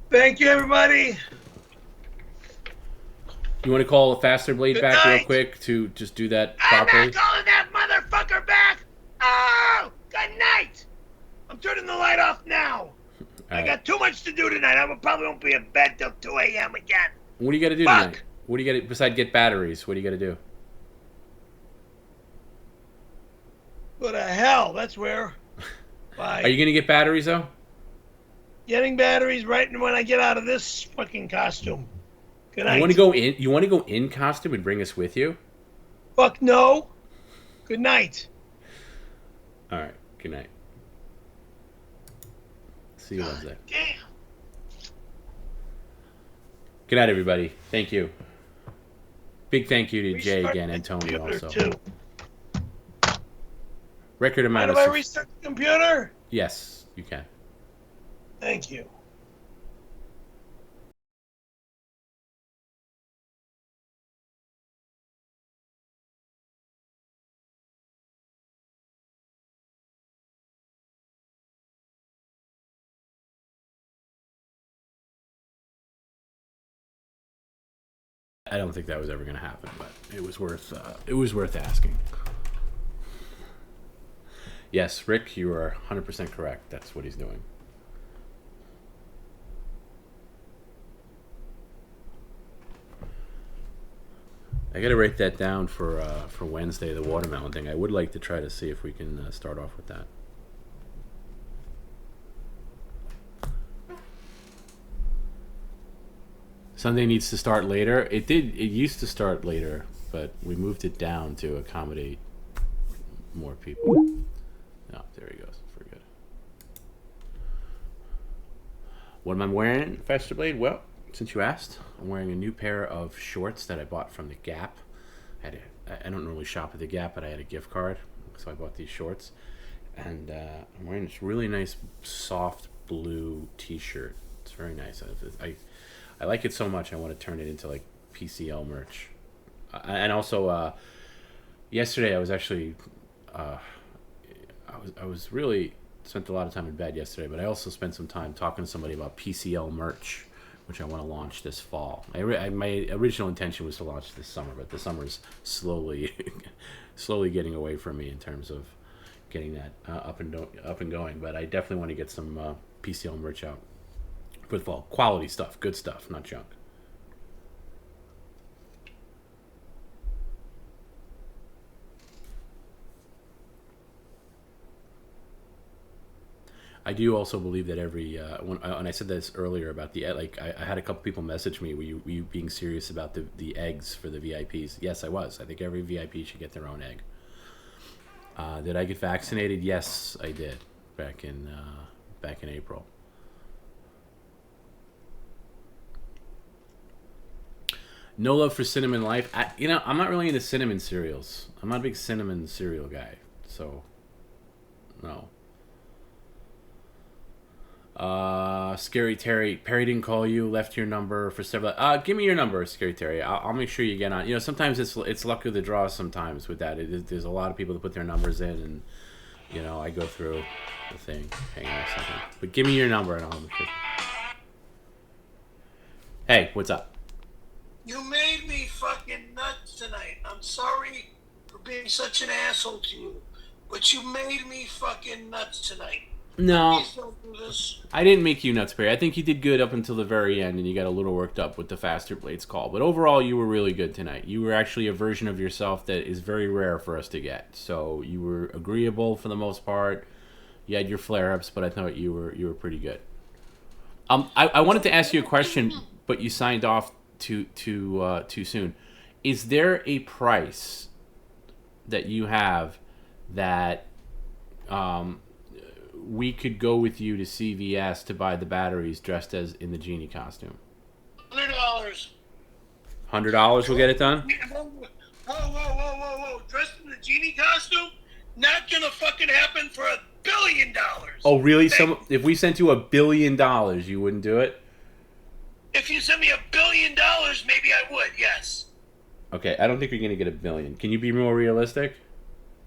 Thank you, everybody. You want to call a faster blade Good back real night. quick to just do that I'm not properly? calling that motherfucker back. Oh, good night. I'm turning the light off now. All I right. got too much to do tonight. Probably won't be in bed till 2 a.m. again. What do you got to do tonight? Fuck. What do you got to besides get batteries? What do you got to do? What the hell? That's where. Are you Bye. going to get batteries though? Getting batteries right when I get out of this fucking costume. Good You want to night. go in? You want to go in costume and bring us with you? Fuck no. Good night. All right. Good night. See you God Wednesday. damn. Good night, everybody. Thank you. Big thank you to Jay Restart again the and Tony computer also. too. Record amount Mind of if I restart the computer? yes, you can. Thank you. I don't think that was ever going to happen, but it was worth asking. Yes, Rick, you are 100% correct. That's what he's doing. I got to write that down for Wednesday, the watermelon thing. I would like to try to see if we can start off with that. Sunday needs to start later. It did. It used to start later, but we moved it down to accommodate more people. No, there he goes. For good. What am I wearing, Faster Blade? Well, since you asked, I'm wearing a new pair of shorts that I bought from the Gap. I don't normally shop at the Gap, but I had a gift card, so I bought these shorts. And I'm wearing this really nice, soft blue T-shirt. It's very nice. I like it so much. I want to turn it into like PCL merch. And also, yesterday I was actually, I was really spent a lot of time in bed yesterday, but I also spent some time talking to somebody about PCL merch, which I want to launch this fall. My original intention was to launch this summer, but the summer's slowly, slowly getting away from me in terms of getting that up and going. But I definitely want to get some PCL merch out for the fall. Quality stuff, good stuff, not junk. I do also believe that every and I said this earlier about the like I had a couple people message me. Were you being serious about the eggs for the VIPs? Yes, I was. I think every VIP should get their own egg. Did I get vaccinated? Yes, I did back in April. No love for cinnamon life. I'm not really into cinnamon cereals. I'm not a big cinnamon cereal guy. So no. Scary Terry. Perry didn't call you. Left your number for several. Give me your number, Scary Terry. I'll make sure you get on. Sometimes it's luck of the draw. Sometimes with that, there's a lot of people that put their numbers in, and I go through the thing. Hang on a second. But give me your number, and I'll have it. Hey, what's up? You made me fucking nuts tonight. I'm sorry for being such an asshole to you, but you made me fucking nuts tonight. No, Please don't do this. I didn't make you nuts, Perry. I think you did good up until the very end, and you got a little worked up with the faster blades call. But overall, you were really good tonight. You were actually a version of yourself that is very rare for us to get. So you were agreeable for the most part. You had your flare ups, but I thought you were pretty good. I wanted to ask you a question, but you signed off too soon. Is there a price that you have that we could go with you to CVS to buy the batteries dressed as in the genie costume? $100. $100 will get it done. Whoa. Dressed in the genie costume? Not gonna fucking happen for $1 billion. Oh, really? If we sent you $1 billion, you wouldn't do it? If you sent me $1 billion, maybe I would, yes. Okay, I don't think you're gonna get a billion. Can you be more realistic?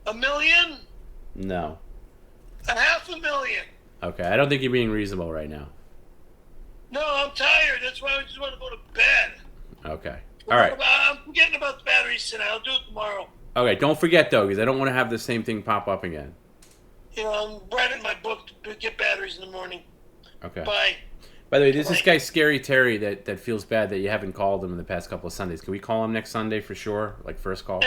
A million? No. $500,000. Okay, I don't think you're being reasonable right now. No, I'm That's why I just want to go to bed. Okay. All right. I'm forgetting about the batteries tonight. I'll do it tomorrow. Okay, don't forget, though, because I don't want to have the same thing pop up again. I'm writing my book to get batteries in the morning. Okay. Bye. By the way, there's this guy, Scary Terry, that feels bad that you haven't called him in the past couple of Sundays. Can we call him next Sunday for sure? Like, first call?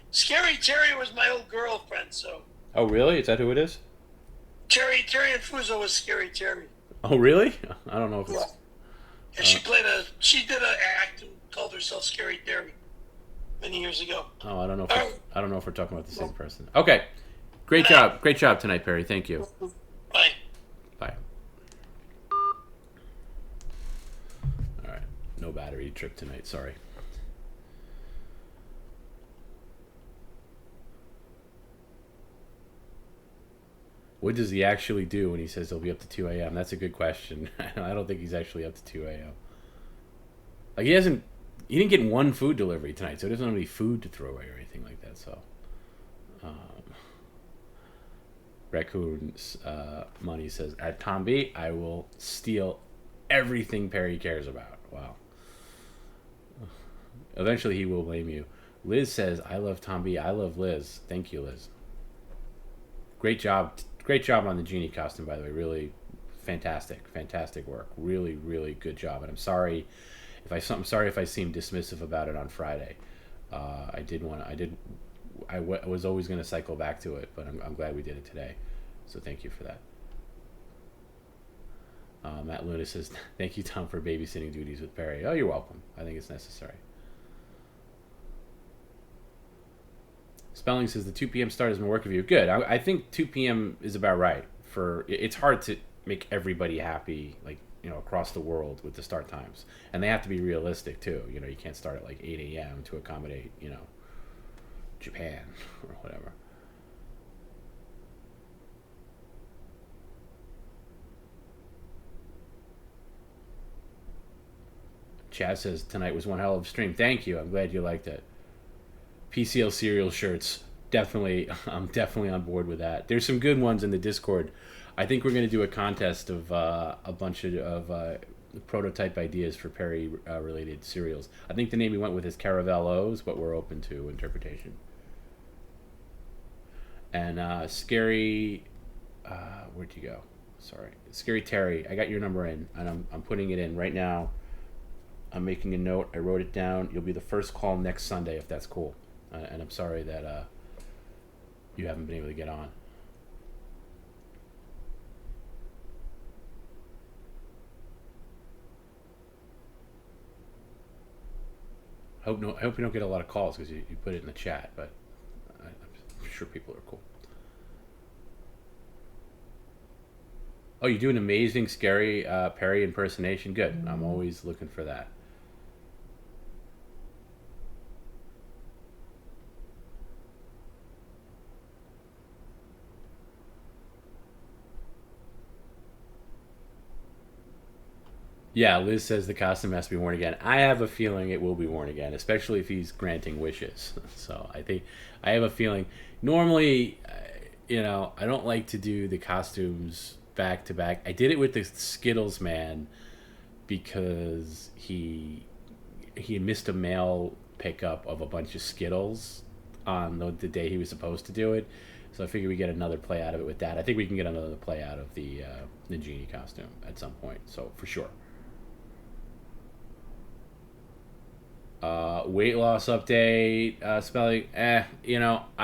Scary Terry was my old girlfriend, so. Oh, really? Is that who it is? Terry and Fuso was Scary Terry. Oh, really? I don't know if it's... Yeah, she did an act and called herself Scary Terry many years ago. Oh, I don't know if we're talking about the same person. Okay. Great job tonight, Perry. Thank you. Bye. Bye. All right. No battery trip tonight. Sorry. What does he actually do when he says he'll be up to 2 a.m.? That's a good question. I don't think he's actually up to 2 a.m. Like, he didn't get one food delivery tonight, so he doesn't have any food to throw away or anything like that, so. Raccoon's Money says, at TomB, I will steal everything Perry cares about. Wow. Eventually he will blame you. Liz says, I love TomB. I love Liz. Thank you, Liz. Great job on the genie costume, by the way. Really fantastic work. Really, really good job. And I'm sorry if I seemed dismissive about it on Friday. I was always going to cycle back to it, but I'm glad we did it today. So thank you for that. Matt Luna says, thank you, Tom, for babysitting duties with Perry. Oh, you're welcome. I think it's necessary. Spelling says the 2 p.m. start has been working for you. Good. I think 2 p.m. is about right. It's hard to make everybody happy, like, across the world with the start times. And they have to be realistic, too. You can't start at like 8 a.m. to accommodate, Japan or whatever. Chad says tonight was one hell of a stream. Thank you. I'm glad you liked it. PCL cereal shirts. I'm definitely on board with that. There's some good ones in the Discord. I think we're going to do a contest of a bunch of prototype ideas for Perry related cereals. I think the name we went with is Caravellos, but we're open to interpretation. And Scary, where'd you go? Sorry, Scary Terry. I got your number in, and I'm putting it in right now. I'm making a note. I wrote it down. You'll be the first call next Sunday if that's cool. And I'm sorry that you haven't been able to get on. I hope you don't get a lot of calls because you put it in the chat, but I'm sure people are cool. Oh, you do an amazing Scary Perry impersonation. Good. I'm always looking for that. Yeah, Liz says the costume has to be worn again. I have a feeling it will be worn again, especially if he's granting wishes. So I have a feeling. Normally, I don't like to do the costumes back to back. I did it with the Skittles man because he missed a mail pickup of a bunch of Skittles on the day he was supposed to do it. So I figured we get another play out of it with that. I think we can get another play out of the genie costume at some point. So for sure. Weight loss update, spelling, I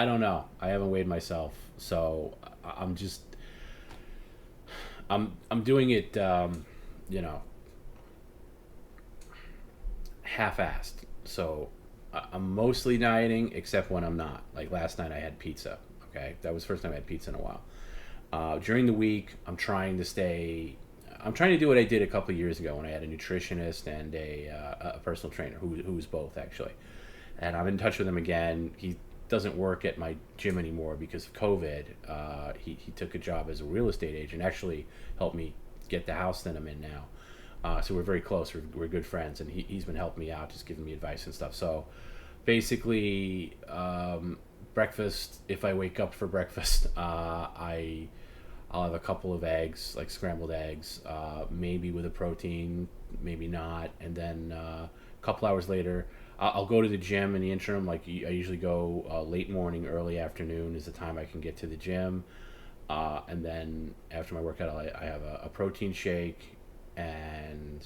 don't know. I haven't weighed myself, so I'm doing it, half-assed. So I'm mostly dieting, except when I'm not. Like last night I had pizza, okay? That was the first time I had pizza in a while. During the week, I'm trying to do what I did a couple of years ago when I had a nutritionist and a personal trainer who was both, actually. And I'm in touch with him again. He doesn't work at my gym anymore because of COVID. He took a job as a real estate agent, actually helped me get the house that I'm in now. So we're very close. We're good friends, and he's been helping me out, just giving me advice and stuff. So basically, breakfast, if I wake up for breakfast, I I'll have a couple of eggs, like scrambled eggs, maybe with a protein, maybe not, and then a couple hours later, I'll go to the gym in the interim. Like I usually go late morning, early afternoon is the time I can get to the gym, and then after my workout, I have a protein shake, and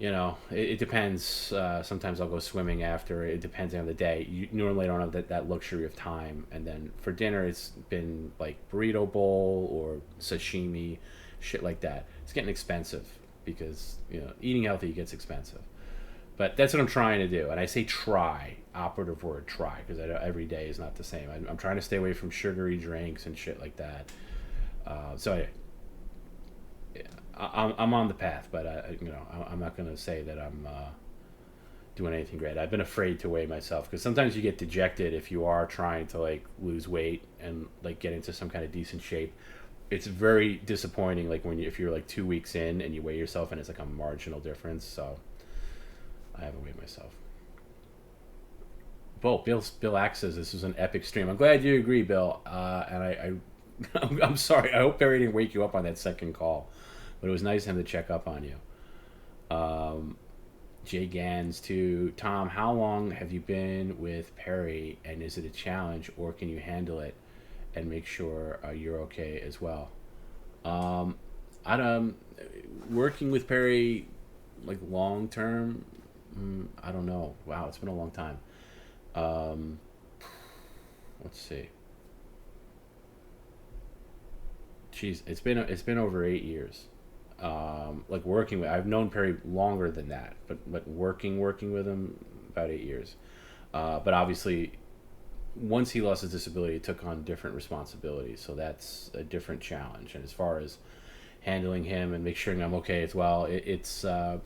it depends. Sometimes I'll go swimming after. It depends on the day. Normally I don't have that luxury of time. And then for dinner, it's been like burrito bowl or sashimi, shit like that. It's getting expensive because eating healthy gets expensive. But that's what I'm trying to do. And I say try, operative word try, because every day is not the same. I'm trying to stay away from sugary drinks and shit like that. So anyway, I'm on the path, but I'm not gonna say that I'm doing anything great. I've been afraid to weigh myself because sometimes you get dejected if you are trying to like lose weight and like get into some kind of decent shape. It's very disappointing, like if you're like 2 weeks in and you weigh yourself and it's like a marginal difference. So I haven't weighed myself. Bill Axe says this was an epic stream. I'm glad you agree, Bill. And I'm sorry. I hope Perry didn't wake you up on that second call, but it was nice of him to check up on you. Jay Gans to Tom, how long have you been with Perry, and is it a challenge, or can you handle it and make sure you're okay as well? I'm working with Perry like long term. I don't know. Wow, it's been a long time. Um, let's see. Jeez, it's been over 8 years. Like working with, I've known Perry longer than that, but working with him about 8 years. But obviously, once he lost his disability, he took on different responsibilities, so that's a different challenge. And as far as handling him and make sure I'm okay as well, it's a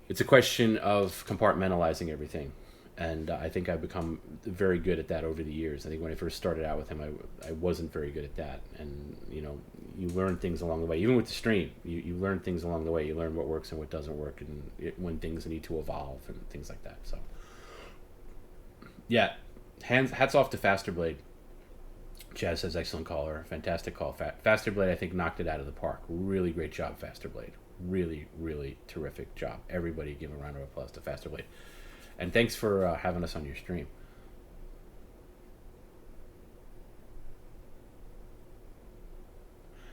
it's a question of compartmentalizing everything. And I think I've become very good at that over the years. I think when I first started out with him, I wasn't very good at that. And, you learn things along the way. Even with the stream, you learn things along the way. You learn what works and what doesn't work, and when things need to evolve and things like that. So, yeah, hats off to Faster Blade. Chaz says, excellent caller. Fantastic call. Faster Blade, I think, knocked it out of the park. Really great job, Faster Blade. Really, really terrific job. Everybody give a round of applause to Faster Blade. And thanks for having us on your stream.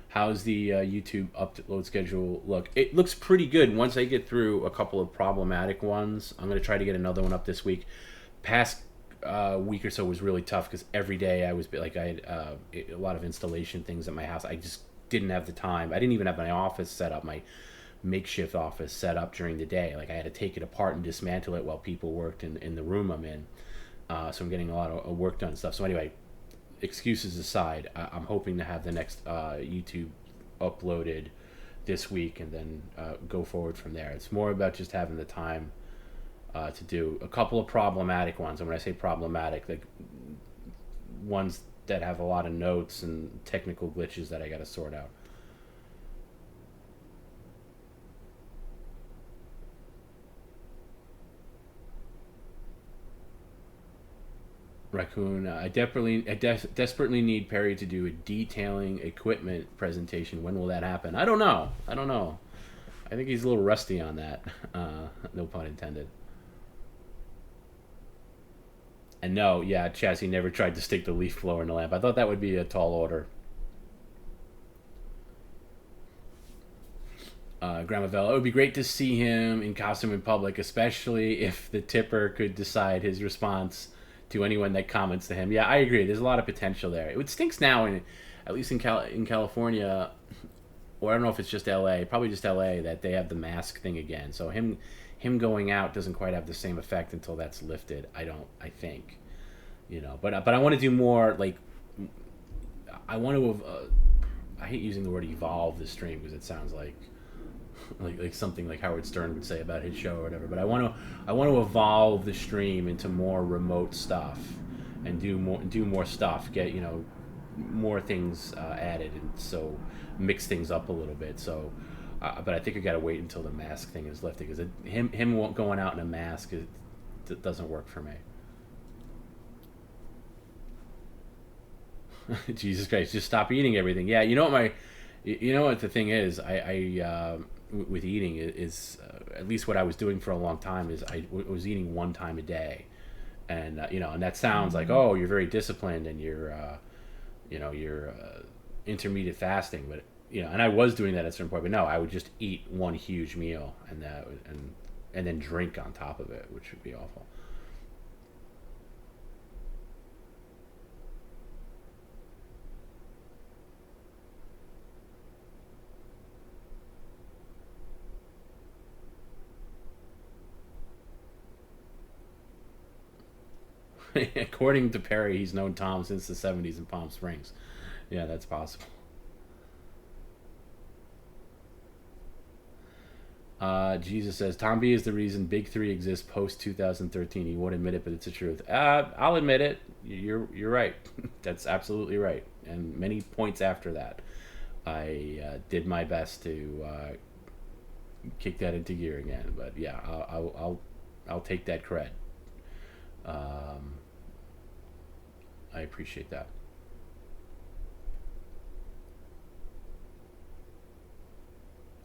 How's the YouTube upload schedule look? It looks pretty good. Once I get through a couple of problematic ones, I'm going to try to get another one up this week. Past week or so was really tough because every day I was like, I had a lot of installation things at my house. I just didn't have the time. I didn't even have my office set up, my makeshift office set up during the day. Like I had to take it apart and dismantle it while people worked in the room I'm in. So I'm getting a lot of work done and stuff. So anyway, excuses aside, I'm hoping to have the next YouTube uploaded this week and then go forward from there. It's more about just having the time to do a couple of problematic ones. And when I say problematic, like ones that have a lot of notes and technical glitches that I got to sort out. Raccoon, I desperately need Perry to do a detailing equipment presentation. When will that happen? I don't know. I think he's a little rusty on that. No pun intended. And no, yeah, Chassis never tried to stick the leaf blower in the lamp. I thought that would be a tall order. Gramavello, it would be great to see him in costume in public, especially if the tipper could decide his response to anyone that comments to him. Yeah, I agree. There's a lot of potential there. It stinks now, at least in California, or I don't know if it's just L.A., probably just L.A., that they have the mask thing again. So him going out doesn't quite have the same effect until that's lifted. I think, But I want to do more. Like, I want to. I hate using the word evolve the stream because it sounds like something like Howard Stern would say about his show or whatever. But I want to evolve the stream into more remote stuff and do more stuff. Get more things added, and so mix things up a little bit. So, but I think I got to wait until the mask thing is lifted because him going out in a mask it doesn't work for me. Jesus Christ, just stop eating everything. Yeah, you know what you know what the thing is, with eating is at least what I was doing for a long time is was eating one time a day, and and that sounds like, oh, you're very disciplined and you're intermediate fasting, but and I was doing that at a certain point, but no, I would just eat one huge meal and then drink on top of it, which would be awful. According to Perry, he's known Tom since the '70s in Palm Springs. Yeah, that's possible. Jesus says TomB is the reason Big Three exists post 2013. He won't admit it, but it's the truth. I'll admit it. You're right. That's absolutely right. And many points after that, I did my best to kick that into gear again. But yeah, I'll take that cred. Um, I appreciate that.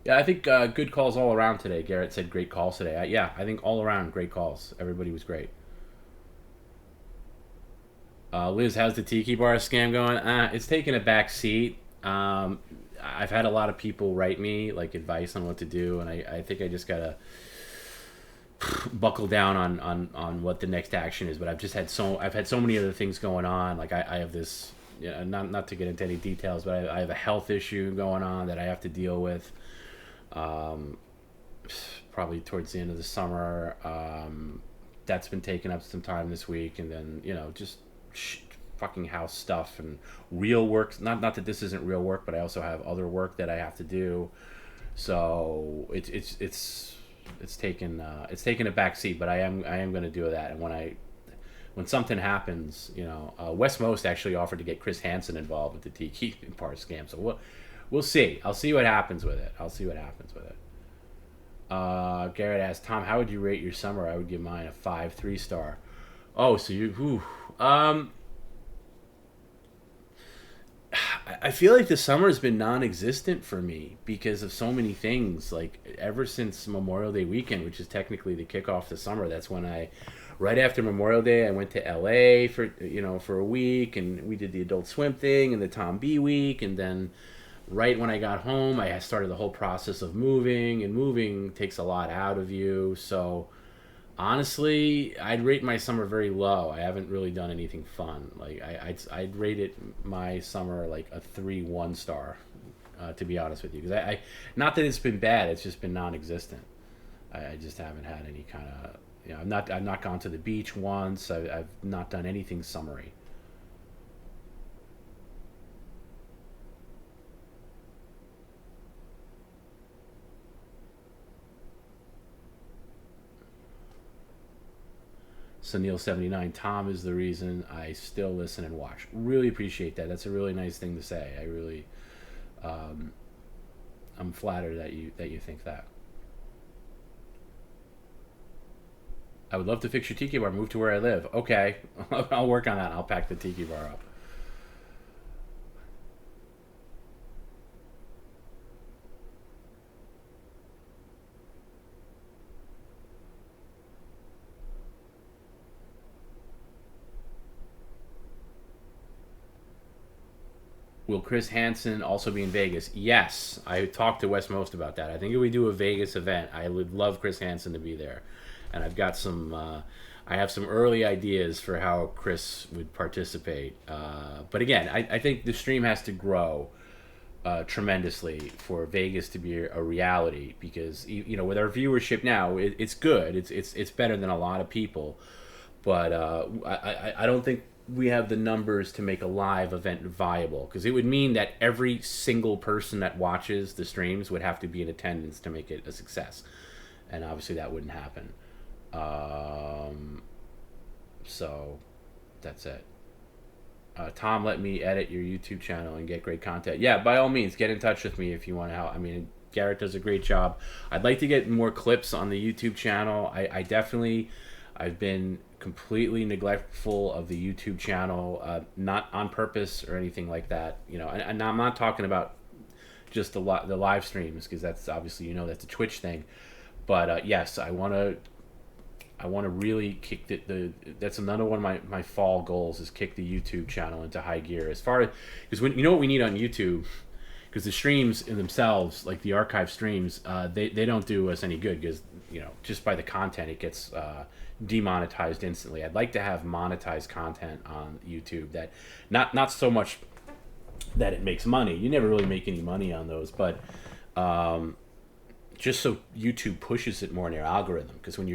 Yeah, I think good calls all around today. Garrett said great calls today. Yeah, I think all around great calls. Everybody was great. Liz, how's the tiki bar scam going? It's taking a back seat. I've had a lot of people write me like advice on what to do, and I think I just gotta buckle down on what the next action is. But I've had so many other things going on. Like I have this, not to get into any details, but I have a health issue going on that I have to deal with. Um, Probably towards the end of the summer. That's been taking up some time this week, and then just fucking house stuff and real work. Not that this isn't real work, but I also have other work that I have to do. So it's taken a back seat, but I am going to do that. And when something happens, West Most actually offered to get Chris Hansen involved with the Tiki Bar scam. So we'll see. I'll see what happens with it. Garrett asked Tom, how would you rate your summer? I would give mine a 5.3 star. Oh, so you, whew. I feel like the summer has been non-existent for me because of so many things. Like ever since Memorial Day weekend, which is technically the kickoff to summer, that's when right after Memorial Day, I went to LA for a week, and we did the Adult Swim thing and the TomB week, and then right when I got home, I started the whole process of moving, and moving takes a lot out of you. So honestly, I'd rate my summer very low. I haven't really done anything fun. Like I'd rate it my summer like a 3.1 star, to be honest with you, because I not that it's been bad, it's just been non-existent. I just haven't had any kind of I've not gone to the beach once. I've not done anything summery. Sunil79, Tom is the reason I still listen and watch. Really appreciate that. That's a really nice thing to say. I really, um, I'm flattered that you think that. I would love to fix your tiki bar. Move to where I live. Okay, I'll work on that. I'll pack the tiki bar up. Will Chris Hansen also be in Vegas? Yes, I talked to West Most about that. I think if we do a Vegas event, I would love Chris Hansen to be there, and I've got some. I have some early ideas for how Chris would participate. But again, I think the stream has to grow tremendously for Vegas to be a reality, because with our viewership now, it's good. It's better than a lot of people, but I don't think we have the numbers to make a live event viable, because it would mean that every single person that watches the streams would have to be in attendance to make it a success, and obviously that wouldn't happen. So that's it. Tom, let me edit your YouTube channel and get great content. Yeah, by all means, get in touch with me if you want to help. I mean, Garrett does a great job. I'd like to get more clips on the YouTube channel. I definitely, I've been completely neglectful of the YouTube channel, not on purpose or anything like that. And I'm not talking about just the live streams, because that's obviously, that's a Twitch thing. But yes, I want to really kick the that's another one of my fall goals, is kick the YouTube channel into high gear. As far as, because when what we need on YouTube, because the streams in themselves, like the archive streams, they don't do us any good, because just by the content it gets demonetized instantly. I'd like to have monetized content on YouTube, that not so much that it makes money. You never really make any money on those, but just so YouTube pushes it more in their algorithm. Because when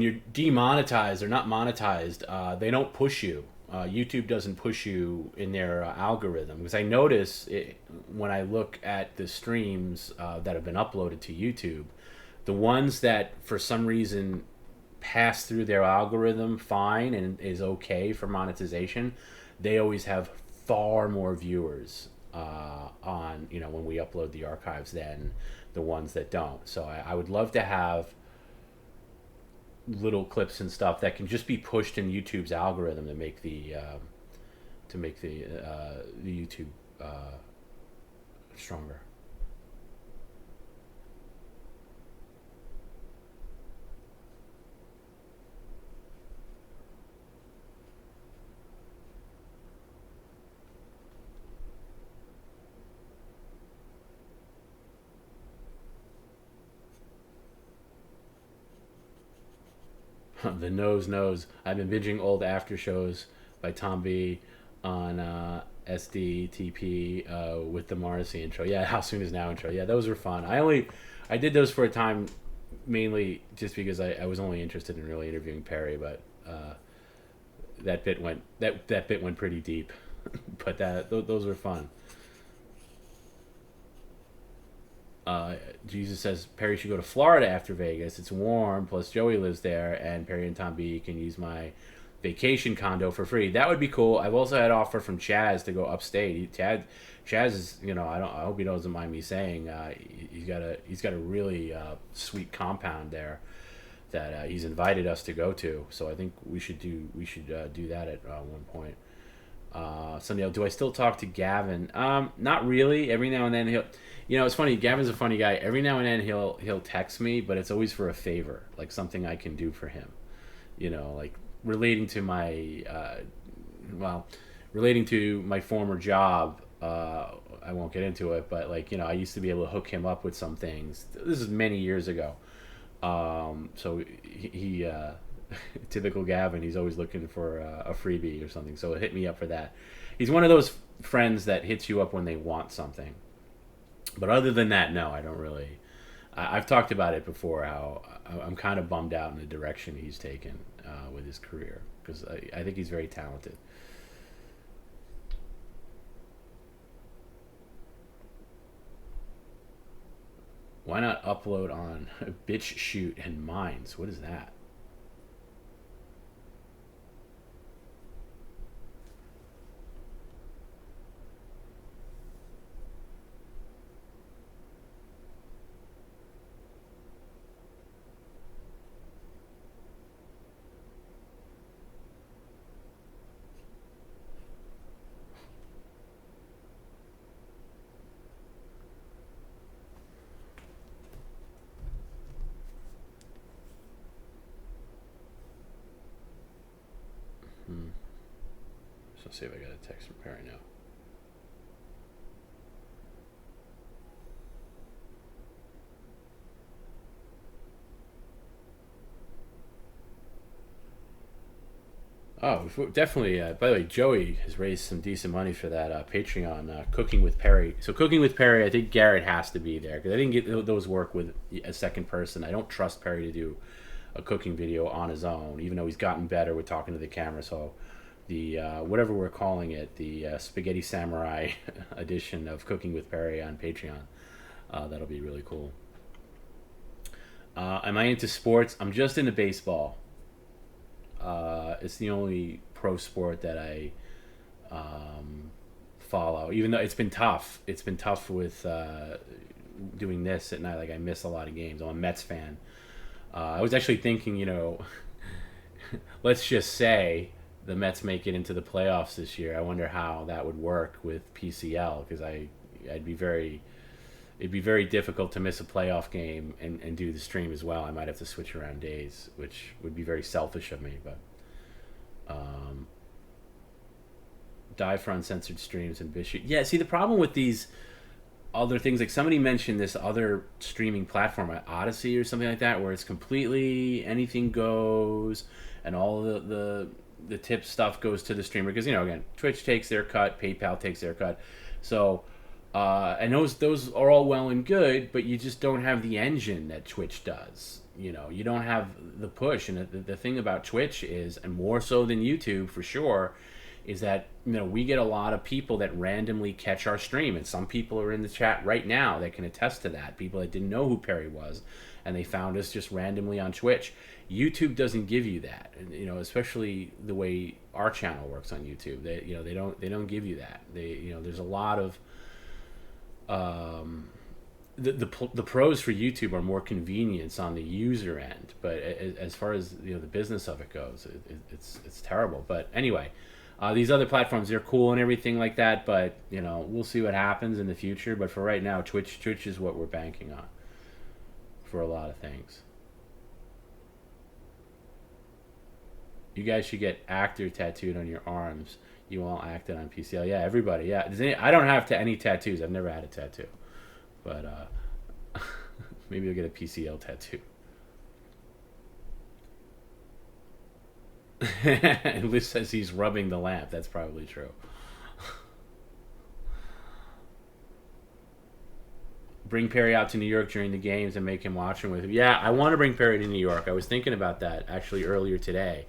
you're demonetized or not monetized, they don't push you. YouTube doesn't push you in their algorithm. Because I notice when I look at the streams that have been uploaded to YouTube, the ones that for some reason pass through their algorithm fine and is okay for monetization, they always have far more viewers on when we upload the archives than the ones that don't. So I would love to have little clips and stuff that can just be pushed in YouTube's algorithm to make the YouTube stronger. The nose knows. I've been binging old after shows by TomB on SDTP with the Morrissey intro. Yeah, How Soon Is Now intro. Yeah, those were fun. I did those for a time, mainly just because I was only interested in really interviewing Perry, but that bit went pretty deep. But those were fun. Jesus says Perry should go to Florida after Vegas. It's warm, plus Joey lives there, and Perry and TomB can use my vacation condo for free. That would be cool. I've also had offer from Chaz to go upstate. Chaz is, I hope he doesn't mind me saying, he's got a really sweet compound there that he's invited us to go to. So I think we should do that at one point. Sunday, do I still talk to Gavin? Not really. Every now and then he'll. It's funny. Gavin's a funny guy. Every now and then he'll text me, but it's always for a favor, like something I can do for him. Like relating to my, relating to my former job. I won't get into it, but I used to be able to hook him up with some things. This is many years ago. So he typical Gavin, he's always looking for a freebie or something, so hit me up for that. He's one of those friends that hits you up when they want something, but other than that, no, I don't really. I've talked about it before, how I'm kind of bummed out in the direction he's taken with his career, because I think he's very talented. Why not upload on BitchShoot and Minds? What is that? So let's see if I got a text from Perry now. Oh, definitely. By the way, Joey has raised some decent money for that Patreon, Cooking with Perry. So Cooking with Perry, I think Garrett has to be there, because I didn't get those work with a second person. I don't trust Perry to do a cooking video on his own, even though he's gotten better with talking to the camera. So the whatever we're calling it, the Spaghetti Samurai edition of Cooking with Perry on Patreon, that'll be really cool. Am I into sports? I'm just into baseball. It's the only pro sport that I follow, even though it's been tough. It's been tough with doing this at night. Like, I miss a lot of games. I'm a Mets fan. I was actually thinking, let's just say the Mets make it into the playoffs this year. I wonder how that would work with PCL because I'd be very it'd be very difficult to miss a playoff game and do the stream as well. I might have to switch around days, which would be very selfish of me. But um, die for uncensored streams and Bishop. Yeah, see the problem with these other things, like somebody mentioned this other streaming platform, Odyssey or something like that, where it's completely anything goes, and all the tip stuff goes to the streamer because again Twitch takes their cut, PayPal takes their cut, so and those are all well and good, but you just don't have the engine that Twitch does. You don't have the push, and the thing about Twitch is, and more so than YouTube for sure, is that we get a lot of people that randomly catch our stream, and some people are in the chat right now that can attest to that. People that didn't know who Perry was, and they found us just randomly on Twitch. YouTube doesn't give you that, especially the way our channel works on YouTube. They don't give you that. There's a lot of the pros for YouTube are more convenience on the user end, but as far as the business of it goes, it's terrible. But anyway. These other platforms, they're cool and everything like that, but we'll see what happens in the future. But for right now, Twitch is what we're banking on for a lot of things. You guys should get actor tattooed on your arms. You all acted on PCL. Yeah, everybody. Yeah, I don't have any tattoos. I've never had a tattoo, but maybe I'll get a PCL tattoo. And Liz says he's rubbing the lamp. That's probably true. Bring Perry out to New York during the games and make him watch them with him. Yeah, I want to bring Perry to New York. I was thinking about that actually earlier today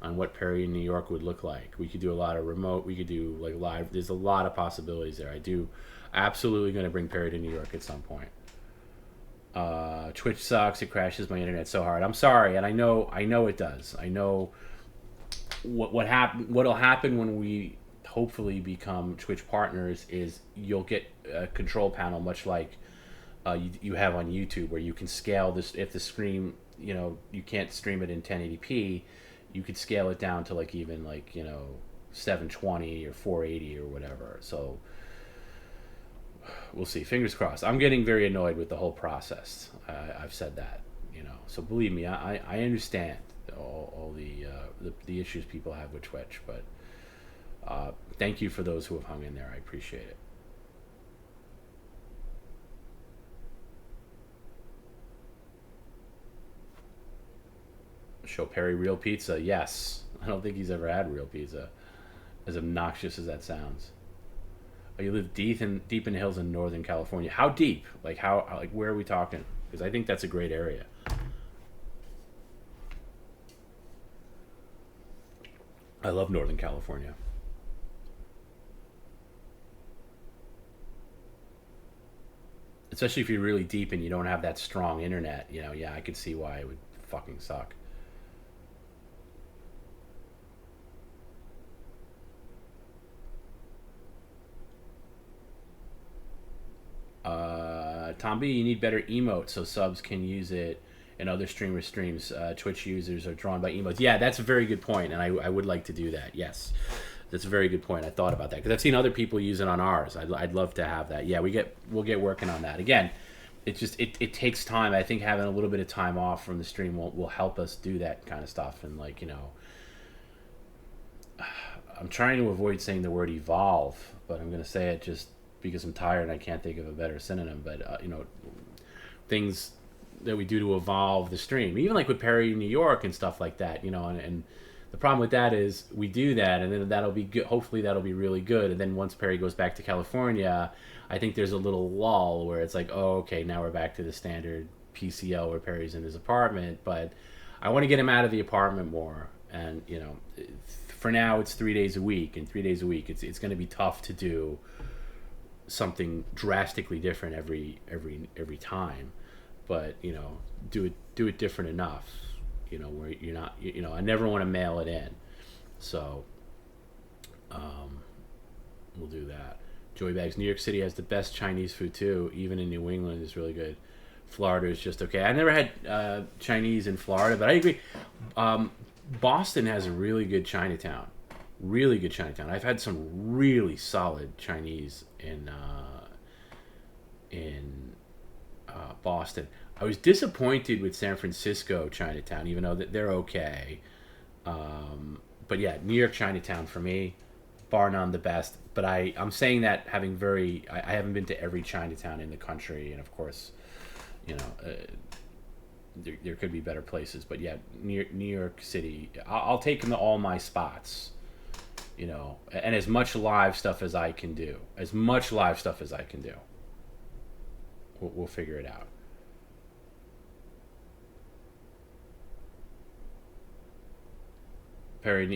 on what Perry in New York would look like. We could do a lot of remote. We could do like live. There's a lot of possibilities there. I do absolutely going to bring Perry to New York at some point. Twitch sucks. It crashes my internet so hard. I'm sorry, and I know it does. I know what'll happen when we hopefully become Twitch partners is you'll get a control panel much like you have on YouTube, where you can scale this. If the stream, you can't stream it in 1080p, you could scale it down to like even 720 or 480 or whatever. So we'll see. Fingers crossed. I'm getting very annoyed with the whole process. I've said that, so believe me, I understand all the issues people have with Twitch, but thank you for those who have hung in there. I appreciate it. Show Perry real pizza. Yes. I don't think he's ever had real pizza, as obnoxious as that sounds. Oh, you live deep in the hills in Northern California. How deep? Like where are we talking? Because I think that's a great area. I love Northern California. Especially if you're really deep and you don't have that strong internet, yeah, I could see why it would fucking suck. TomB, you need better emotes so subs can use it and other streamer streams. Twitch users are drawn by emotes. Yeah, that's a very good point, and I would like to do that. Yes, that's a very good point. I thought about that because I've seen other people use it on ours. I'd love to have that. Yeah, we'll get working on that. Again, it takes time. I think having a little bit of time off from the stream will help us do that kind of stuff. And I'm trying to avoid saying the word evolve, but I'm going to say it just because I'm tired and I can't think of a better synonym. But things that we do to evolve the stream, even like with Perry in New York and stuff like that, and the problem with that is we do that and then that'll be good. Hopefully that'll be really good. And then once Perry goes back to California, I think there's a little lull where it's like, oh, okay, now we're back to the standard PCL where Perry's in his apartment. But I want to get him out of the apartment more. And, for now it's 3 days a week, and 3 days a week, it's going to be tough to do something drastically different every time. But do it different enough, where you're not, I never want to mail it in, so we'll do that. Joey Bags, New York City has the best Chinese food too. Even in New England is really good. Florida is just okay. I never had Chinese in Florida, but I agree. Boston has a really good Chinatown. Really good Chinatown. I've had some really solid Chinese in Boston. I was disappointed with San Francisco Chinatown, even though they're okay. But yeah, New York Chinatown for me, bar none, the best. But I'm saying that having I haven't been to every Chinatown in the country, and of course, you know, there could be better places. But yeah, New York City, I'll take them to all my spots, and as much live stuff as I can do. As much live stuff as I can do. We'll figure it out. Perry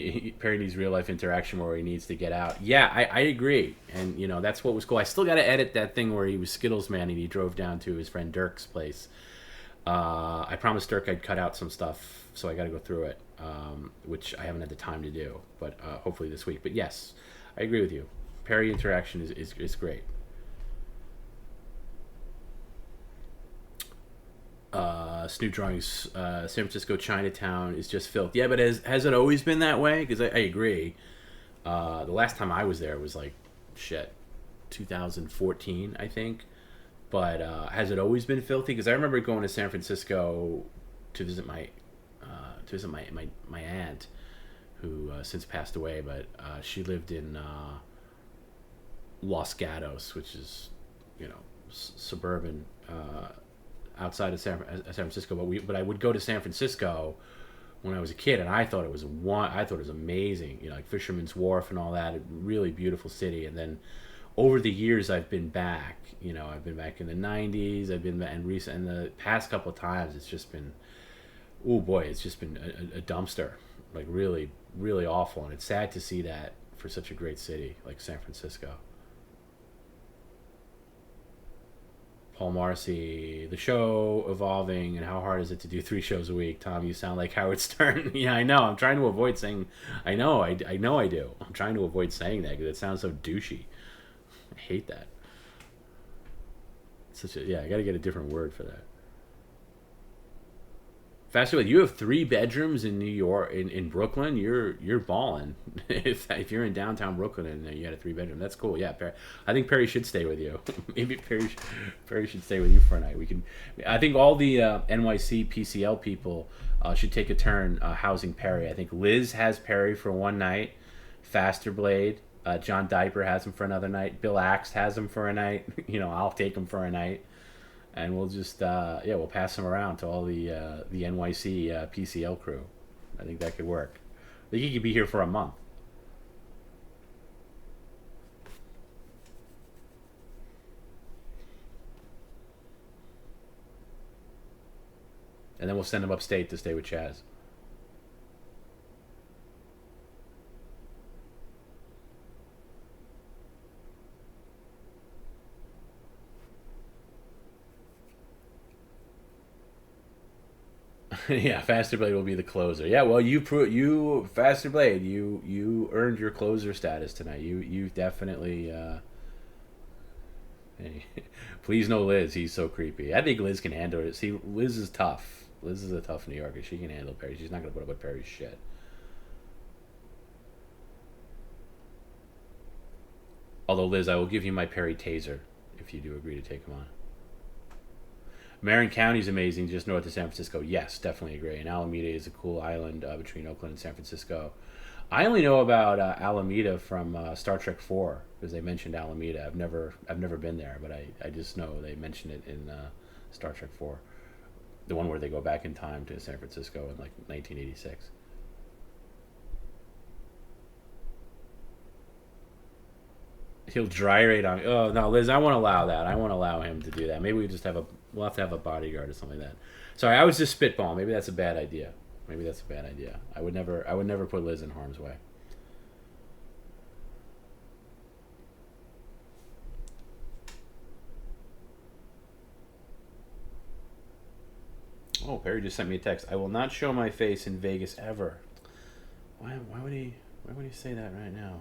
needs real life interaction where he needs to get out. Yeah, I agree, and that's what was cool. I still got to edit that thing where he was Skittles man and he drove down to his friend Dirk's place. I promised Dirk I'd cut out some stuff, so I got to go through it, which I haven't had the time to do, but hopefully this week. But yes, I agree with you. Perry interaction is great. Snoop Drawings, San Francisco Chinatown is just filth. Yeah, but has it always been that way? Because I agree. The last time I was there was like, shit, 2014, I think. But has it always been filthy? Because I remember going to San Francisco to visit my aunt, who since passed away, but she lived in Los Gatos, which is, suburban. Outside of San Francisco, but I would go to San Francisco when I was a kid, and I thought it was amazing, like Fisherman's Wharf and all that, a really beautiful city. And then over the years, I've been back. I've been back in the '90s. I've been back, and the past couple of times, it's just been, oh boy, it's just been a dumpster, like really, really awful. And it's sad to see that for such a great city like San Francisco. Paul Marcy, the show evolving, and how hard is it to do 3 shows a week? Tom, you sound like Howard Stern. Yeah, I know. I'm trying to avoid saying. I know. I know. I do. I'm trying to avoid saying that because it sounds so douchey. I hate that. I got to get a different word for that. Faster, you have 3 bedrooms in New York, in Brooklyn. You're balling. if you're in downtown Brooklyn and you had a 3 bedroom, that's cool. Yeah, I think Perry should stay with you. Maybe Perry should stay with you for a night. We can. I think all the NYC PCL people should take a turn housing Perry. I think Liz has Perry for one night. Faster Blade. John Diaper has him for another night. Bill Axe has him for a night. I'll take him for a night. And we'll just we'll pass them around to all the NYC PCL crew. I think that could work. I think he could be here for a month. And then we'll send him upstate to stay with Chaz. Yeah, Faster Blade will be the closer. Yeah, well, you Faster Blade, you earned your closer status tonight. You definitely. Hey, please no Liz. He's so creepy. I think Liz can handle it. See, Liz is tough. Liz is a tough New Yorker. She can handle Perry. She's not gonna put up with Perry's shit. Although Liz, I will give you my Perry taser if you do agree to take him on. Marin County is amazing, just north of San Francisco. Yes, definitely agree. And Alameda is a cool island between Oakland and San Francisco. I only know about Alameda from Star Trek 4 because they mentioned Alameda. I've never been there, but I just know they mentioned it in Star Trek 4, the one where they go back in time to San Francisco in like 1986. He'll gyrate on. Oh no, Liz, I won't allow that. I won't allow him to do that. Maybe we'll have to have a bodyguard or something like that. Sorry, I was just spitballing. Maybe that's a bad idea. I would never put Liz in harm's way. Oh, Perry just sent me a text. I will not show my face in Vegas ever. Why would he? Why would he say that right now?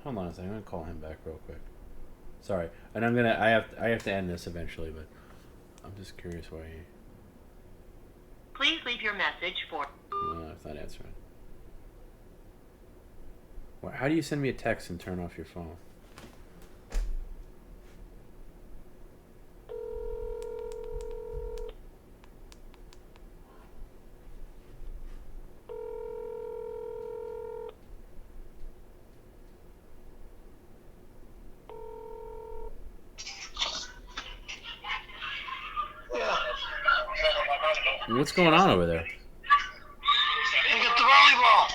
Hold on a second. I'm gonna call him back real quick. Sorry, and I have to end this eventually, but I'm just curious why he. Please leave your message for. No, it's not answering. How do you send me a text and turn off your phone? Yeah. What's going on over there? You got the volleyball.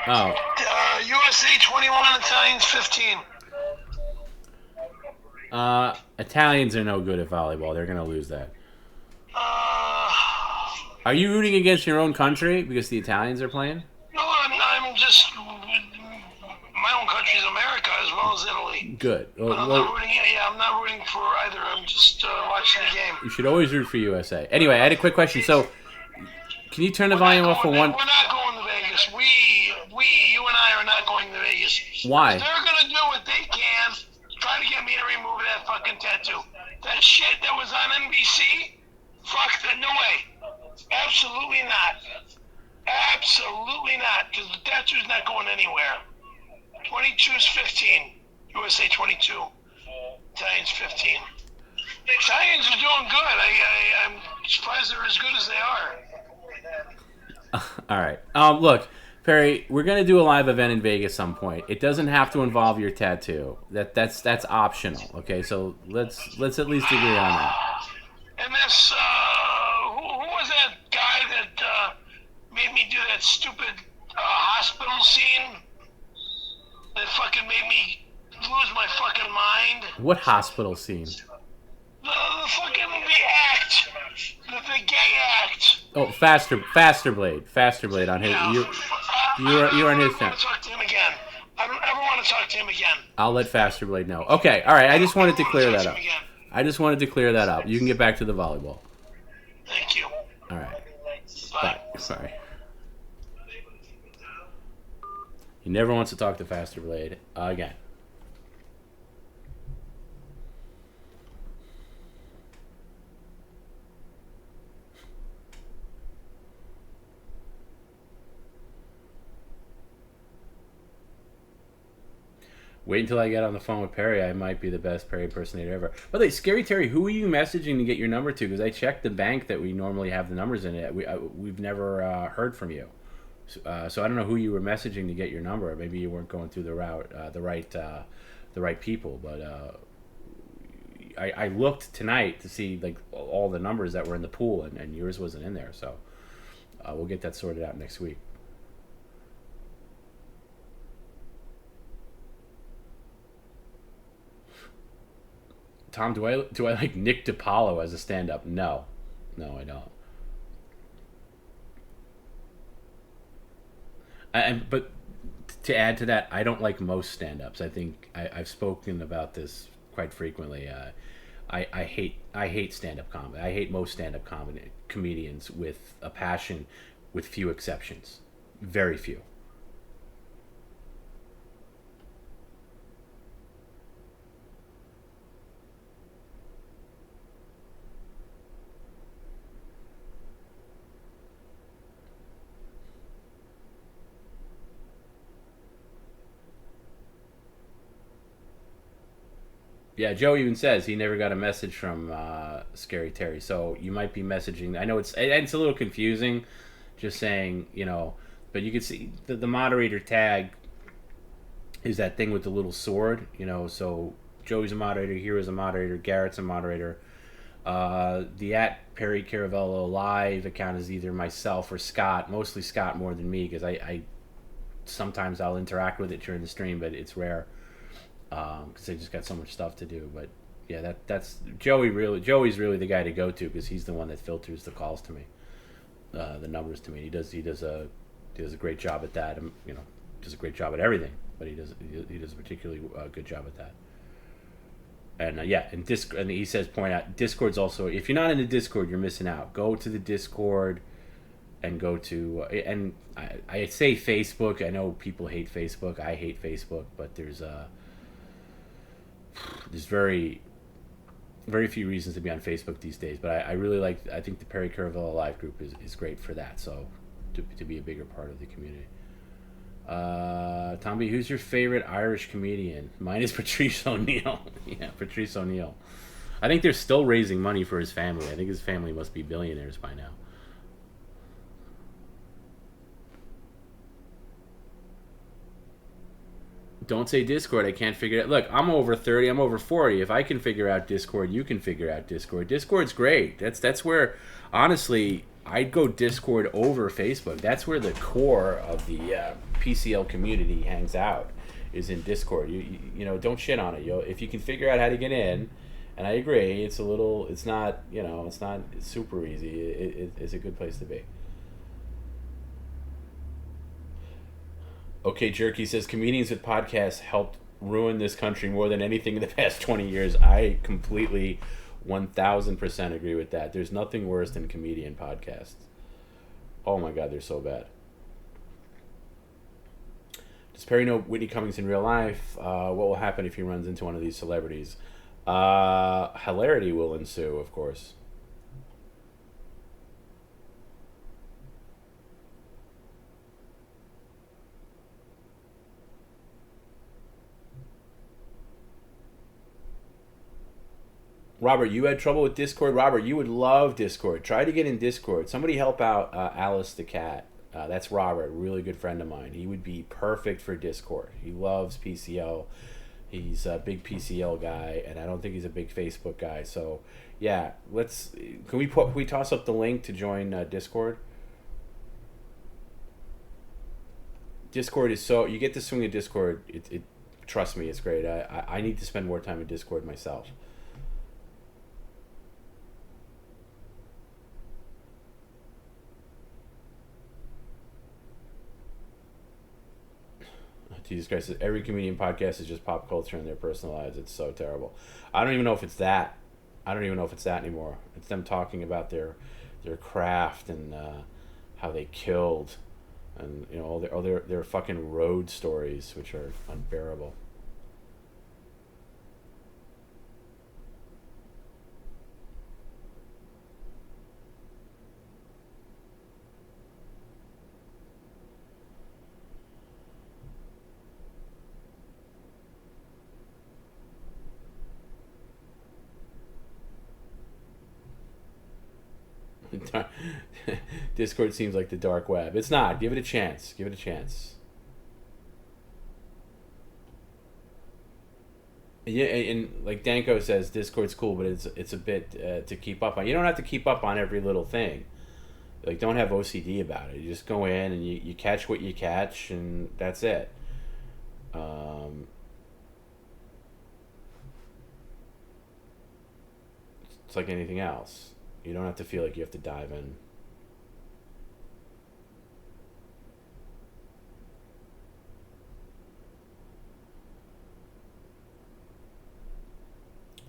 Oh, USA 21, Italians 15. Italians are no good at volleyball. They're gonna lose that. Uh, Are you rooting against your own country because the Italians are playing? no, I'm just. My own country is America as well as Italy. Good. But I'm not rooting. Yeah, I'm not rooting for either. I'm just watching the game. You should always root for USA. Anyway, I had a quick question. So, can you turn the volume off for one? We're not going to Vegas. You and I are not going to Vegas. Why? They're gonna do what they can. Try to get me to remove that fucking tattoo. That shit that was on NBC. Fuck that. No way. Absolutely not. Absolutely not. Because the tattoo's not going anywhere. 22 is 15. USA 22. Italians 15. The Italians are doing good. I'm surprised they're as good as they are. All right. Look, Perry, we're gonna do a live event in Vegas some point. It doesn't have to involve your tattoo. That's optional. Okay, so let's at least agree on that. And this, who was that guy that made me do that stupid hospital scene? That fucking made me lose my fucking mind. What hospital scene? The fucking act. The gay act. Oh, Faster Blade on his. You're on his I don't channel. want to talk to him again. I don't ever want to talk to him again. I'll let Faster Blade know. Okay, all right. I just wanted to clear that up. I just wanted to clear that up. You can get back to the volleyball. Thank you. All right. Bye. Bye. Sorry. He never wants to talk to Faster Blade again. Wait until I get on the phone with Perry. I might be the best Perry impersonator ever. By the way, Scary Terry, who are you messaging to get your number to? Because I checked the bank that we normally have the numbers in it. We've never heard from you. So I don't know who you were messaging to get your number. Maybe you weren't going through the route, the right people. But I looked tonight to see like all the numbers that were in the pool, and yours wasn't in there. So we'll get that sorted out next week. Tom, do I like Nick DiPaolo as a stand-up? No, I don't. But to add to that, I don't like most stand-ups. I think I've spoken about this quite frequently. I hate stand-up comedy. I hate most stand-up comedians with a passion, with few exceptions, very few. Yeah, Joe even says he never got a message from Scary Terry. So you might be messaging. I know it's a little confusing, just saying, but you can see the moderator tag is that thing with the little sword, So Joey's a moderator, Hero's a moderator, Garrett's a moderator. The @Perry Caravello live account is either myself or Scott. Mostly Scott more than me because I sometimes I'll interact with it during the stream, but it's rare. Because I just got so much stuff to do. But yeah, that's Joey. Joey's really the guy to go to because he's the one that filters the calls to me, the numbers to me. He does a great job at that. Does a great job at everything, but he does a particularly good job at that. And and he says point out Discord's also, if you're not in the Discord, you're missing out. Go to the Discord and go to and I say Facebook. I know people hate Facebook. I hate Facebook, but there's very few reasons to be on Facebook these days. But I really like. I think the Perry Caravello Live group is great for that. So to be a bigger part of the community. TomB, who's your favorite Irish comedian? Mine is Patrice O'Neill. Yeah, Patrice O'Neill. I think they're still raising money for his family. I think his family must be billionaires by now. Don't say Discord. I can't figure it out. Look, I'm over 30. I'm over 40. If I can figure out Discord, you can figure out Discord. Discord's great. That's where, honestly, I'd go Discord over Facebook. That's where the core of the PCL community hangs out, is in Discord. You know, don't shit on it. If you can figure out how to get in, and I agree, it's not super easy. It's a good place to be. Okay, Jerky says comedians with podcasts helped ruin this country more than anything in the past 20 years. I completely 1000% agree with that. There's nothing worse than comedian podcasts. Oh my God, they're so bad. Does Perry know Whitney Cummings in real life? What will happen if he runs into one of these celebrities? Hilarity will ensue, of course. Robert, you had trouble with Discord. Robert, you would love Discord. Try to get in Discord. Somebody help out Alice the cat. That's Robert, a really good friend of mine. He would be perfect for Discord. He loves PCL. He's a big PCL guy, and I don't think he's a big Facebook guy. So, yeah, can we toss up the link to join Discord? Discord is you get to swing of Discord. Trust me, it's great. I need to spend more time in Discord myself. Jesus Christ, every comedian podcast is just pop culture and their personal lives. It's so terrible. I don't even know if it's that. I don't even know if it's that anymore. It's them talking about their craft and how they killed, and all their fucking road stories, which are unbearable. Discord seems like the dark web. It's not. Give it a chance. Give it a chance. Yeah, and like Danko says, Discord's cool, but it's a bit to keep up on. You don't have to keep up on every little thing. Like, don't have OCD about it. You just go in and you catch what you catch, and that's it. It's like anything else. You don't have to feel like you have to dive in.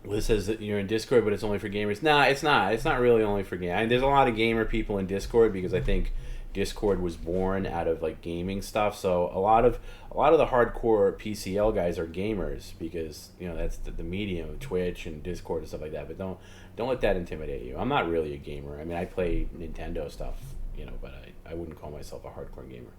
Liz says that you're in Discord, but it's only for gamers. Nah, it's not. It's not really only for gamers. There's a lot of gamer people in Discord because I think Discord was born out of like gaming stuff. So a lot of the hardcore PCL guys are gamers because that's the medium, Twitch and Discord and stuff like that. But don't let that intimidate you. I'm not really a gamer. I mean, I play Nintendo stuff, but I wouldn't call myself a hardcore gamer.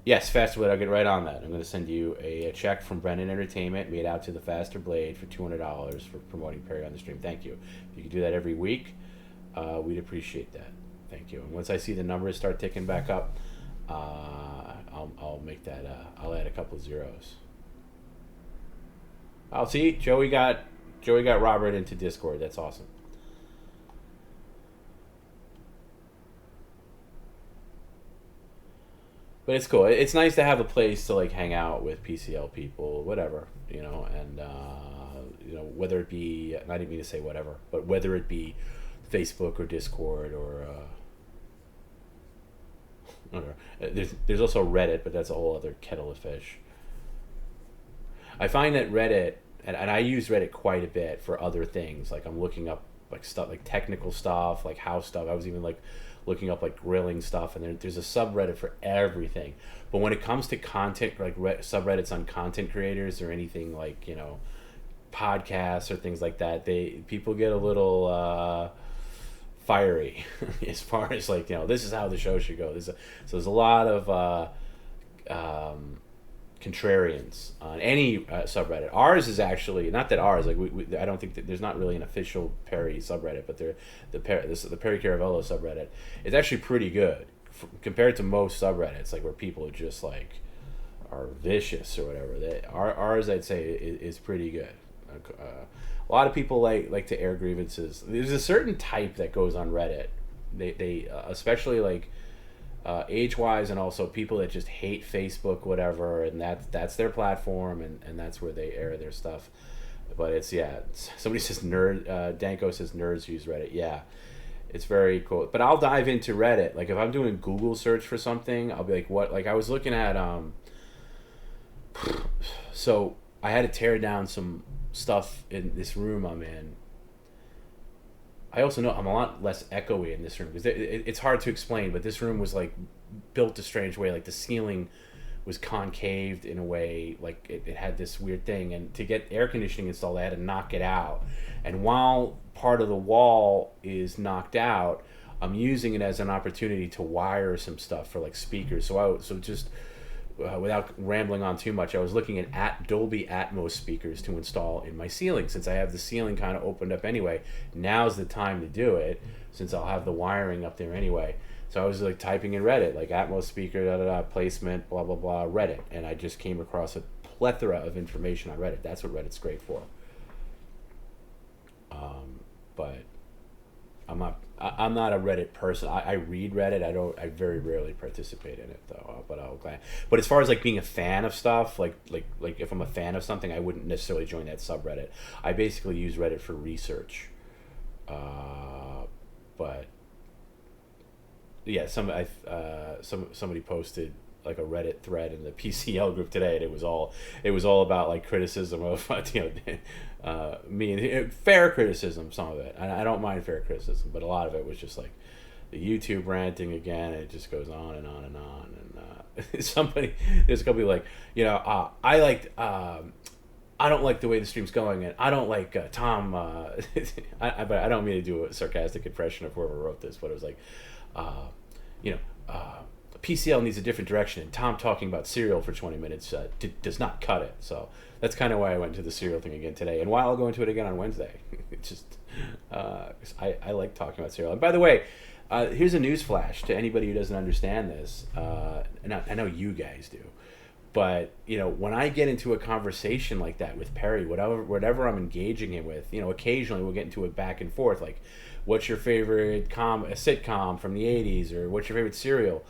Yes, Faster Blade. I'll get right on that. I'm going to send you a check from Brennan Entertainment made out to the Faster Blade for $200 for promoting Perry on the stream. Thank you. If you could do that every week, we'd appreciate that. Thank you. And once I see the numbers start ticking back up, I'll make that. I'll add a couple of zeros. I'll see. Joey got Robert into Discord. That's awesome. But it's cool. It's nice to have a place to like hang out with PCL people, whatever, and whether it be, not even to say whatever, but whether it be Facebook or Discord or there's also Reddit, but that's a whole other kettle of fish. I find that Reddit, and I use Reddit quite a bit for other things, like I'm looking up like stuff like technical stuff, like house stuff. I was even like looking up like grilling stuff, and there's a subreddit for everything. But when it comes to content, like subreddits on content creators or anything like, you know, podcasts or things like that, people get a little fiery as far as like, you know, this is how the show should go. So there's a lot of contrarians on any subreddit. Ours is actually not that ours, like we I don't think that there's not really an official Perry subreddit, but the Perry Caravello subreddit is actually pretty good compared to most subreddits, like where people are just like are vicious or whatever. Ours I'd say is pretty good. A lot of people like to air grievances. There's a certain type that goes on Reddit. They especially like age-wise, and also people that just hate Facebook, whatever, and that's their platform, and that's where they air their stuff. But somebody says Danko says nerds use Reddit. Yeah, it's very cool. But I'll dive into Reddit. Like if I'm doing a Google search for something, I'll be like, what? Like I was looking at so I had to tear down some stuff in this room I'm in. I also know I'm a lot less echoey in this room because it's hard to explain, but this room was like built a strange way. Like the ceiling was concaved in a way, like it had this weird thing. And to get air conditioning installed, I had to knock it out. And while part of the wall is knocked out, I'm using it as an opportunity to wire some stuff for like speakers. Without rambling on too much, I was looking at Dolby Atmos speakers to install in my ceiling. Since I have the ceiling kind of opened up anyway, now's the time to do it, since I'll have the wiring up there anyway. So I was like typing in Reddit, like Atmos speaker, placement, blah, blah, blah, Reddit. And I just came across a plethora of information on Reddit. That's what Reddit's great for. But I'm not a Reddit person. I read Reddit. I very rarely participate in it though. But I'll glad. But as far as like being a fan of stuff, like if I'm a fan of something, I wouldn't necessarily join that subreddit. I basically use Reddit for research. But yeah, somebody posted like a Reddit thread in the PCL group today, and it was all about like criticism of me, and fair criticism, some of it. I don't mind fair criticism, but a lot of it was just like the YouTube ranting again, and it just goes on and on and on. And there's a couple like, I don't like the way the stream's going, and I don't like Tom. But I don't mean to do a sarcastic impression of whoever wrote this, but it was like, PCL needs a different direction, and Tom talking about cereal for 20 minutes does not cut it. So that's kind of why I went into the cereal thing again today, and why I'll go into it again on Wednesday. It's just I like talking about cereal. And by the way, here's a news flash to anybody who doesn't understand this. And I know you guys do, but when I get into a conversation like that with Perry, whatever I'm engaging him with, occasionally we'll get into it back and forth, like, what's your favorite sitcom from the 80s, or what's your favorite cereal?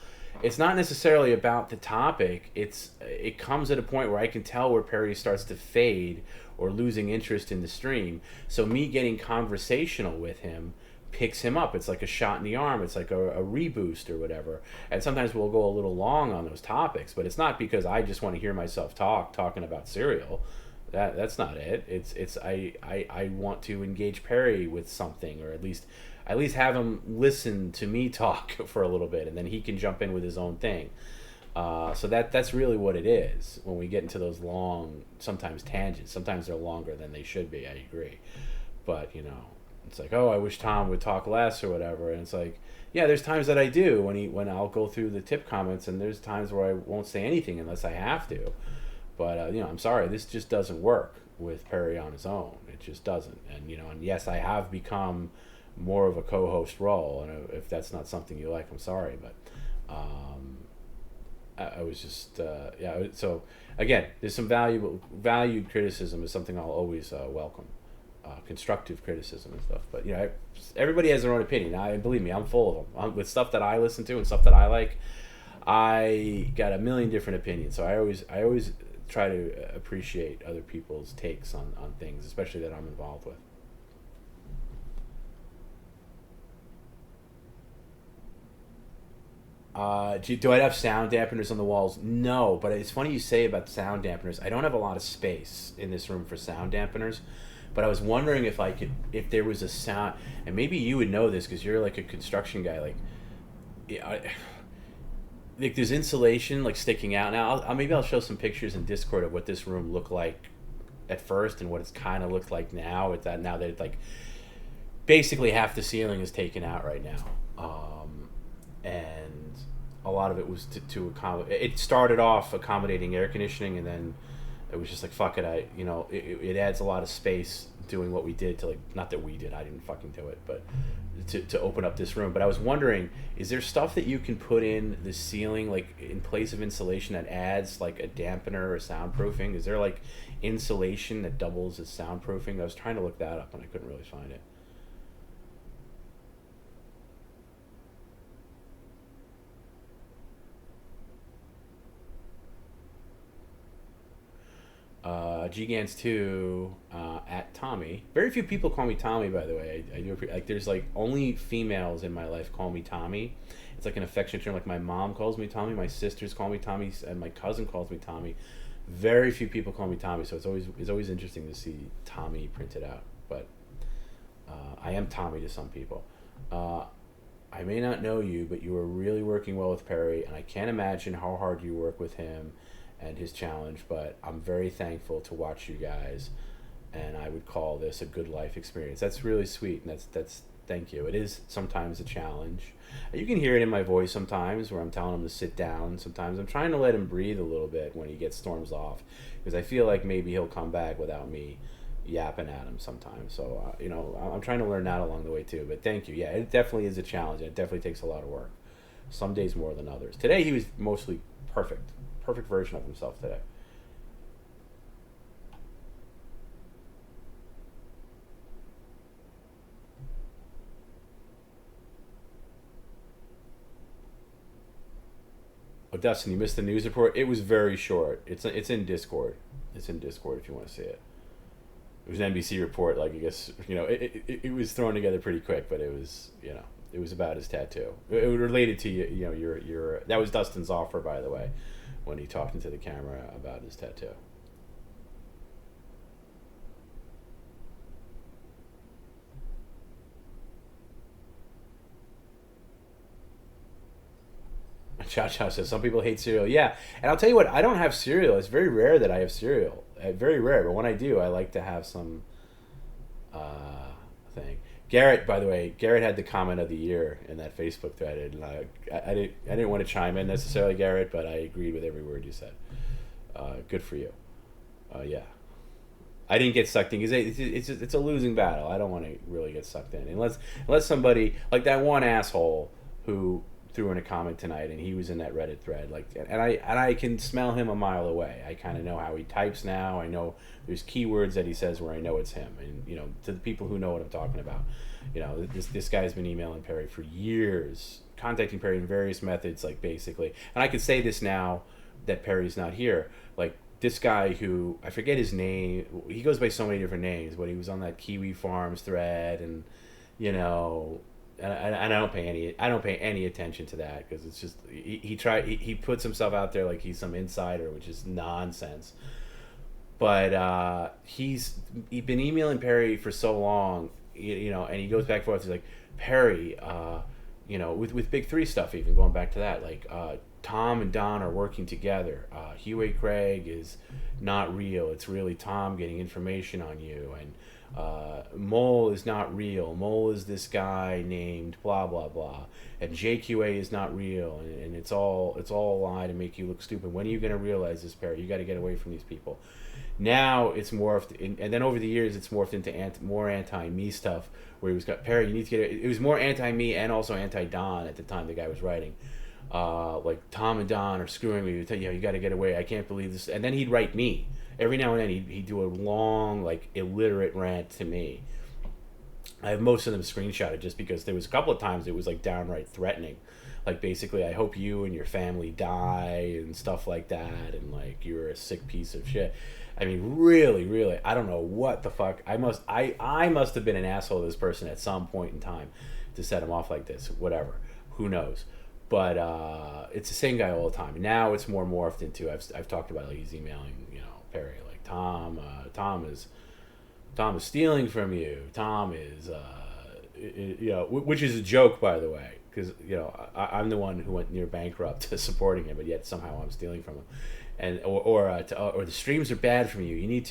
It's not necessarily about the topic. It comes at a point where I can tell where Perry starts to fade or losing interest in the stream. So me getting conversational with him picks him up. It's like a shot in the arm. It's like a reboost or whatever. And sometimes we'll go a little long on those topics, but it's not because I just want to hear myself talking about cereal. That's not it. It's I want to engage Perry with something, or at least have him listen to me talk for a little bit, and then he can jump in with his own thing. So that's really what it is when we get into those long, sometimes tangents. Sometimes they're longer than they should be, I agree. But, it's like, oh, I wish Tom would talk less or whatever. And it's like, yeah, there's times that I do when I'll go through the tip comments, and there's times where I won't say anything unless I have to. But, I'm sorry, this just doesn't work with Perry on his own. It just doesn't. And, and yes, I have become more of a co-host role, and if that's not something you like, I'm sorry, but I was just so again, there's some valued criticism is something I'll always welcome, constructive criticism and stuff, but everybody has their own opinion. Believe me, I'm full of them. With stuff that I listen to and stuff that I like, I got a million different opinions, so I always try to appreciate other people's takes on things, especially that I'm involved with. Do I have sound dampeners on the walls? No, but it's funny you say about sound dampeners. I don't have a lot of space in this room for sound dampeners, But I was wondering if there was a sound, and maybe you would know this because you're like a construction guy. Like, yeah, like there's insulation like sticking out. Now, maybe I'll show some pictures in Discord of what this room looked like at first and what it's kind of looked like now. It's that now that it's like basically half the ceiling is taken out right now, and a lot of it was to accommodate. It started off accommodating air conditioning, and then it was just like fuck it. It adds a lot of space doing what we did to like not that we did. I didn't fucking do it, but to open up this room. But I was wondering, is there stuff that you can put in the ceiling like in place of insulation that adds like a dampener or soundproofing? Is there like insulation that doubles as soundproofing? I was trying to look that up and I couldn't really find it. Gigans2 at Tommy. Very few people call me Tommy, by the way. I do like. There's like only females in my life call me Tommy. It's like an affectionate term. Like my mom calls me Tommy, my sisters call me Tommy, and my cousin calls me Tommy. Very few people call me Tommy, so it's always interesting to see Tommy printed out. But I am Tommy to some people. I may not know you, but you are really working well with Perry, and I can't imagine how hard you work with him and his challenge, but I'm very thankful to watch you guys, and I would call this a good life experience. That's really sweet, and that's thank you. It is sometimes a challenge. You can hear it in my voice sometimes where I'm telling him to sit down. Sometimes I'm trying to let him breathe a little bit when he gets storms off, because I feel like maybe he'll come back without me yapping at him sometimes. So I'm trying to learn that along the way too. But thank you. Yeah, it definitely is a challenge. It definitely takes a lot of work. Some days more than others. Today he was mostly perfect version of himself today. Oh, Dustin, you missed the news report. It was very short. It's in Discord. It's in Discord if you want to see it. It was an NBC report. Like I guess it was thrown together pretty quick, but it was it was about his tattoo. It related to your that was Dustin's offer, by the way, when he talked into the camera about his tattoo. Chow Chow says some people hate cereal. Yeah, and I'll tell you what, I don't have cereal. It's very rare that I have cereal. Very rare, but when I do, I like to have some thing. Garrett, by the way, Garrett had the comment of the year in that Facebook thread, and I didn't want to chime in necessarily, Garrett, but I agreed with every word you said. Good for you. Yeah, I didn't get sucked in because it's a losing battle. I don't want to really get sucked in unless somebody like that one asshole who threw in a comment tonight, and he was in that Reddit thread. Like, and I can smell him a mile away. I kind of know how he types now. I know there's keywords that he says where I know it's him. And to the people who know what I'm talking about, this guy's been emailing Perry for years, contacting Perry in various methods, like basically. And I could say this now that Perry's not here. Like this guy who I forget his name. He goes by so many different names, but he was on that Kiwi Farms thread, and and I don't pay any attention to that because it's just he puts himself out there like he's some insider, which is nonsense. But he's been emailing Perry for so long, and he goes back and forth. He's like, Perry, with Big Three stuff, even going back to that, like Tom and Don are working together. Hugh A. Craig is not real. It's really Tom getting information on you, and Mole is not real. Mole is this guy named blah blah blah, and JQA is not real, and it's all a lie to make you look stupid. When are you gonna realize this, Perry? You got to get away from these people. Now it's morphed, and then over the years it's morphed into more anti-me stuff. Where he was got Perry, you need to get it. It was more anti-me and also anti-Don at the time the guy was writing. Like Tom and Don are screwing me. You got to get away. I can't believe this. And then he'd write me. Every now and then he'd do a long, like, illiterate rant to me. I have most of them screenshotted just because there was a couple of times it was, like, downright threatening. Like, basically, I hope you and your family die and stuff like that, and, like, you're a sick piece of shit. I mean, really, really, I don't know what the fuck. I must have been an asshole to this person at some point in time to set him off like this. Whatever. Who knows? But it's the same guy all the time. Now it's more morphed into, I've talked about, like, he's emailing, Perry, like Tom is Tom is stealing from you. Tom is, which is a joke, by the way, because I'm the one who went near bankrupt supporting him, but yet somehow I'm stealing from him, and or the streams are bad from you. You need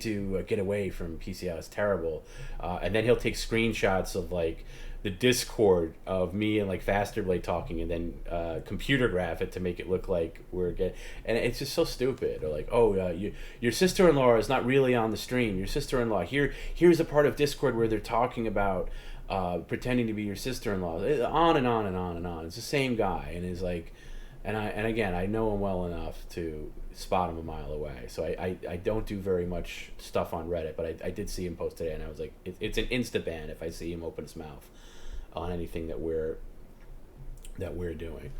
to get away from PCL. It's terrible, and then he'll take screenshots of like the Discord of me and like Faster Blade talking, and then computer graph it to make it look like we're getting, and it's just so stupid. Or like, your sister-in-law is not really on the stream. Your sister-in-law here's a part of Discord where they're talking about pretending to be your sister-in-law. On and on and on and on. It's the same guy, and he's like, and again, I know him well enough to spot him a mile away. So I don't do very much stuff on Reddit, but I did see him post today, and I was like, it's an insta ban if I see him open his mouth on anything that we're doing.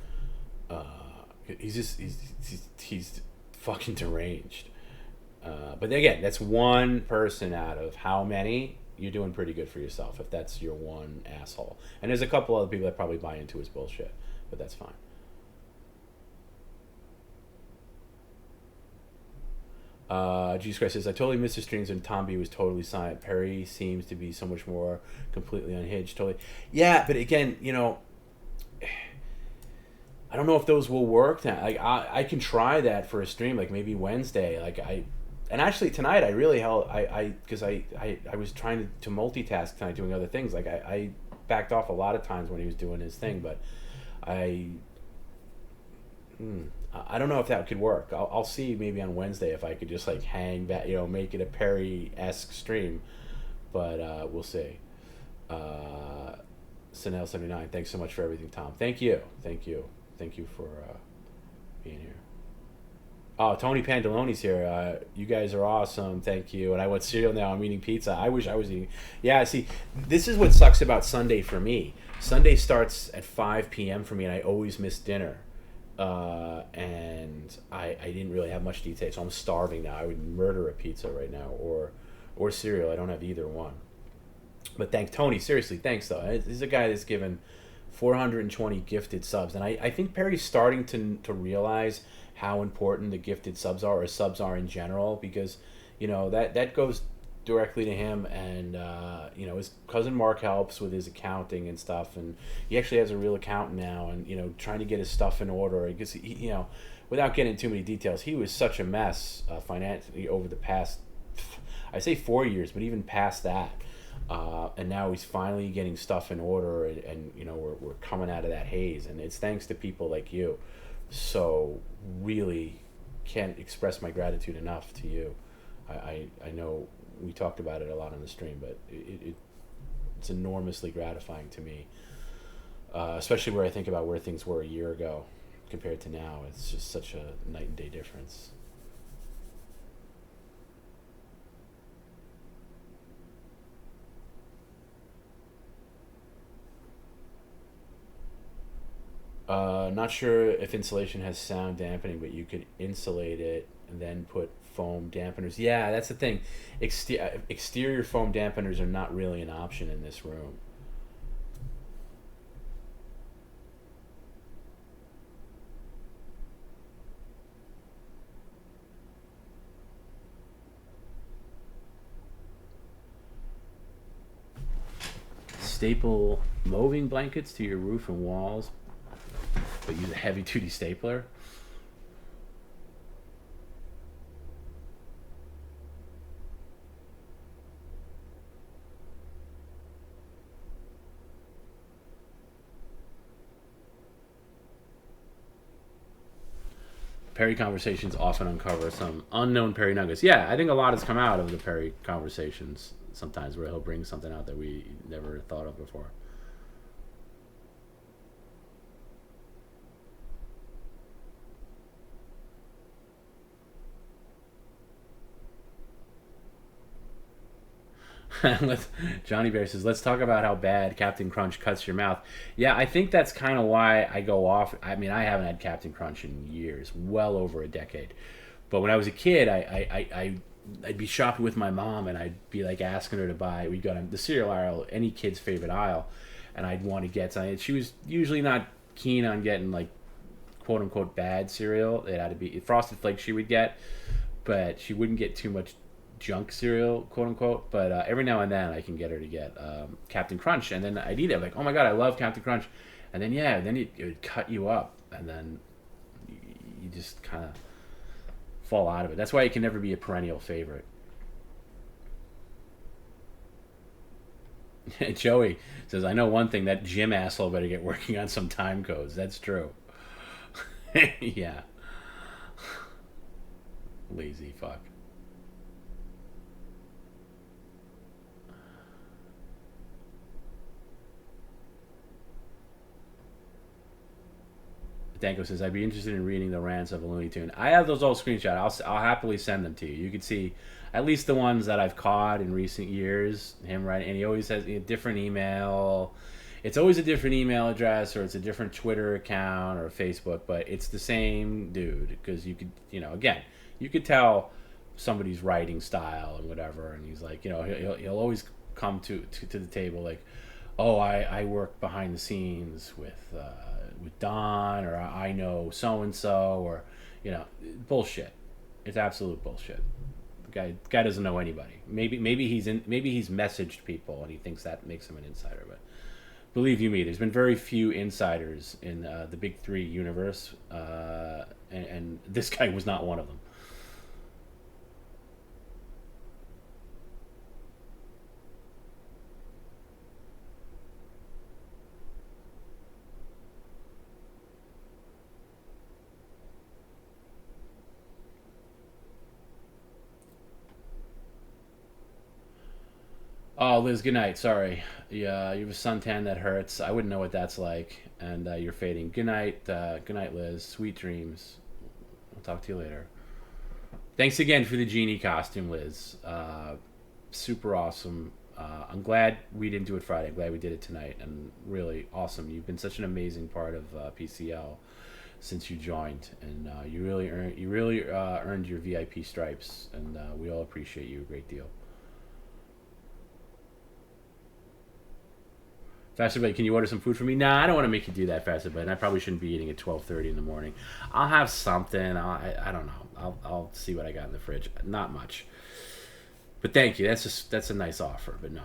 He's fucking deranged. But again, that's one person out of how many. You're doing pretty good for yourself if that's your one asshole. And there's a couple other people that probably buy into his bullshit, but that's fine. Jesus Christ says, I totally missed the streams when TomB was totally silent. Perry seems to be so much more completely unhinged. Totally. Yeah, but again, I don't know if those will work now. Like I can try that for a stream, like maybe Wednesday. And actually tonight I really held because I was trying to multitask tonight doing other things. Like I backed off a lot of times when he was doing his thing, but I don't know if that could work. I'll see maybe on Wednesday if I could just like hang back, make it a Perry-esque stream, but we'll see. Sanel79, thanks so much for everything, Tom. Thank you for being here. Oh, Tony Pandoloni's here. You guys are awesome. Thank you. And I want cereal now. I'm eating pizza. I wish I was eating. Yeah, see, this is what sucks about Sunday for me. Sunday starts at 5 p.m. for me, and I always miss dinner. And I didn't really have much to eat today, so I'm starving now. I would murder a pizza right now or cereal. I don't have either one. But thank Tony. Seriously, thanks, though. He's a guy that's given 420 gifted subs. And I think Perry's starting to realize how important the gifted subs are, or subs are in general, because that goes directly to him, and his cousin Mark helps with his accounting and stuff, and he actually has a real accountant now, and trying to get his stuff in order, because he, without getting into too many details, he was such a mess financially over the past, I say 4 years, but even past that, and now he's finally getting stuff in order, and we're coming out of that haze, and it's thanks to people like you. So really can't express my gratitude enough to you. I know we talked about it a lot on the stream, but it's enormously gratifying to me, especially where I think about where things were a year ago compared to now. It's just such a night and day difference. Not sure if insulation has sound dampening, but you could insulate it and then put foam dampeners. Yeah, that's the thing. Exterior foam dampeners are not really an option in this room. Staple moving blankets to your roof and walls, but use a heavy-duty stapler. Perry conversations often uncover some unknown Perry nuggets. Yeah, I think a lot has come out of the Perry conversations sometimes, where he'll bring something out that we never thought of before. Johnny Bear says, let's talk about how bad Captain Crunch cuts your mouth. Yeah, I think that's kind of why I go off. I mean, I haven't had Captain Crunch in years, well over a decade. But when I was a kid, I'd be shopping with my mom, and I'd be like asking her to buy. We'd go to the cereal aisle, any kid's favorite aisle, and I'd want to get something. She was usually not keen on getting like quote unquote bad cereal. It had to be Frosted Flakes she would get, but she wouldn't get too much junk cereal, quote unquote. But every now and then I can get her to get Captain Crunch, and then I'd eat it. I'm like, oh my god, I love Captain Crunch, and then then it would cut you up, and then you just kind of fall out of it. That's why it can never be a perennial favorite. Joey says, I know one thing, that Jim asshole better get working on some time codes. That's true. Yeah. Lazy fuck. Danko says, I'd be interested in reading the rants of a Looney Tune. I have those old screenshots. I'll happily send them to you. You can see at least the ones that I've caught in recent years. Him writing, and he always has a different email. It's always a different email address, or it's a different Twitter account or Facebook, but it's the same dude, because you could, again, you could tell somebody's writing style and whatever, and he's like, he'll always come to the table like, oh, I work behind the scenes with Don, or I know so and so, or bullshit. It's absolute bullshit. The guy doesn't know anybody. Maybe he's messaged people and he thinks that makes him an insider, but believe you me, there's been very few insiders in the Big Three universe, and this guy was not one of them. Oh, Liz, good night. Sorry. Yeah, you have a suntan that hurts. I wouldn't know what that's like. And you're fading. Good night. Good night, Liz. Sweet dreams. I'll talk to you later. Thanks again for the genie costume, Liz. Super awesome. I'm glad we didn't do it Friday. I'm glad we did it tonight. And really awesome. You've been such an amazing part of PCL since you joined, and you really earned your VIP stripes, and we all appreciate you a great deal. Faster Bud, can you order some food for me? Nah, I don't want to make you do that, Faster Bud. I probably shouldn't be eating at 12:30 in the morning. I'll have something. I don't know. I'll see what I got in the fridge. Not much, but thank you. That's a nice offer. But no,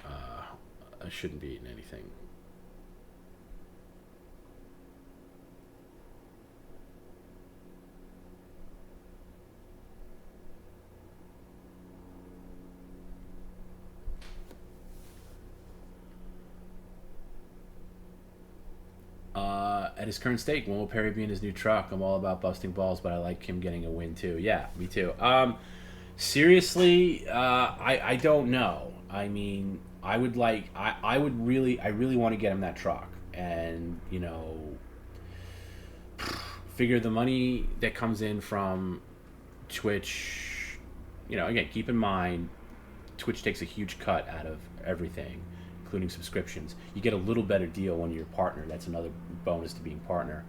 I shouldn't be eating anything. At his current stake, when will Perry be in his new truck? I'm all about busting balls, but I like him getting a win too. Yeah, me too. Seriously, I don't know. I mean, I really want to get him that truck, and figure the money that comes in from Twitch. Again, keep in mind, Twitch takes a huge cut out of everything, including subscriptions. You get a little better deal when you're a partner. That's another bonus to being partner.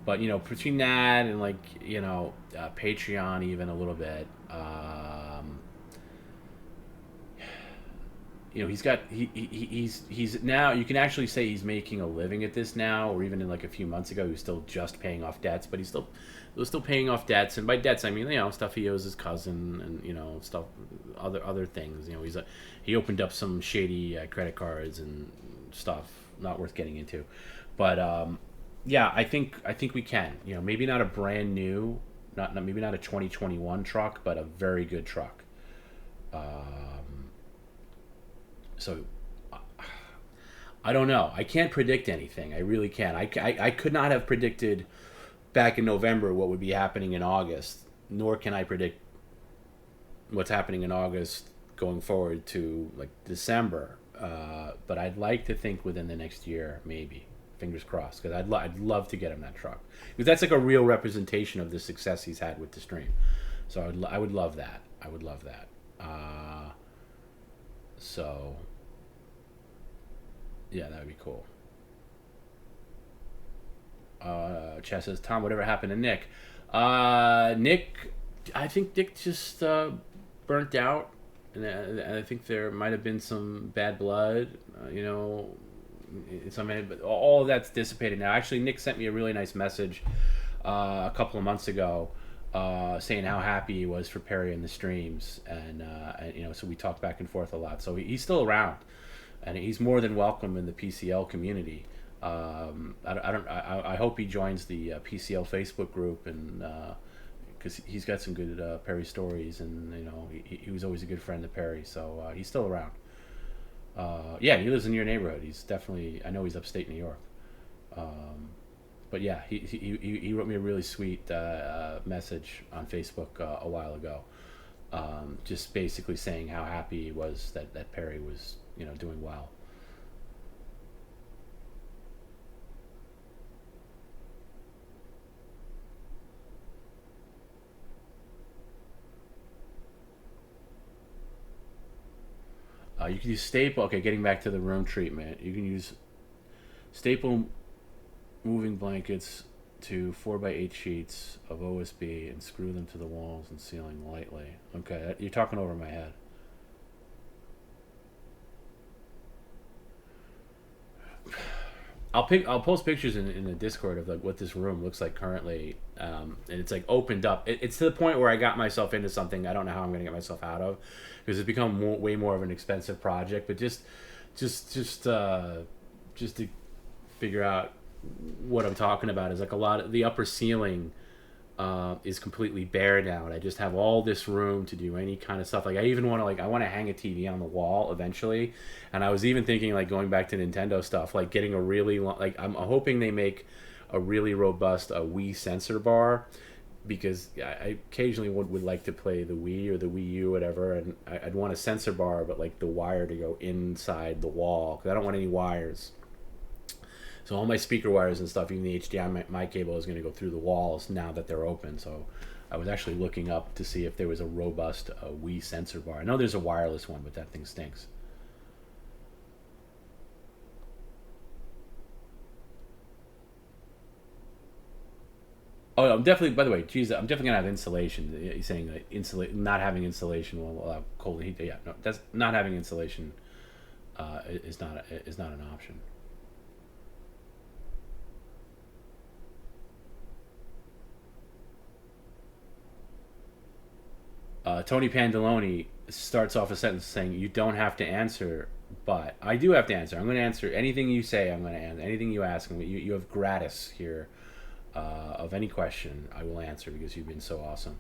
But between that and Patreon, even a little bit, he's now, you can actually say he's making a living at this now, or even in a few months ago he was still just paying off debts, but he was still paying off debts, and by debts I mean stuff he owes his cousin, and stuff, other things. He opened up some shady credit cards and stuff not worth getting into, but yeah, I think we can, maybe not a brand new, maybe not a 2021 truck, but a very good truck. So I don't know. I can't predict anything. I really can't. I could not have predicted back in November what would be happening in August, nor can I predict what's happening in August going forward to December. But I'd like to think within the next year, maybe. Fingers crossed, because I'd love to get him that truck, because that's a real representation of the success he's had with the stream. So I would love that. I would love that. So yeah, that would be cool. Chess says, Tom, whatever happened to Nick? Nick, I think Nick just burnt out, and I think there might have been some bad blood, but all of that's dissipated now. Actually, Nick sent me a really nice message a couple of months ago, saying how happy he was for Perry in the streams, and so we talked back and forth a lot. So he's still around, and he's more than welcome in the PCL community. I hope he joins the PCL Facebook group, and because he's got some good Perry stories, and he was always a good friend to Perry, so he's still around. Yeah, he lives in your neighborhood. He's definitely, I know he's upstate New York. But yeah, he wrote me a really sweet message on Facebook a while ago, just basically saying how happy he was that Perry was doing well. You can use staple. Okay, getting back to the room treatment, you can use staple moving blankets to 4x8 sheets of OSB and screw them to the walls and ceiling lightly. Okay, you're talking over my head. I'll post pictures in the Discord of like what this room looks like currently, and it's like opened up. It's to the point where I got myself into something I don't know how I'm going to get myself out of, because it's become way more of an expensive project. But just to figure out what I'm talking about is like a lot of the upper ceiling is completely bare now, and I just have all this room to do any kind of stuff. Like I even want to I want to hang a TV on the wall eventually, and I was even thinking like going back to Nintendo stuff, like getting a really I'm hoping they make a really robust Wii sensor bar, because I occasionally would like to play the Wii or the Wii U, whatever, and I'd want a sensor bar, but like the wire to go inside the wall, because I don't want any wires. So all my speaker wires and stuff, even the HDMI my cable, is going to go through the walls now that they're open. So I was actually looking up to see if there was a robust Wii sensor bar. I know there's a wireless one, but that thing stinks. Oh, I'm definitely. By the way, geez, I'm definitely gonna have insulation. He's saying that not having insulation will allow cold heat. Yeah, no, that's not having insulation is not an option. Tony Pandoloni starts off a sentence saying, "You don't have to answer, but I do have to answer. I'm going to answer anything you say. I'm going to answer anything you ask. You have gratis here of any question. I will answer because you've been so awesome.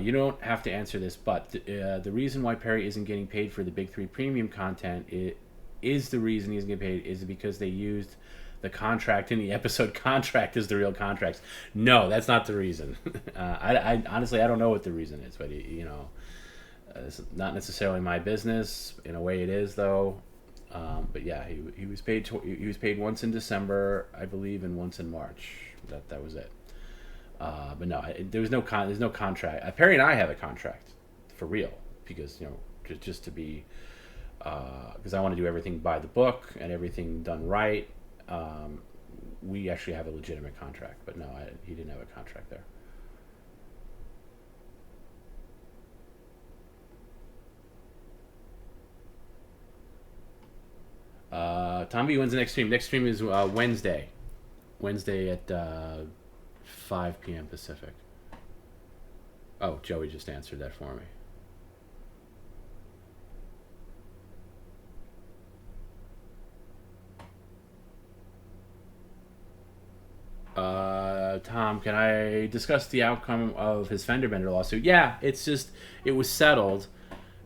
You don't have to answer this, but the reason why Perry isn't getting paid for the Big Three premium content is the reason he isn't getting paid is because they used the contract in the episode contract as the real contracts. No, that's not the reason. I honestly I don't know what the reason is, but it's not necessarily my business. In a way, it is though. But yeah, he was paid. He was paid once in December, I believe, and once in March. That was it. But no, there's no contract. Perry and I have a contract for real, because just to be because I want to do everything by the book and everything done right. We actually have a legitimate contract, but no, he didn't have a contract there. TomB wins the next stream. Next stream is Wednesday. Wednesday at 5 p.m. Pacific. Oh, Joey just answered that for me. Tom, can I discuss the outcome of his fender bender lawsuit? Yeah, it was settled,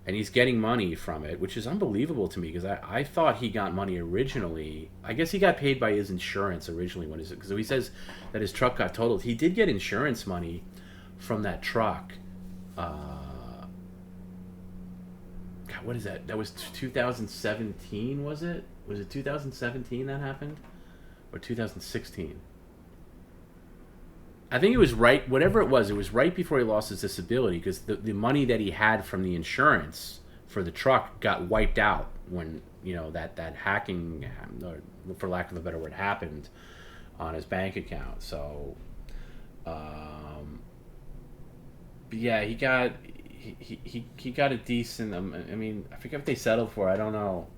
and he's getting money from it, which is unbelievable to me, because I thought he got money originally. I guess he got paid by his insurance originally, because he says that his truck got totaled. He did get insurance money from that truck. God, what is that? That was 2017, was it? Was it 2017 that happened? Or 2016? I think it was right, whatever it was right before he lost his disability, because the money that he had from the insurance for the truck got wiped out when, that hacking, or for lack of a better word, happened on his bank account. So, but yeah, he got a decent, I mean, I forget what they settled for, I don't know.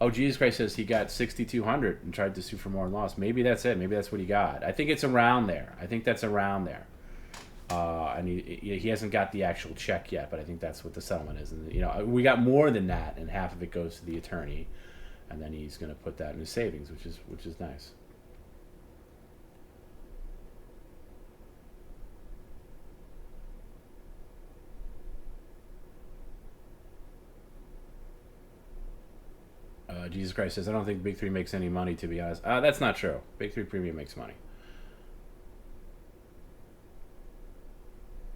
Oh, Jesus Christ says he got 6,200 and tried to sue for more and lost. Maybe that's it. Maybe that's what he got. I think it's around there. I think that's around there. And he hasn't got the actual check yet, but I think that's what the settlement is. And we got more than that, and half of it goes to the attorney, and then he's going to put that in his savings, which is nice. Jesus Christ says, I don't think Big Three makes any money, to be honest. That's not true. Big Three Premium makes money.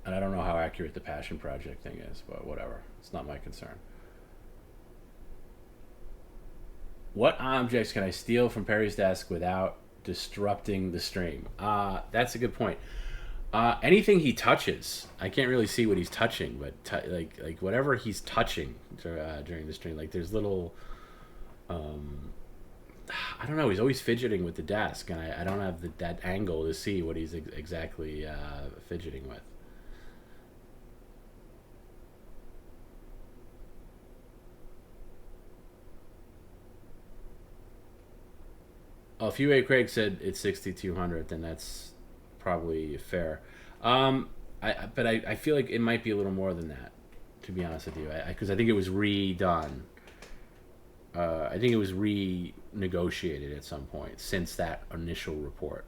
And I don't know how accurate the Passion Project thing is, but whatever. It's not my concern. What objects can I steal from Perry's desk without disrupting the stream? That's a good point. Anything he touches, I can't really see what he's touching, but like whatever he's touching during the stream, like there's little, I don't know. He's always fidgeting with the desk, and I don't have that angle to see what he's exactly fidgeting with. Oh, if UA Craig said it's 6,200, then that's probably fair. But I feel like it might be a little more than that, to be honest with you, because I think it was redone. I think it was renegotiated at some point since that initial report.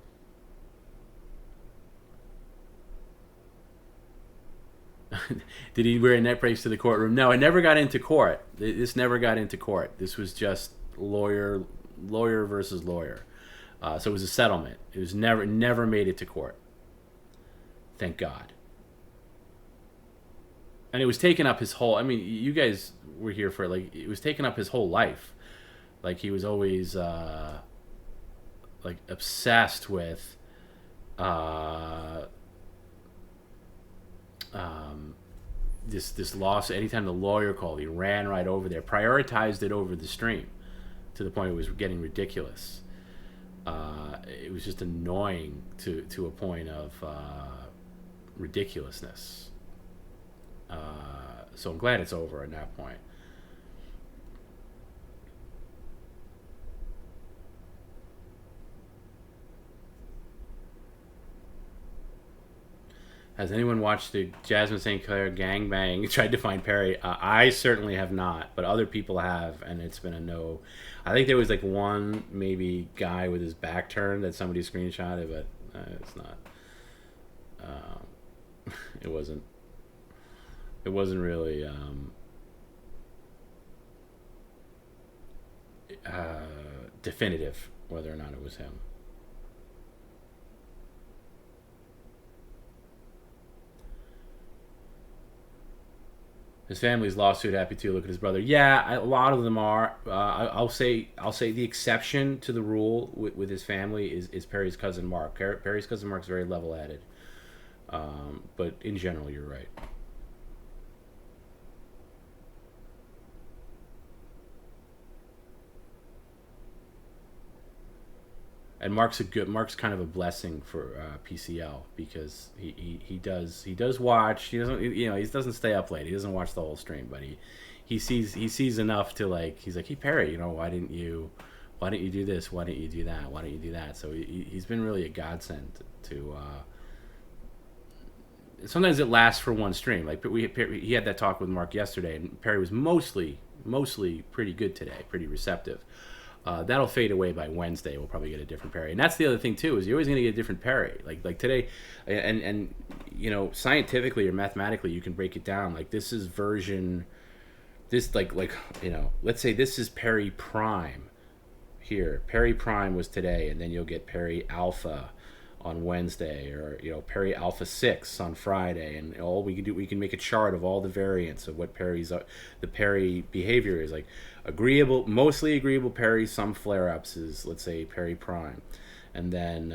Did he wear a neck brace to the courtroom? No, I never got into court. This never got into court. This was just lawyer versus lawyer. So it was a settlement. It was never made it to court. Thank God. And it was taking up his whole. I mean, you guys were here for it was taking up his whole life. Like he was always like obsessed with this lawsuit. Anytime the lawyer called, he ran right over there, prioritized it over the stream, to the point it was getting ridiculous. It was just annoying to a point of ridiculousness. So I'm glad it's over at that point. Has anyone watched the Jasmine St. Clair gangbang tried to find Perry? I certainly have not, but other people have, and it's been a no. I think there was like one maybe guy with his back turned that somebody screenshotted, but it's not. It wasn't. It wasn't really definitive whether or not it was him. His family's lawsuit happy too. Look at his brother. Yeah, a lot of them are. I'll say the exception to the rule with his family is Perry's cousin Mark. Perry's cousin Mark's very level-headed, but in general, you're right. And Mark's kind of a blessing for PCL, because he does watch. He doesn't stay up late. He doesn't watch the whole stream, but he sees enough to he's like, hey Perry, why didn't you do this? Why didn't you do that? Why didn't you do that? So he's been really a godsend to. Sometimes it lasts for one stream. Like he had that talk with Mark yesterday, and Perry was mostly pretty good today, pretty receptive. That'll fade away by Wednesday. We'll probably get a different Perry, and that's the other thing too, is you're always going to get a different Perry. Like today, and scientifically or mathematically, you can break it down. Like this is version, this let's say this is Perry Prime. Here, Perry Prime was today, and then you'll get Perry Alpha on Wednesday, or Perry Alpha 6 on Friday, and all we can make a chart of all the variants of what the Perry behavior is. Like mostly agreeable Perry, some flare-ups is, let's say, Perry Prime, and then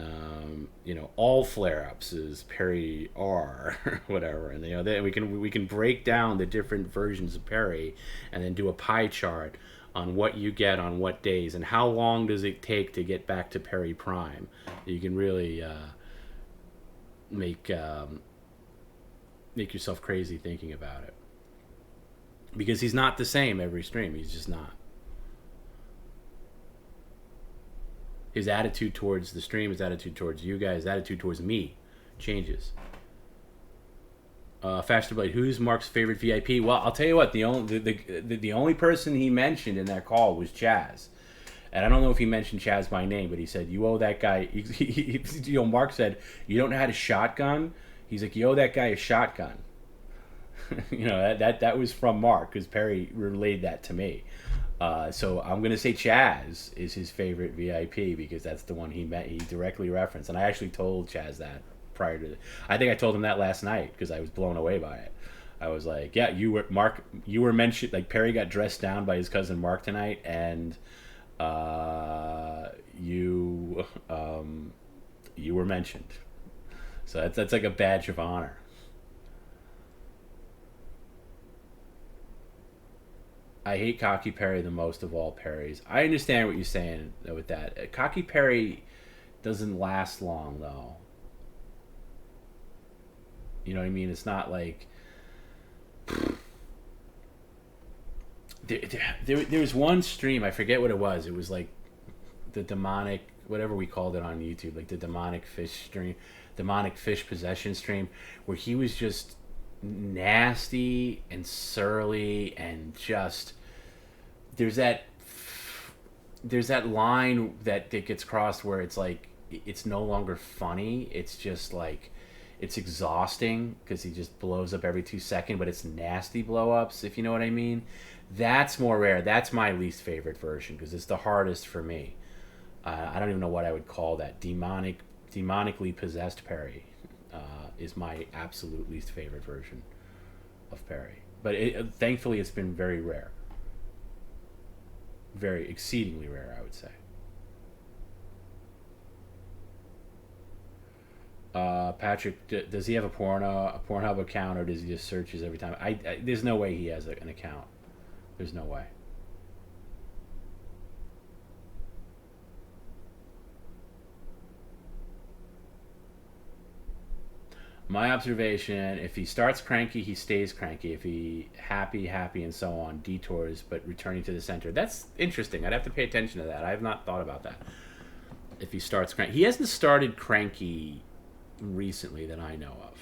all flare-ups is Perry R whatever, and then we can break down the different versions of Perry, and then do a pie chart on what you get on what days, and how long does it take to get back to Perry Prime. You can really make yourself crazy thinking about it, because he's not the same every stream. He's just not. His attitude towards the stream, his attitude towards you guys, his attitude towards me changes. Faster Blade, who's Mark's favorite VIP? Well, I'll tell you what. The only person he mentioned in that call was Chaz, and I don't know if he mentioned Chaz by name, but he said you owe that guy. Mark said you don't know how to shotgun. He's like, you owe that guy a shotgun. That was from Mark because Perry relayed that to me. So I'm gonna say Chaz is his favorite VIP because that's the one he directly referenced, and I actually told Chaz that prior to. I think I told him that last night because I was blown away by it. I was like, yeah, Mark. You were mentioned. Like Perry got dressed down by his cousin Mark tonight, and you were mentioned. So that's like a badge of honor. I hate Cocky Perry the most of all Perrys. I understand what you're saying with that. Cocky Perry doesn't last long though. You know what I mean? It's not like there was one stream. I forget what it was. It was like the demonic, whatever we called it on YouTube, like the demonic fish stream, demonic fish possession stream, where he was just nasty and surly and just there's that line that gets crossed where it's like it's no longer funny. It's just like it's exhausting because he just blows up every 2 seconds, but it's nasty blow ups, if you know what I mean. That's more rare. That's my least favorite version because it's the hardest for me. I don't even know what I would call that. Demonically possessed Perry is my absolute least favorite version of Perry. But thankfully, it's been very rare. Very exceedingly rare, I would say. Patrick, does he have a Pornhub account, or does he just searches every time? There's no way he has an account. There's no way. My observation, if he starts cranky, he stays cranky. If he happy, and so on, detours, but returning to the center. That's interesting. I'd have to pay attention to that. I have not thought about that. If he starts cranky. He hasn't started cranky recently that I know of.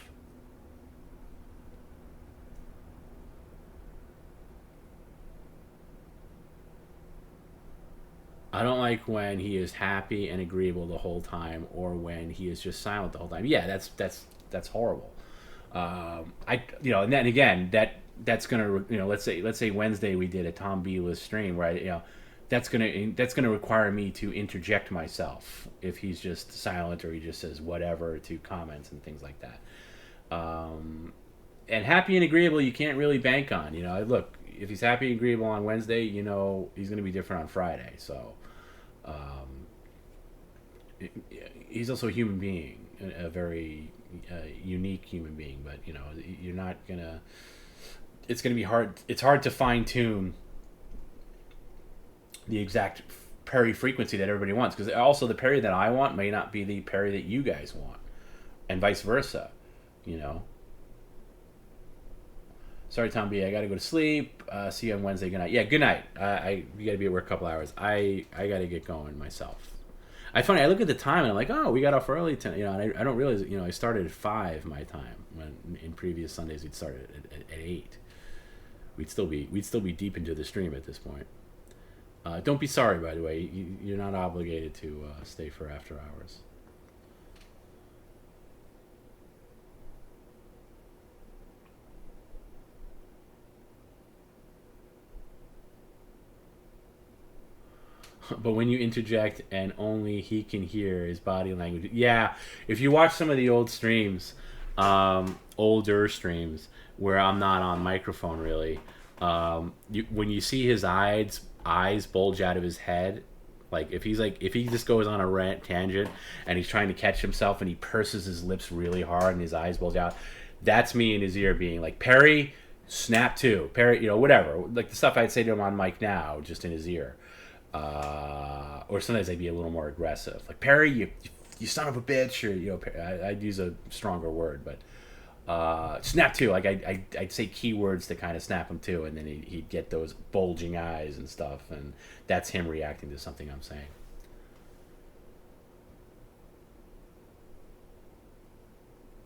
I don't like when he is happy and agreeable the whole time, or when he is just silent the whole time. Yeah, that's horrible. And then again, that's gonna let's say Wednesday we did a TomB-less stream, right? That's gonna require me to interject myself if he's just silent or he just says whatever to comments and things like that. And happy and agreeable, you can't really bank on. Look, if he's happy and agreeable on Wednesday, he's gonna be different on Friday. So. He's also a human being, a very unique human being. But you're not gonna. It's gonna be hard. It's hard to fine tune the exact Perry frequency that everybody wants, because also the Perry that I want may not be the Perry that you guys want, and vice versa. Sorry, TomB, I gotta go to sleep. See you on Wednesday. Good night. Yeah, good night. You gotta be at work a couple hours. I gotta get going myself. I look at the time and I'm like, oh, we got off early tonight. And I don't realize, I started at 5 my time, when in previous Sundays we'd start at 8. We'd still be deep into the stream at this point. Don't be sorry, by the way. You're not obligated to stay for after hours. But when you interject and only he can hear his body language, yeah. If you watch some of the old streams, older streams where I'm not on microphone really, when you see his eyes bulge out of his head, if he just goes on a rant tangent and he's trying to catch himself and he purses his lips really hard and his eyes bulge out, that's me in his ear being like, Perry, snap to Perry, whatever, like the stuff I'd say to him on mic now, just in his ear. Or sometimes I'd be a little more aggressive, like, Perry, you son of a bitch, or I'd use a stronger word, but snap to, like I'd say keywords to kind of snap him to, and then he'd get those bulging eyes and stuff, and that's him reacting to something I'm saying.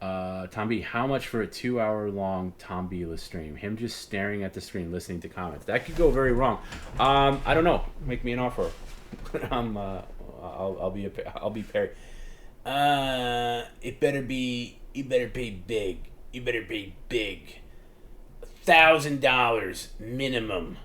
TomB, how much for a 2 hour long TomB stream? Him just staring at the screen, listening to comments. That could go very wrong. I don't know. Make me an offer. I'll be Perry. It better be. You better pay big. You better pay big. $1,000 minimum.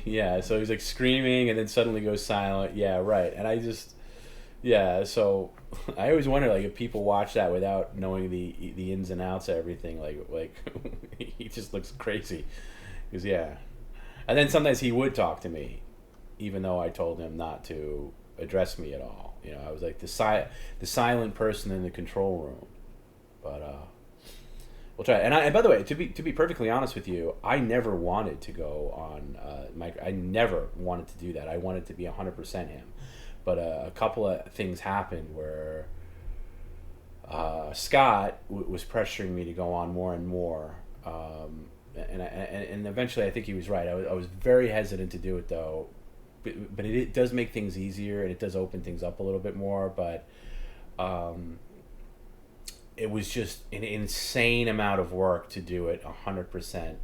Yeah, so he's like screaming and then suddenly goes silent. Yeah, right. And I just, yeah, so I always wonder like if people watch that without knowing the ins and outs of everything, like he just looks crazy. Because yeah, and then sometimes he would talk to me, even though I told him not to address me at all. You know, I was like the silent person in the control room. But we'll try. And by the way, to be perfectly honest with you, I never wanted to go on I never wanted to do that. I wanted to be 100% him. But a couple of things happened where Scott was pressuring me to go on more and more. And eventually I think he was right. I was very hesitant to do it though. But it does make things easier and it does open things up a little bit more. But it was just an insane amount of work to do it 100%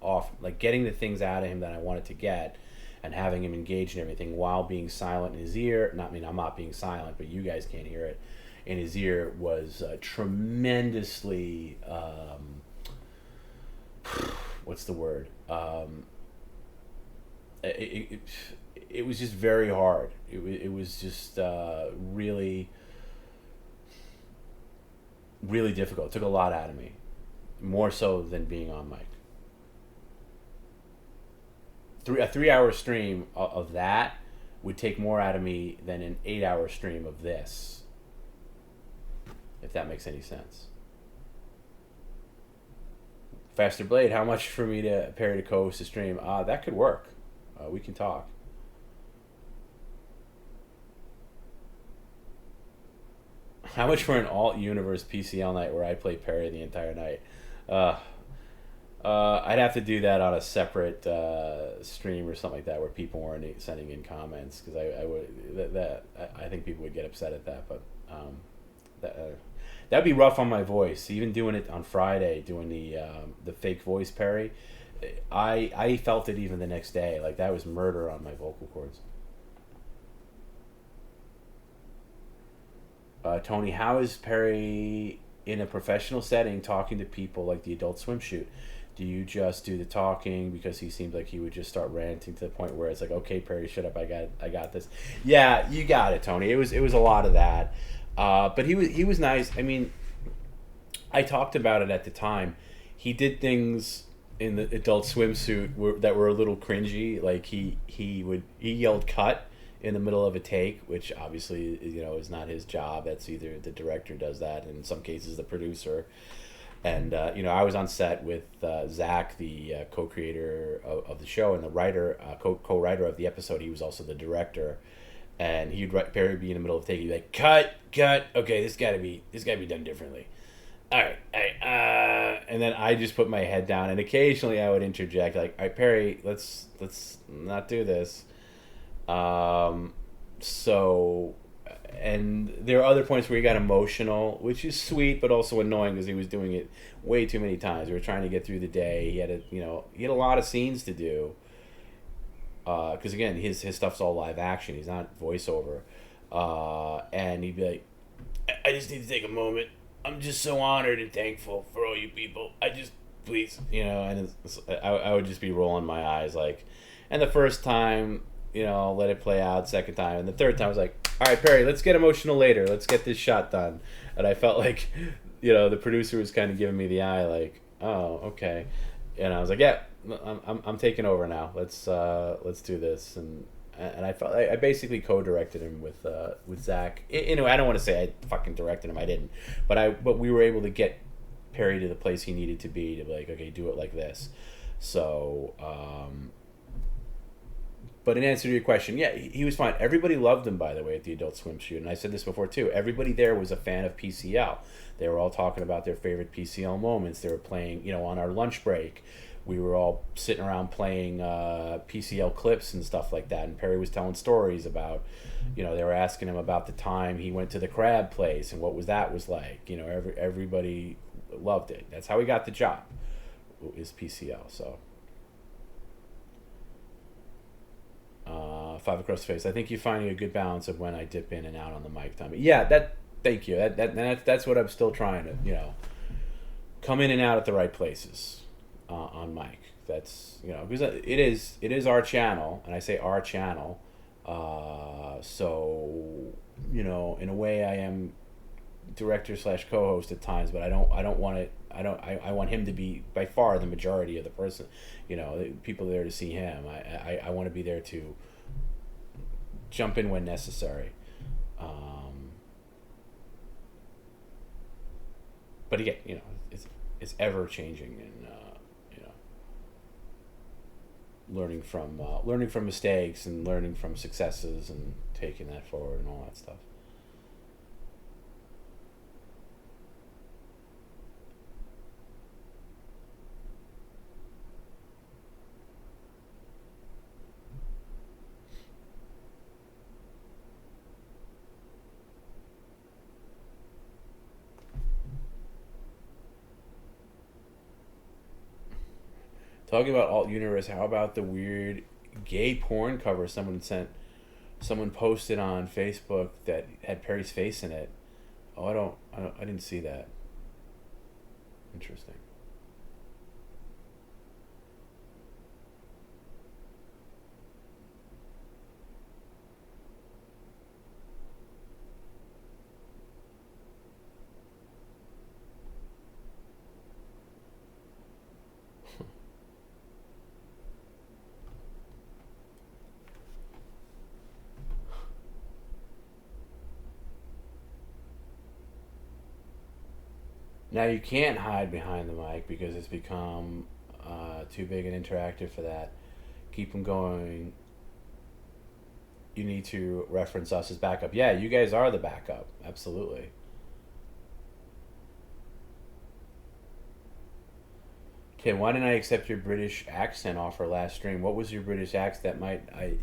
off, like getting the things out of him that I wanted to get and having him engaged in everything while being silent in his ear. Not, I mean, I'm not being silent, but you guys can't hear it. In his ear was tremendously, what's the word? It was just very hard. It was just really difficult. It took a lot out of me, more so than being on mic. A 3 hour stream of that would take more out of me than an 8 hour stream of this, if that makes any sense. Faster Blade, how much for me to Perry to co-host a stream? That could work. We can talk. How much for an alt universe PCL night where I play Perry the entire night? I'd have to do that on a separate stream or something like that, where people weren't sending in comments, because I think people would get upset at that. But that'd be rough on my voice. Even doing it on Friday, doing the fake voice Perry, I felt it even the next day. Like that was murder on my vocal cords. Tony, how is Perry in a professional setting talking to people like the Adult Swim shoot? Do you just do the talking? Because he seems like he would just start ranting to the point where it's like, okay, Perry, shut up, I got this. Yeah, you got it, Tony. It was a lot of that, but he was nice. I mean, I talked about it at the time. He did things in the Adult Swimsuit that were a little cringy. Like he yelled cut in the middle of a take, which obviously, you know, is not his job. That's either the director does that, and in some cases the producer. And you know, I was on set with Zach, the co-creator of the show, and the writer, co-writer of the episode. He was also the director, and Perry would be in the middle of the take. He'd be like, cut. Okay, this gotta be done differently. All right. And then I just put my head down, and occasionally I would interject, like, all right, Perry, let's not do this. So, and there are other points where he got emotional, which is sweet, but also annoying because he was doing it way too many times. We were trying to get through the day. He had a lot of scenes to do. Because again, his stuff's all live action. He's not voiceover. And he'd be like, I just need to take a moment. I'm just so honored and thankful for all you people. Please, and I would just be rolling my eyes, like, and the first time, let it play out. Second time, and the third time I was like, all right, Perry, let's get emotional later. Let's get this shot done. And I felt like, the producer was kind of giving me the eye, like, oh, okay. And I was like, yeah, I'm taking over now. Let's do this. And I felt I basically co-directed him with Zach. Anyway, I don't want to say I fucking directed him. I didn't, but we were able to get Perry to the place he needed to be like, okay, do it like this. So, But in answer to your question, yeah, he was fine. Everybody loved him, by the way, at the Adult Swim shoot. And I said this before, too. Everybody there was a fan of PCL. They were all talking about their favorite PCL moments. They were playing, on our lunch break. We were all sitting around playing PCL clips and stuff like that. And Perry was telling stories about, they were asking him about the time he went to the crab place and what that was like. Everybody loved it. That's how he got the job, is PCL, so... 5 across the face. I think you're finding a good balance of when I dip in and out on the mic, Tommy. Yeah, thank you. That's what I'm still trying to, come in and out at the right places on mic. That's, because it is our channel, and I say our channel. So, in a way I am director / co-host at times, but I don't want it. I want him to be by far the majority of the person, people there to see him. I want to be there to jump in when necessary. But again, it's ever changing, and learning from mistakes and learning from successes and taking that forward and all that stuff. Talking about alt universe, how about the weird gay porn cover someone posted on Facebook that had Perry's face in it? Oh, I didn't see that. Interesting. Now you can't hide behind the mic because it's become too big and interactive for that. Keep them going. You need to reference us as backup. Yeah, you guys are the backup. Absolutely. Okay, why didn't I accept your British accent offer last stream? What was your British accent? I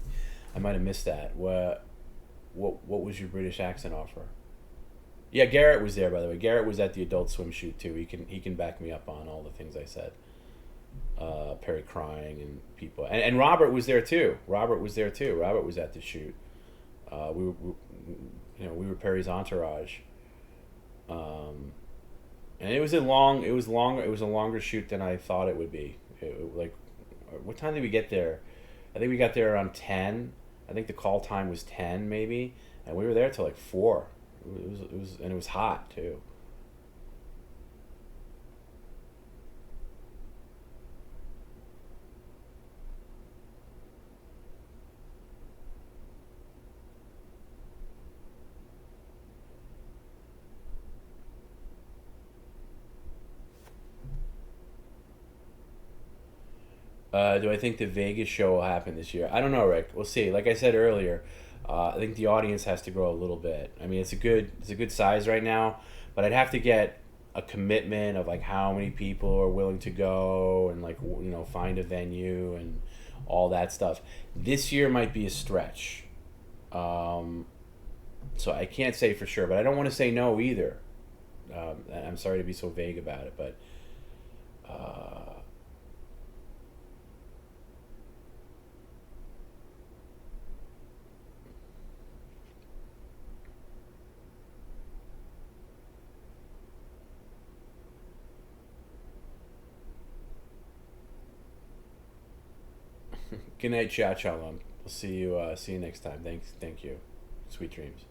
might have missed that. What was your British accent offer? Yeah, Garrett was there, by the way. Garrett was at the Adult Swim shoot too. He can back me up on all the things I said. Perry crying and people, and Robert was there too. Robert was at the shoot. We were Perry's entourage. And it was a longer shoot than I thought it would be. What time did we get there? I think we got there around 10. I think the call time was 10 maybe, and we were there till like 4. It was hot too. Do I think the Vegas show will happen this year? I don't know, Rick. We'll see. Like I said earlier, I think the audience has to grow a little bit. I mean, it's a good size right now, but I'd have to get a commitment of like how many people are willing to go and like find a venue and all that stuff. This year might be a stretch, so I can't say for sure, but I don't want to say no either. I'm sorry to be so vague about it, but. Good night, Cha Chalom. We'll see you next time. Thank you. Sweet dreams.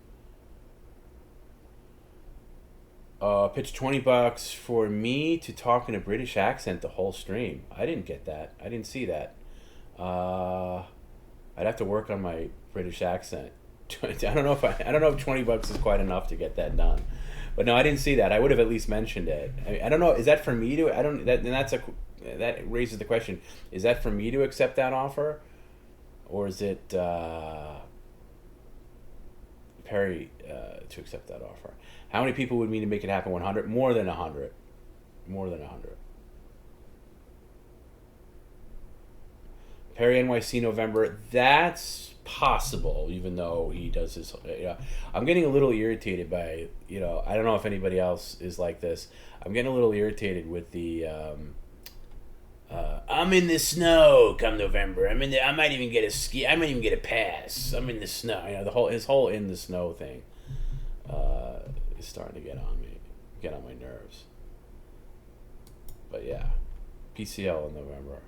Pitch $20 for me to talk in a British accent the whole stream. I didn't get that. I didn't see that. I'd have to work on my British accent. I don't know if $20 is quite enough to get that done. But no, I didn't see that. I would have at least mentioned it. I don't know. Is that for me to? I don't. That raises the question. Is that for me to accept that offer? or is it Perry to accept that offer? How many people would mean to make it happen? 100? More than 100. More than 100. Perry NYC November. That's possible, even though he does his. I'm getting a little irritated by, I don't know if anybody else is like this. I'm getting a little irritated with the. I'm in the snow come November. I might even get a ski. I might even get a pass. I'm in the snow. His whole in the snow thing is starting to get on my nerves. But yeah, PCL in November.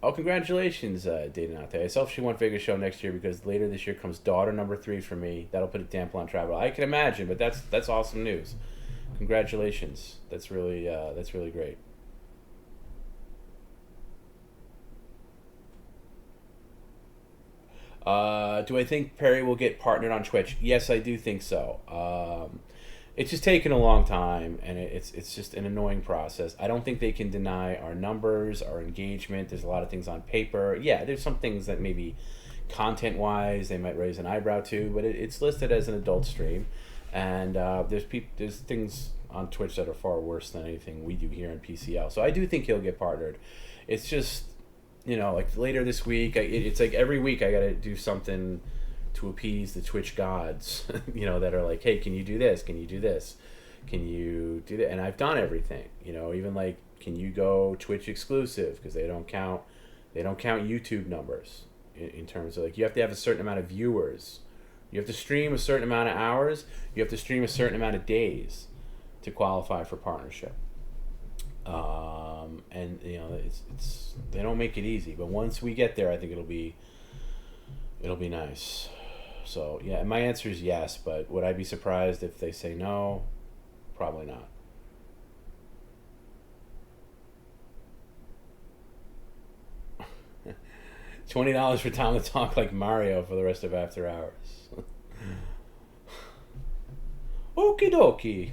Oh, congratulations, Datinate. I selfishly want Vegas show next year because later this year comes daughter number 3 for me. That'll put a damper on travel. I can imagine, but that's awesome news. Congratulations. That's really great. Do I think Perry will get partnered on Twitch? Yes, I do think so. It's just taken a long time, and it's just an annoying process. I don't think they can deny our numbers, our engagement. There's a lot of things on paper. Yeah, there's some things that maybe content-wise they might raise an eyebrow to, but it's listed as an adult stream, and there's things on Twitch that are far worse than anything we do here in PCL. So I do think he'll get partnered. It's just, like later this week, it's like every week I got to do something to appease the Twitch gods, that are like, hey, can you do this? Can you do this? Can you do that? And I've done everything, even like, can you go Twitch exclusive? Because they don't count YouTube numbers in terms of like, you have to have a certain amount of viewers. You have to stream a certain amount of hours. You have to stream a certain amount of days to qualify for partnership. And it's they don't make it easy, but once we get there, I think it'll be nice. So yeah, my answer is yes, but would I be surprised if they say no? Probably not. $20 for Tom to talk like Mario for the rest of After Hours. Okie dokie.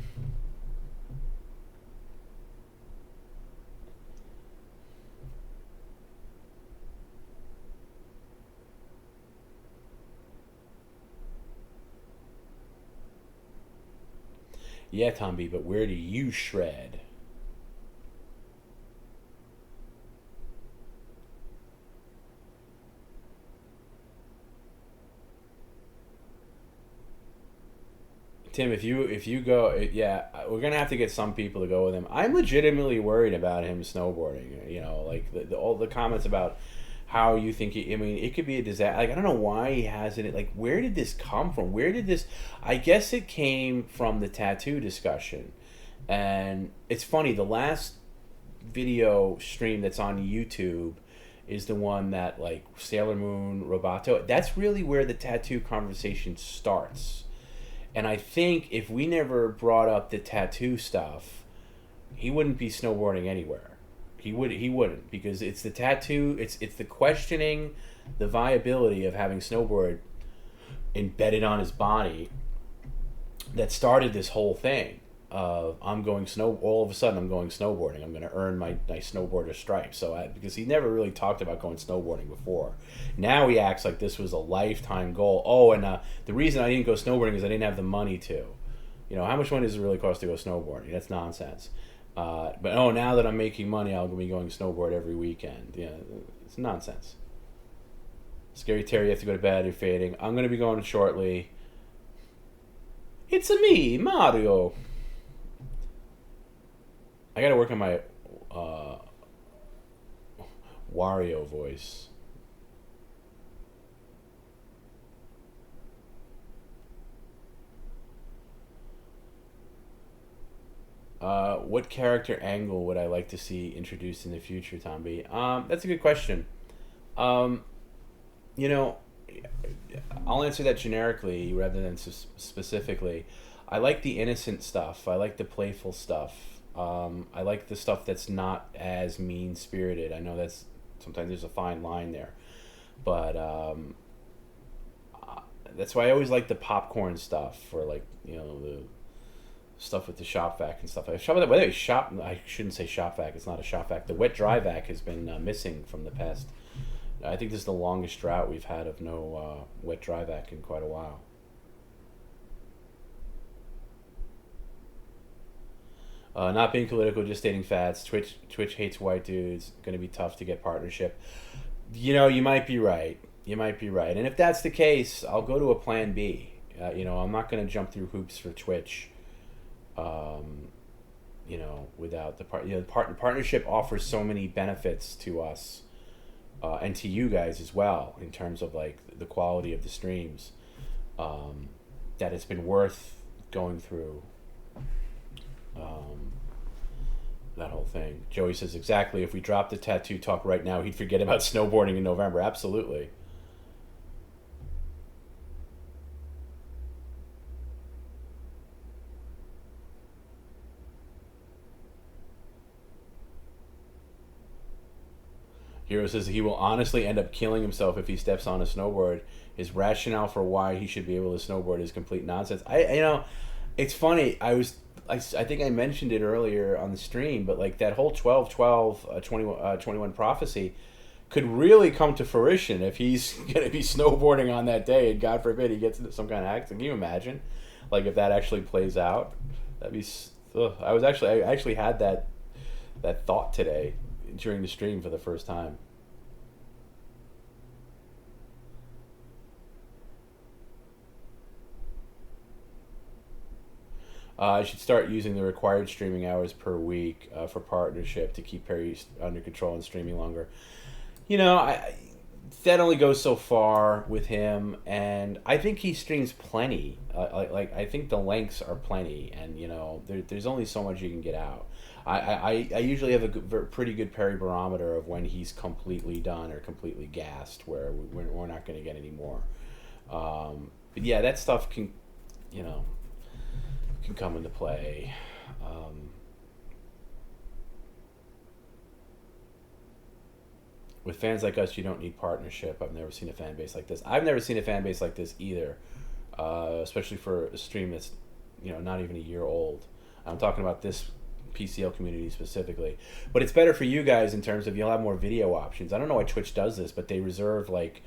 Yeah, TomB, but where do you shred? Tim, if you go, yeah, we're gonna have to get some people to go with him. I'm legitimately worried about him snowboarding. Like all the comments about how you think it could be a disaster. Like, I don't know why he hasn't. Like, where did this come from? I guess it came from the tattoo discussion. And it's funny, the last video stream that's on YouTube is the one that, like, Sailor Moon, Roboto. That's really where the tattoo conversation starts. And I think if we never brought up the tattoo stuff, he wouldn't be snowboarding anywhere. He wouldn't, because it's the tattoo, it's the questioning the viability of having snowboard embedded on his body that started this whole thing of all of a sudden I'm going snowboarding. I'm going to earn my snowboarder stripe. Because he never really talked about going snowboarding before. Now he acts like this was a lifetime goal. Oh, and the reason I didn't go snowboarding is I didn't have the money to. How much money does it really cost to go snowboarding? That's nonsense. But now that I'm making money, I'll be going snowboard every weekend. Yeah, it's nonsense. Scary Terry, you have to go to bed. You're fading. I'm going to be going shortly. It's me, Mario. I got to work on my Wario voice. What character angle would I like to see introduced in the future, TomB? That's a good question. I'll answer that generically rather than specifically. I like the innocent stuff. I like the playful stuff. I like the stuff that's not as mean-spirited. I know that's sometimes there's a fine line there, but that's why I always like the popcorn stuff, or the stuff with the shop vac and stuff. By the way, I shouldn't say shop vac. It's not a shop vac. The wet dry vac has been missing from the past. I think this is the longest drought we've had of no wet dry vac in quite a while. Not being political, just stating facts. Twitch hates white dudes. Going to be tough to get partnership. You know, you might be right. You might be right. And if that's the case, I'll go to a plan B. You know, I'm not going to jump through hoops for Twitch. You know, without the partnership offers so many benefits to us, and to you guys as well, in terms of like the quality of the streams, that it's been worth going through. That whole thing. Joey says, exactly, if we dropped the tattoo talk right now, he'd forget about snowboarding in November. Absolutely. Hero says he will honestly end up killing himself if he steps on a snowboard. His rationale for why he should be able to snowboard is complete nonsense. You know, it's funny. I think I mentioned it earlier on the stream, but like that whole 12-12-21 prophecy could really come to fruition if he's going to be snowboarding on that day, and God forbid he gets into some kind of accident. Can you imagine? Like if that actually plays out, that'd be. I actually had that thought today during the stream for the first time. I should start using the required streaming hours per week for partnership to keep Perry under control and streaming longer. You know, that only goes so far with him, and I think he streams plenty. I think the lengths are plenty, and you know, there's only so much you can get out. I usually have a pretty good Perry barometer of when he's completely done or completely gassed, where we're not going to get any more. But yeah, that stuff can, you know, can come into play. With fans like us, you don't need partnership. I've never seen a fan base like this. I've never seen a fan base like this either, especially for a stream that's, you know, not even a year old. I'm talking about this PCL community specifically. But it's better for you guys in terms of you'll have more video options. I don't know why Twitch does this, but they reserve, like,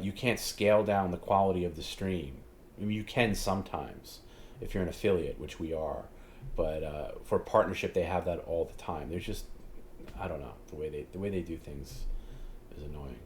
you can't scale down the quality of the stream. I mean, you can sometimes if you're an affiliate, which we are. But for partnership, they have that all the time. There's just, I don't know, the way they do things is annoying.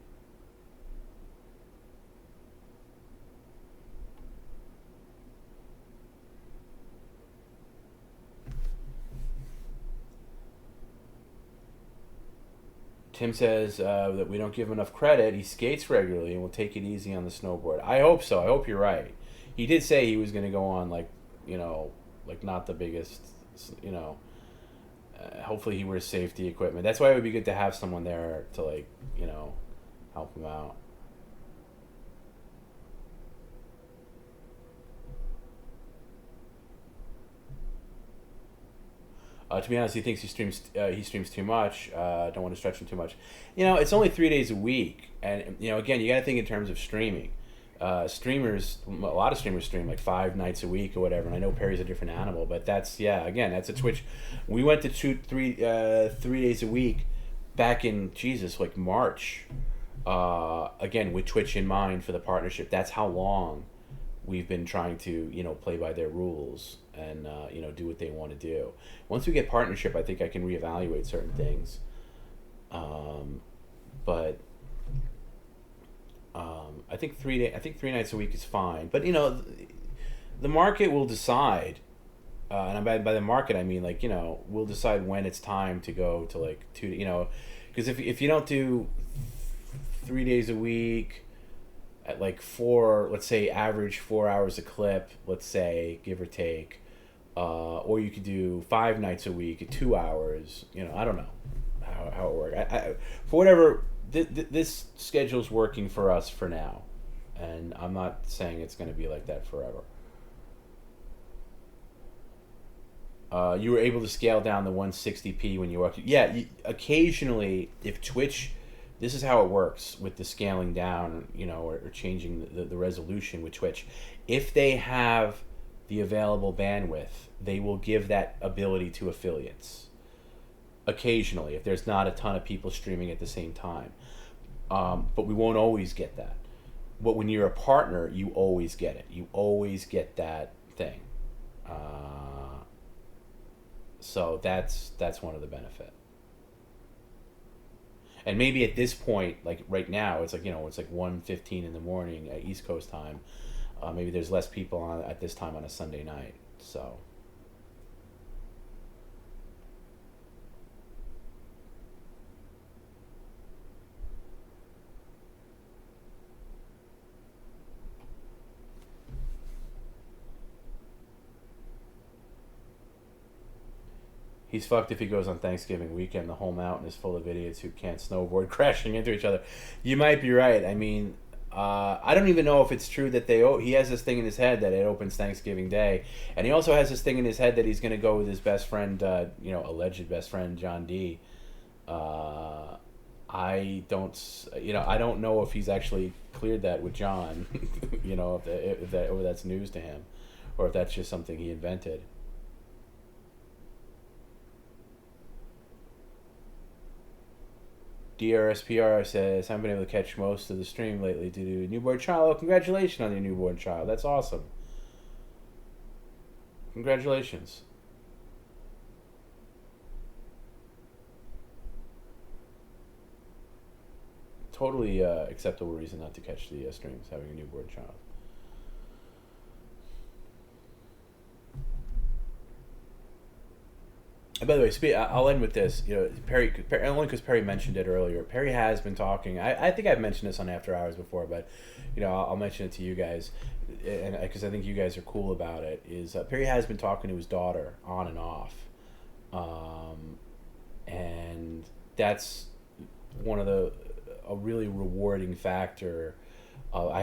Tim says that we don't give him enough credit. He skates regularly and will take it easy on the snowboard. I hope so. I hope you're right. He did say he was going to go on, like, you know, like not the biggest, you know, hopefully he wears safety equipment. That's why it would be good to have someone there to, like, you know, help him out. To be honest, he thinks he streams too much. Don't want to stretch him too much. You know, it's only 3 days a week, and you know, again, you got to think in terms of streaming. Streamers, a lot of streamers stream like 5 nights a week or whatever. And I know Perry's a different animal, but that's, yeah, again, that's a Twitch. We went to 3 days a week back in like March. Again, with Twitch in mind for the partnership. That's how long we've been trying to, you know, play by their rules and you know, do what they want to do. Once we get partnership, I think I can reevaluate certain things. But I think 3 nights a week is fine. But you know, the market will decide, and by the market I mean, like, you know, we'll decide when it's time to go to like 2. You know, because if you don't do 3 days a week at like 4, let's say average 4 hours a clip, let's say, give or take, or you could do 5 nights a week at 2 hours. You know, I don't know how it works. For whatever. This schedule's working for us for now, and I'm not saying it's going to be like that forever. You were able to scale down the 160p when you walked. Yeah, occasionally, if Twitch, this is how it works with the scaling down, you know, or changing the resolution with Twitch. If they have the available bandwidth, they will give that ability to affiliates occasionally if there's not a ton of people streaming at the same time. But we won't always get that. But when you're a partner, you always get it. You always get that thing. So that's one of the benefit. And maybe at this point, like right now, it's like, it's like 1:15 in the morning at East Coast time. Maybe there's less people on at this time on a Sunday night. So. He's fucked if he goes on Thanksgiving weekend. The whole mountain is full of idiots who can't snowboard crashing into each other. You might be right. I mean, I don't even know if it's true that he has this thing in his head that it opens Thanksgiving Day. And he also has this thing in his head that he's going to go with his best friend, alleged best friend, John D. I don't know if he's actually cleared that with John, if that's news to him, or if that's just something he invented. DRSPR says, I haven't been able to catch most of the stream lately due to newborn child. Oh, congratulations on your newborn child. That's awesome. Congratulations. Totally acceptable reason not to catch the streams, having a newborn child. And by the way, I'll end with this. Perry, only because Perry mentioned it earlier. Perry has been talking. I think I've mentioned this on After Hours before, but I'll mention it to you guys, and because I think you guys are cool about it. Is Perry has been talking to his daughter on and off, and that's one of a really rewarding factor. I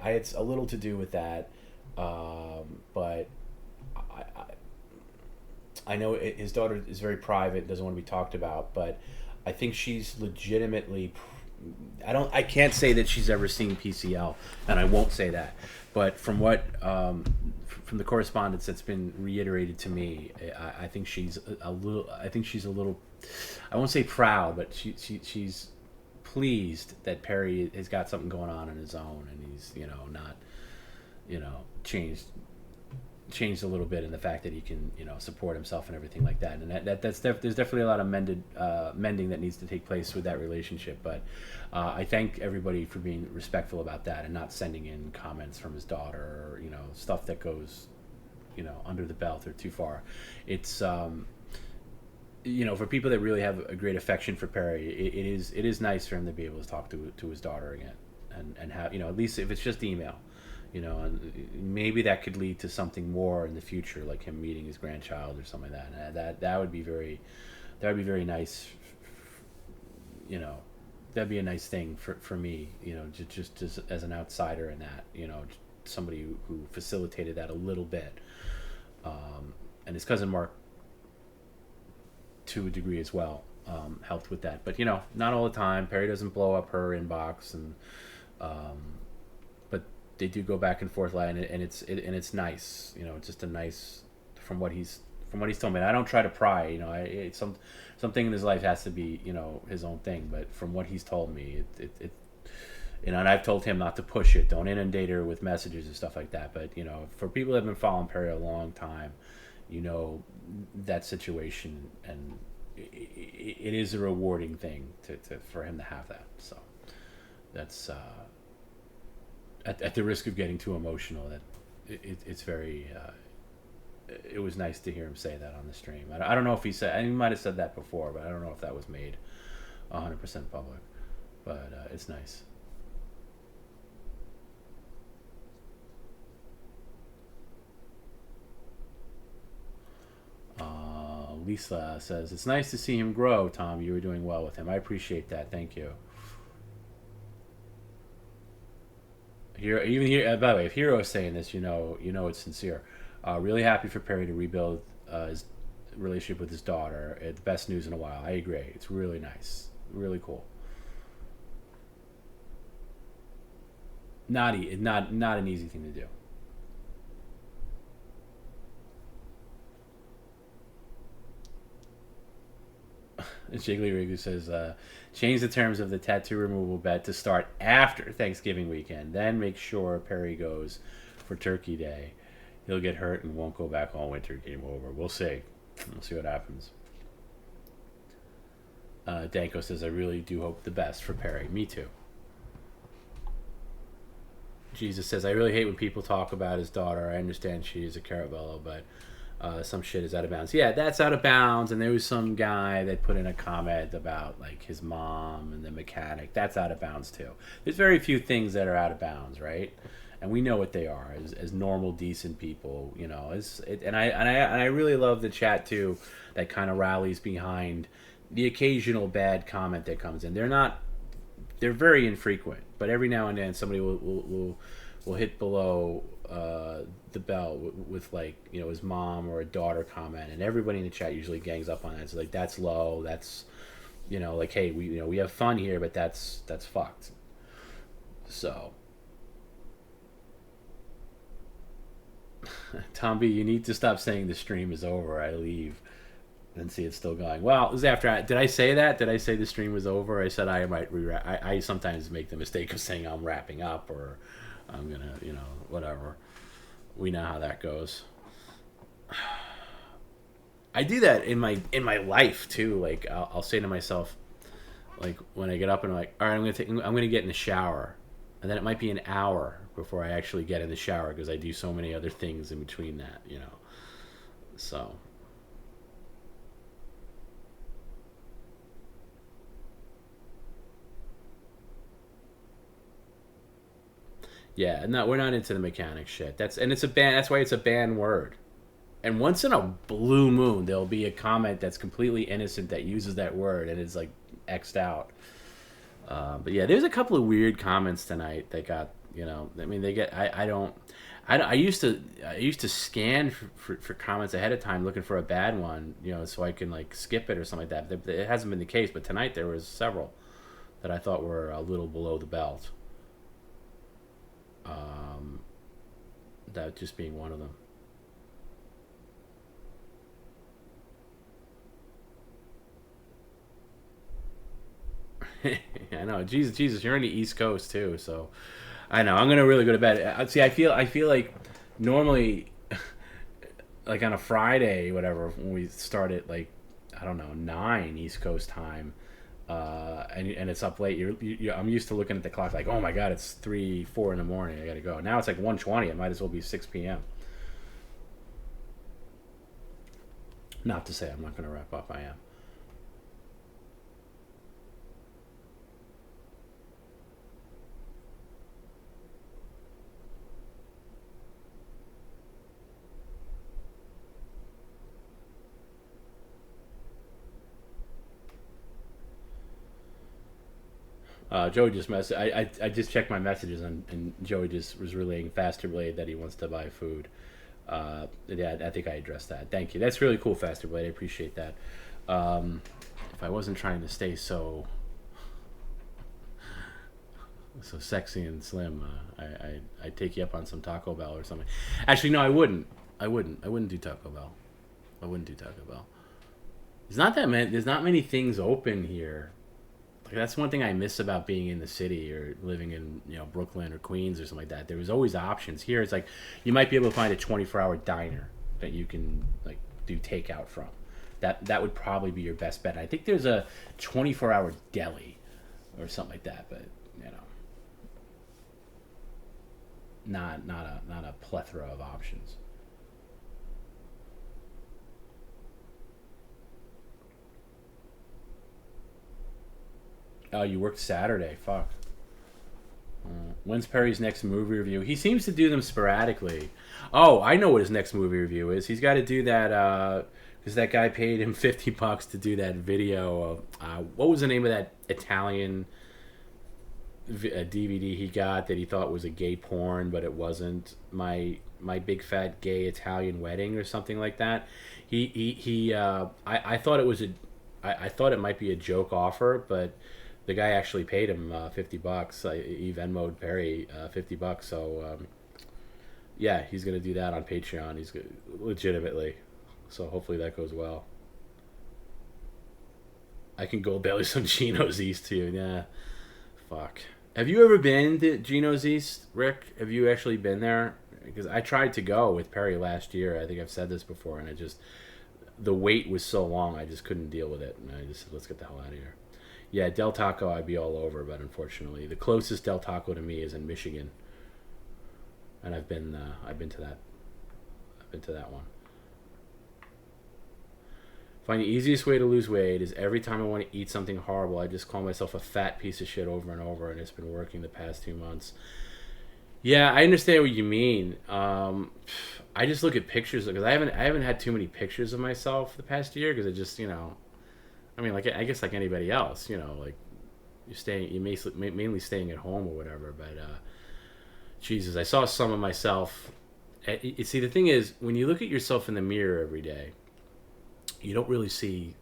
had a little to do with that, but I know his daughter is very private, doesn't want to be talked about, but I think she's legitimately. I can't say that she's ever seen PCL, and I won't say that. But from what from the correspondence that's been reiterated to me, I think she's a little. I think she's a little. I won't say proud, but she's pleased that Perry has got something going on his own, and he's not changed a little bit in the fact that he can support himself and everything like that, and there's definitely a lot of mending that needs to take place with that relationship. But I thank everybody for being respectful about that and not sending in comments from his daughter or stuff that goes under the belt or too far. It's for people that really have a great affection for Perry, it is nice for him to be able to talk to his daughter again and have at least if it's just email. And maybe that could lead to something more in the future, like him meeting his grandchild or something like that. And that would be very nice. That'd be a nice thing for me. Just as an outsider in that. Somebody who facilitated that a little bit. And his cousin Mark, to a degree as well, helped with that. But not all the time. Perry doesn't blow up her inbox and. They do go back and forth, and it's nice. It's just a nice from what he's told me. And I don't try to pry. Something in his life has to be his own thing. But from what he's told me, and I've told him not to push it. Don't inundate her with messages and stuff like that. But for people that have been following Perry a long time, that situation, and it is a rewarding thing for him to have that. So that's. At the risk of getting too emotional, that it's very. It was nice to hear him say that on the stream. I don't know if he might have said that before, but I don't know if that was made 100% public. But it's nice. Lisa says, it's nice to see him grow, Tom. You were doing well with him. I appreciate that. Thank you. By the way, if Hero is saying this, it's sincere. Really happy for Perry to rebuild his relationship with his daughter. It's the best news in a while. I agree. It's really nice, really cool. Not an easy thing to do. Jiggly Wriggly says, change the terms of the tattoo removal bet to start after Thanksgiving weekend. Then make sure Perry goes for Turkey Day. He'll get hurt and won't go back all winter. Game over. We'll see. We'll see what happens. Danko says, I really do hope the best for Perry. Me too. Jesus says, I really hate when people talk about his daughter. I understand she is a Caravello, but some shit is out of bounds. Yeah, that's out of bounds. And there was some guy that put in a comment about like his mom and the mechanic. That's out of bounds too. There's very few things that are out of bounds, right? And we know what they are as normal, decent people, you know. And I really love the chat too, that kind of rallies behind the occasional bad comment that comes in. They're very infrequent, but every now and then somebody will hit below the bell with like, you know, his mom or a daughter comment, and everybody in the chat usually gangs up on that. It's like, that's low. That's, you know, like, hey, we have fun here, but that's fucked. So, TomB, you need to stop saying the stream is over. I leave and see it's still going. Well, it was after did I say that? Did I say the stream was over? I said I might I sometimes make the mistake of saying I'm wrapping up, or I'm gonna, you know, whatever. We know how that goes. I do that in my life too. Like I'll say to myself, like when I get up and I'm like, all right, I'm gonna get in the shower, and then it might be an hour before I actually get in the shower because I do so many other things in between that, you know. So. Yeah, no, we're not into the mechanic shit. That's why it's a banned word. And once in a blue moon, there'll be a comment that's completely innocent that uses that word and is like X'd out. But yeah, there's a couple of weird comments tonight that got, you know, I mean, they get. I used to scan for comments ahead of time looking for a bad one, you know, so I can like skip it or something like that. It hasn't been the case, but tonight there was several that I thought were a little below the belt. That just being one of them. I know, Jesus, you're on the East Coast too, so I know I'm gonna really go to bed. See, I feel like normally, like on a Friday, whatever, when we start at like, I don't know, 9 East Coast time, and it's up late. I'm used to looking at the clock like, oh my god, it's 3-4 in the morning. I gotta go. Now it's like 1:20. It might as well be 6 p.m. Not to say I'm not gonna wrap up. I am. Joey just messaged. I just checked my messages, and Joey just was relaying Faster Blade that he wants to buy food. Yeah, I think I addressed that. Thank you. That's really cool, Faster Blade. I appreciate that. If I wasn't trying to stay so sexy and slim, I'd take you up on some Taco Bell or something. Actually, no, I wouldn't. I wouldn't do Taco Bell. I wouldn't do Taco Bell. There's not many things open here. Like, that's one thing I miss about being in the city or living in, you know, Brooklyn or Queens or something like that. There was always options. Here it's like you might be able to find a 24-hour diner that you can like do takeout from. That would probably be your best bet. I think there's a 24-hour deli or something like that, but you know, not a plethora of options. Oh, you worked Saturday. Fuck. When's Perry's next movie review? He seems to do them sporadically. Oh, I know what his next movie review is. He's got to do that because that guy paid him $50 to do that video of what was the name of that Italian DVD he got that he thought was a gay porn, but it wasn't. My big fat gay Italian wedding or something like that. I thought it was I thought it might be a joke offer, but the guy actually paid him $50. He Venmo'd Perry $50. So yeah, he's gonna do that on Patreon. He's legitimately. So hopefully that goes well. I can go belly some Geno's East too. Yeah, fuck. Have you ever been to Geno's East, Rick? Have you actually been there? Because I tried to go with Perry last year. I think I've said this before, and the wait was so long, I just couldn't deal with it, and I just said, let's get the hell out of here. Yeah, Del Taco, I'd be all over, but unfortunately, the closest Del Taco to me is in Michigan, and I've been to that. I've been to that one. Find the easiest way to lose weight is every time I want to eat something horrible, I just call myself a fat piece of shit over and over, and it's been working the past 2 months. Yeah, I understand what you mean. I just look at pictures because I haven't had too many pictures of myself the past year because it just I mean, like I guess like anybody else, like you're mainly staying at home or whatever. But Jesus, I saw some of myself. See, the thing is, when you look at yourself in the mirror every day, you don't really see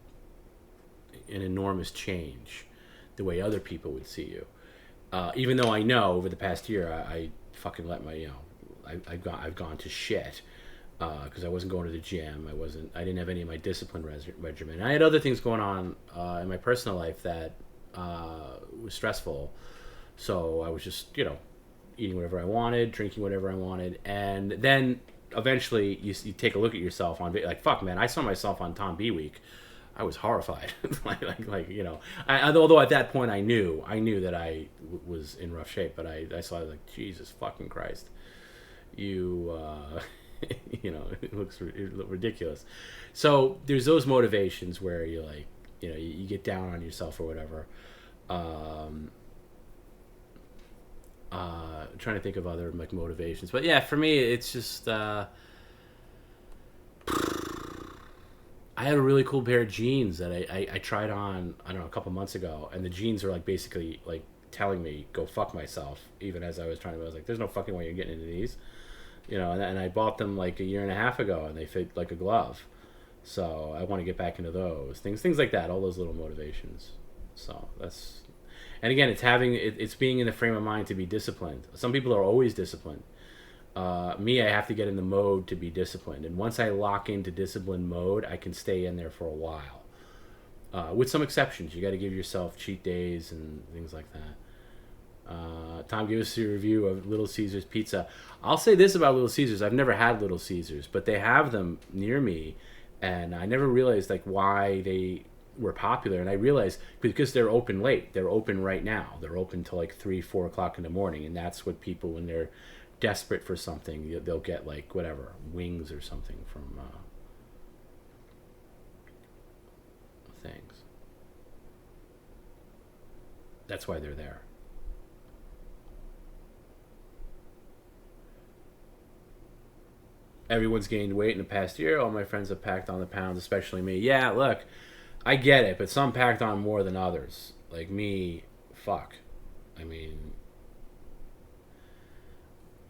an enormous change the way other people would see you. Even though I know over the past year I fucking let my I've gone to shit because I wasn't going to the gym. I didn't have any of my discipline regimen. I had other things going on in my personal life that was stressful. So I was just eating whatever I wanted, drinking whatever I wanted, and then eventually you take a look at yourself on like, fuck man, I saw myself on TomB week. I was horrified. Although at that point I knew that I was in rough shape, but I saw like, Jesus fucking Christ, you it looked ridiculous. So there's those motivations where you like you get down on yourself or whatever. Trying to think of other like motivations, but yeah, for me it's just I had a really cool pair of jeans that I tried on, I don't know, a couple months ago, and the jeans are like basically like telling me go fuck myself. Even as I was like, there's no fucking way you're getting into these, and I bought them like a year and a half ago, and they fit like a glove. So I want to get back into those things like that, all those little motivations. So that's, and again, it's being in the frame of mind to be disciplined. Some people are always disciplined. Me, I have to get in the mode to be disciplined, and once I lock into discipline mode, I can stay in there for a while. With some exceptions, you got to give yourself cheat days and things like that. Tom, give us your review of Little Caesars pizza. I'll say this about Little Caesars: I've never had Little Caesars, but they have them near me, and I never realized like why they were popular. And I realized because they're open late. They're open right now. They're open till like 3-4 o'clock in the morning, and that's what people, when they're desperate for something, they'll get like whatever wings or something from things. That's why they're there. Everyone's gained weight in the past year. All my friends have packed on the pounds, especially me. Yeah, look, I get it, but some packed on more than others. Like me, fuck. I mean,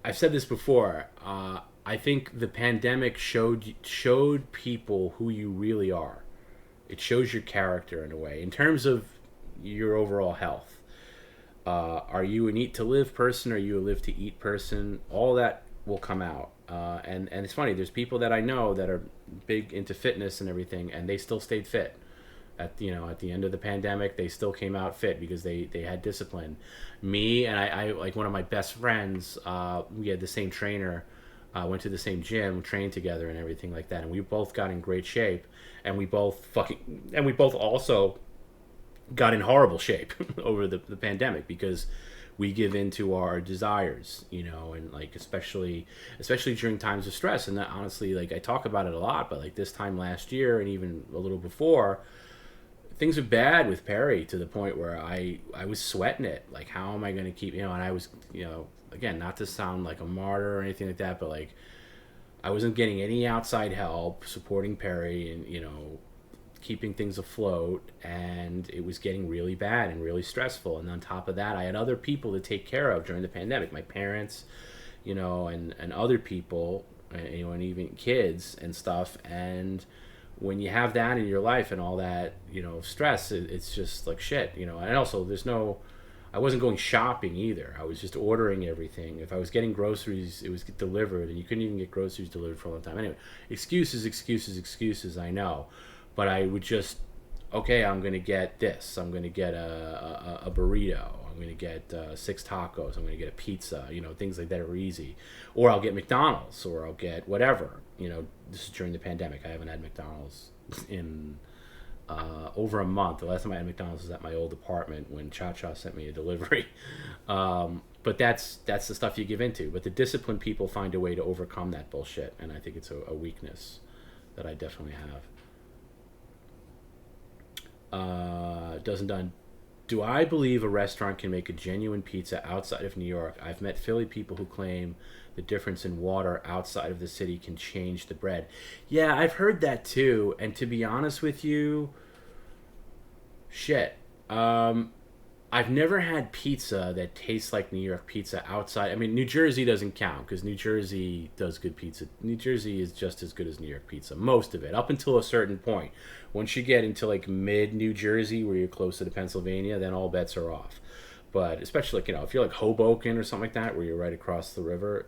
I've said this before. I think the pandemic showed people who you really are. It shows your character in a way, in terms of your overall health. Are you an eat to live person? Are you a live to eat person? All that will come out. And it's funny. There's people that I know that are big into fitness and everything, and they still stayed fit. At the end of the pandemic, they still came out fit because they had discipline. Me and I like one of my best friends, we had the same trainer, went to the same gym, trained together and everything like that, and we both got in great shape, and we both also got in horrible shape over the pandemic because we give in to our desires, and like especially during times of stress. And that, honestly, like I talk about it a lot, but like this time last year and even a little before, things were bad with Perry to the point where I was sweating it. Like, how am I going to keep, and I was, again, not to sound like a martyr or anything like that, but like I wasn't getting any outside help supporting Perry and, keeping things afloat, and it was getting really bad and really stressful. And on top of that, I had other people to take care of during the pandemic, my parents, and other people, and even kids and stuff. And when you have that in your life and all that, stress, it's just like shit, and also I wasn't going shopping either. I was just ordering everything. If I was getting groceries, it was delivered, and you couldn't even get groceries delivered for a long time. Anyway, excuses, I know. But I would just okay, I'm going to get this. I'm going to get a burrito. I'm going to get 6 tacos. I'm going to get a pizza. Things like that are easy. Or I'll get McDonald's, or I'll get whatever. This is during the pandemic. I haven't had McDonald's in over a month. The last time I had McDonald's was at my old apartment when Cha Cha sent me a delivery. But that's the stuff you give into. But the disciplined people find a way to overcome that bullshit, and I think it's a weakness that I definitely have. Doesn't done. Do I believe a restaurant can make a genuine pizza outside of New York? I've met Philly people who claim the difference in water outside of the city can change the bread. Yeah, I've heard that too. And to be honest with you, shit. I've never had pizza that tastes like New York pizza outside. I mean, New Jersey doesn't count because New Jersey does good pizza. New Jersey is just as good as New York pizza, most of it, up until a certain point. Once you get into like mid New Jersey, where you're closer to Pennsylvania, then all bets are off. But especially like, if you're like Hoboken or something like that, where you're right across the river,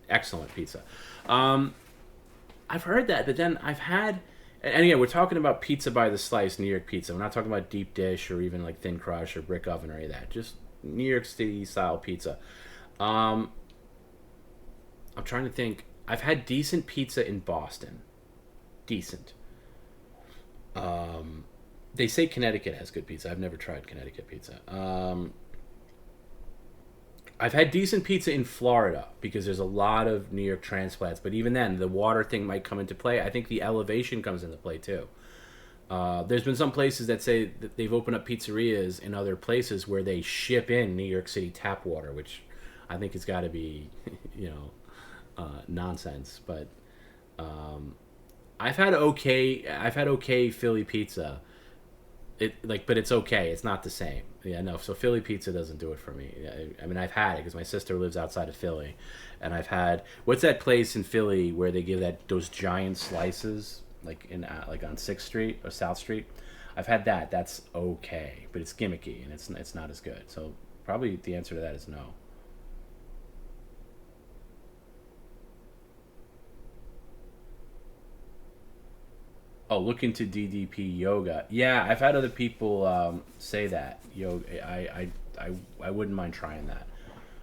excellent pizza. I've heard that, but then I've had, and again, we're talking about pizza by the slice, New York pizza. We're not talking about deep dish or even like thin crust or brick oven or any of that. Just New York City style pizza. I'm trying to think. I've had decent pizza in Boston. Decent. They say Connecticut has good pizza. I've never tried Connecticut pizza. I've had decent pizza in Florida because there's a lot of New York transplants, but even then, the water thing might come into play. I think the elevation comes into play too. There's been some places that say that they've opened up pizzerias in other places where they ship in New York City tap water, which I think has got to be, nonsense. But I've had okay Philly pizza. But it's okay. It's not the same. Yeah, no. So Philly pizza doesn't do it for me. I mean, I've had it because my sister lives outside of Philly, and I've had what's that place in Philly where they give those giant slices, like like on 6th Street or South Street. I've had that. That's okay, but it's gimmicky and it's not as good. So probably the answer to that is no. Oh, look into DDP yoga. Yeah, I've had other people say that yoga. I wouldn't mind trying that.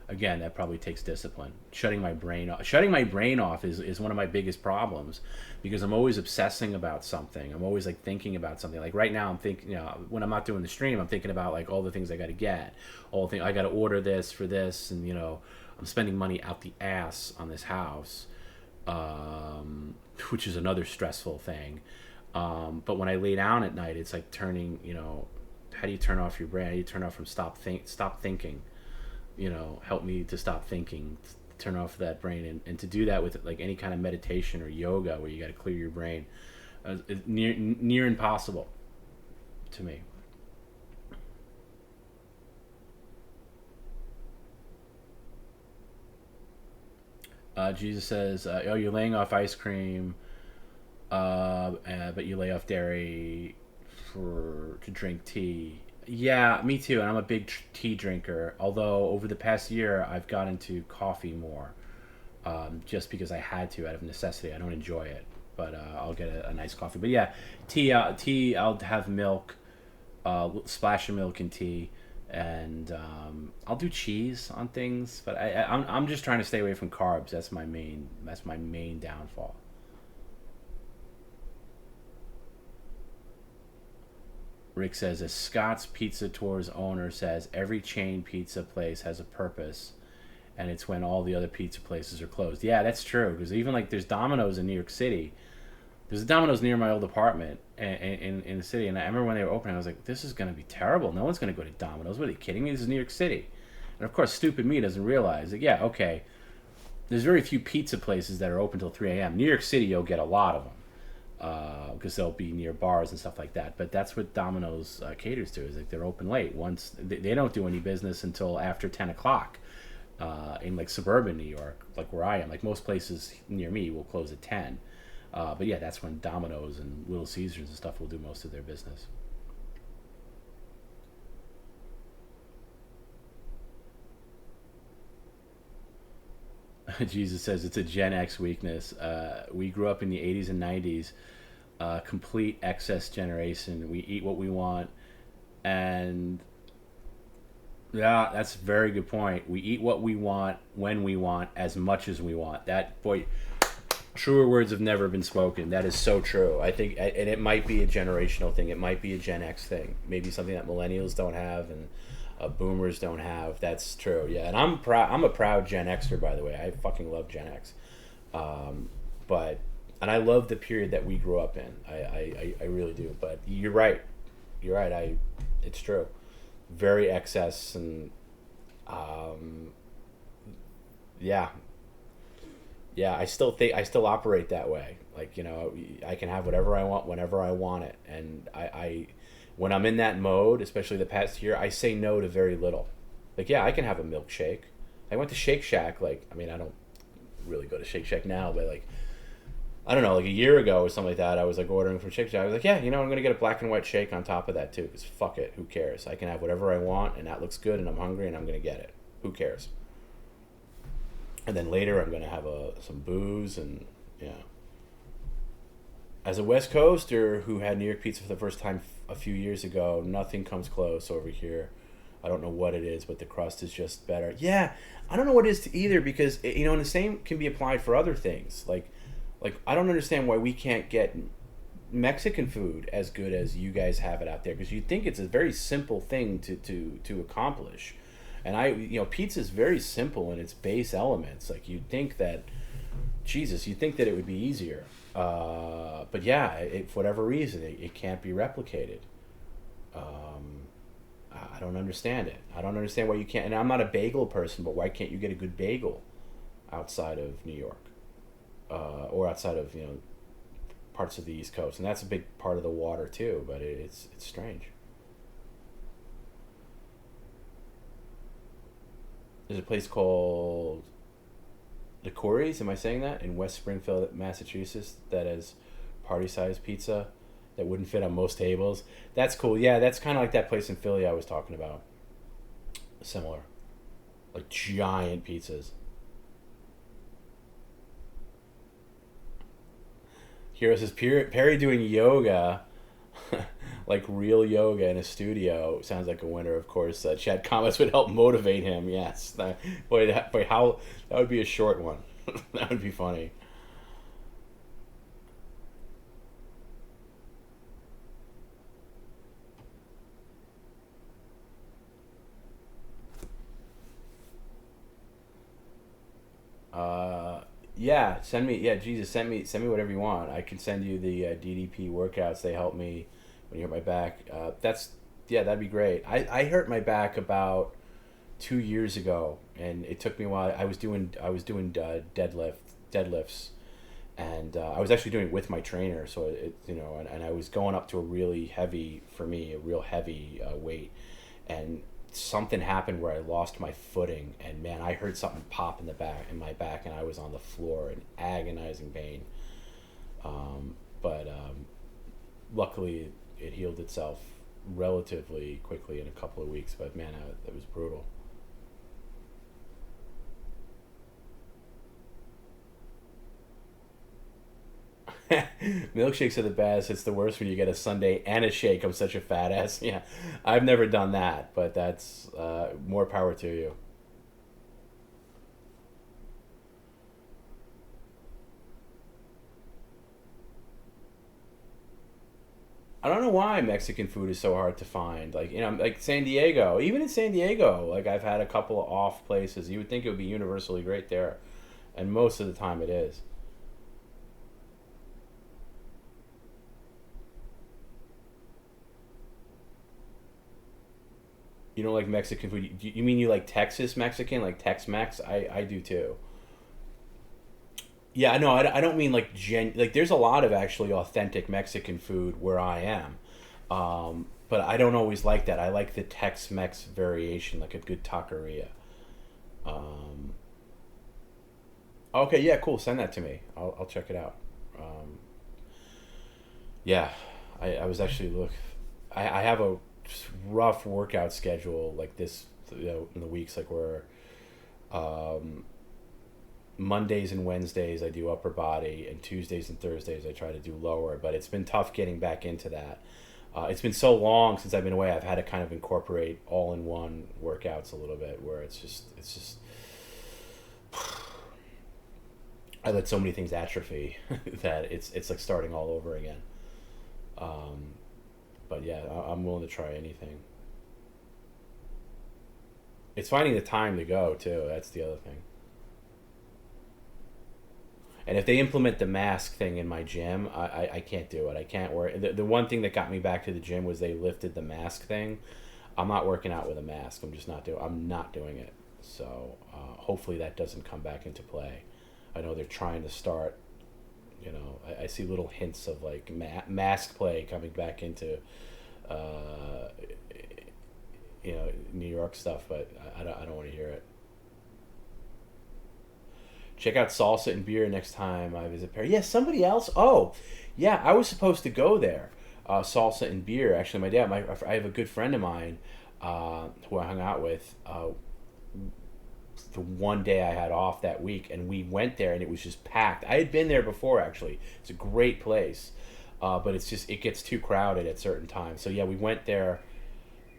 Again, that probably takes discipline. Shutting my brain off. Shutting my brain off is one of my biggest problems because I'm always obsessing about something. I'm always like thinking about something. Like right now, I'm thinking. When I'm not doing the stream, I'm thinking about like all the things I got to get. All the things I got to order this for this, and I'm spending money out the ass on this house, which is another stressful thing. But when I lay down at night, it's like turning, how do you turn off your brain? How do you turn off from stop thinking? Help me to stop thinking, turn off that brain. And to do that with like any kind of meditation or yoga where you got to clear your brain, it's near impossible to me. Jesus says, oh, you're laying off ice cream. But you lay off dairy to drink tea. Yeah, me too. And I'm a big tea drinker. Although over the past year, I've got into coffee more, just because I had to out of necessity. I don't enjoy it, but I'll get a nice coffee. But yeah, tea. Tea. I'll have milk, splash of milk in tea, and I'll do cheese on things. But I'm just trying to stay away from carbs. That's my main downfall. Rick says, a Scott's Pizza Tours owner says every chain pizza place has a purpose, and it's when all the other pizza places are closed. Yeah, that's true, because even like there's Domino's in New York City. There's a Domino's near my old apartment in the city, and I remember when they were opening, I was like, this is going to be terrible. No one's going to go to Domino's. What are you kidding me? This is New York City. And of course, stupid me doesn't realize that, yeah, okay, there's very few pizza places that are open till 3 a.m. New York City, you'll get a lot of them. Because they'll be near bars and stuff like that. But that's what Domino's caters to, is like they're open late. Once they don't do any business until after 10 o'clock in like suburban New York, like where I am. Like most places near me will close at 10. But yeah, that's when Domino's and Little Caesars and stuff will do most of their business. Jesus says it's a Gen X weakness. We grew up in the 80s and 90s complete excess generation. We eat what we want, and yeah, that's a very good point. We eat what we want when we want, as much as we want. That boy, truer words have never been spoken. That is so true. I think, and it might be a generational thing. It might be a Gen X thing. Maybe something that millennials don't have and boomers don't have. That's true. Yeah, and I'm proud. I'm a proud Gen Xer, by the way. I fucking love Gen X. But and I love the period that we grew up in. I really do. But you're right. You're right. It's true. Very excess and yeah, yeah. I still operate that way. Like, I can have whatever I want whenever I want it, and I when I'm in that mode, especially the past year, I say no to very little. Like, yeah, I can have a milkshake. I went to Shake Shack. Like, I mean, I don't really go to Shake Shack now, but like, I don't know, like a year ago or something like that, I was like ordering from Shake Shack. I was like, yeah, I'm gonna get a black and white shake on top of that too, because fuck it, who cares? I can have whatever I want, and that looks good, and I'm hungry, and I'm gonna get it. Who cares? And then later, I'm gonna have some booze, and yeah. As a West Coaster who had New York pizza for the first time a few years ago, nothing comes close over here. I don't know what it is, but the crust is just better. Yeah, I don't know what it is either, because and the same can be applied for other things. Like I don't understand why we can't get Mexican food as good as you guys have it out there, because you'd think it's a very simple thing to accomplish. And pizza is very simple in its base elements. Like, you'd think that, Jesus, you'd think that it would be easier. But yeah, for whatever reason, it can't be replicated. I don't understand it. I don't understand why you can't. And I'm not a bagel person, but why can't you get a good bagel outside of New York, or outside of parts of the East Coast? And that's a big part of the water too. But it's strange. There's a place called the Corey's, am I saying that? In West Springfield, Massachusetts, that has party-sized pizza that wouldn't fit on most tables. That's cool. Yeah, that's kind of like that place in Philly I was talking about. Similar. Like giant pizzas. Hero says, Perry doing yoga, like real yoga in a studio, sounds like a winner, of course. Chat comments would help motivate him. Yes. Boy, how that would be a short one. That would be funny. Yeah, send me. Yeah, Jesus, send me whatever you want. I can send you the DDP workouts. They help me when you hurt my back. That'd be great. I hurt my back about 2 years ago, and it took me a while. I was doing deadlifts, and I was actually doing it with my trainer. So and I was going up to a really heavy, for me, a real heavy weight, and something happened where I lost my footing, and man, I heard something pop in my back, and I was on the floor in agonizing pain. But luckily, it healed itself relatively quickly in a couple of weeks. But man, it was brutal. Milkshakes are the best. It's the worst when you get a sundae and a shake. I'm such a fat ass. Yeah, I've never done that, but that's more power to you. I don't know why Mexican food is so hard to find. Like, like San Diego. Even in San Diego, like, I've had a couple of off places. You would think it would be universally great there, and most of the time it is. You don't like Mexican food? You mean you like Texas Mexican, like Tex-Mex? I do too. Yeah, no, I don't mean like like. There's a lot of actually authentic Mexican food where I am, but I don't always like that. I like the Tex-Mex variation, like a good taqueria. Um, okay, yeah, cool. Send that to me. I'll check it out. Um, yeah, I was actually I have a rough workout schedule like this, in the weeks like where, um, Mondays and Wednesdays I do upper body, and Tuesdays and Thursdays I try to do lower. But it's been tough getting back into that. It's been so long since I've been away. I've had to kind of incorporate all-in-one workouts a little bit, where it's just I let so many things atrophy that it's like starting all over again. But yeah, I'm willing to try anything. It's finding the time to go too. That's the other thing. And if they implement the mask thing in my gym, I can't do it. I can't work. The one thing that got me back to the gym was they lifted the mask thing. I'm not working out with a mask. I'm not doing it. So hopefully that doesn't come back into play. I know they're trying to start. I see little hints of like mask play coming back into, New York stuff, but I don't want to hear it. Check out Salsa and Beer next time I visit Perry. Yeah, somebody else. Oh, yeah, I was supposed to go there. Salsa and Beer. Actually, my dad. I have a good friend of mine who I hung out with. The one day I had off that week, and we went there, and it was just packed. I had been there before, actually. It's a great place, but it gets too crowded at certain times. So yeah, we went there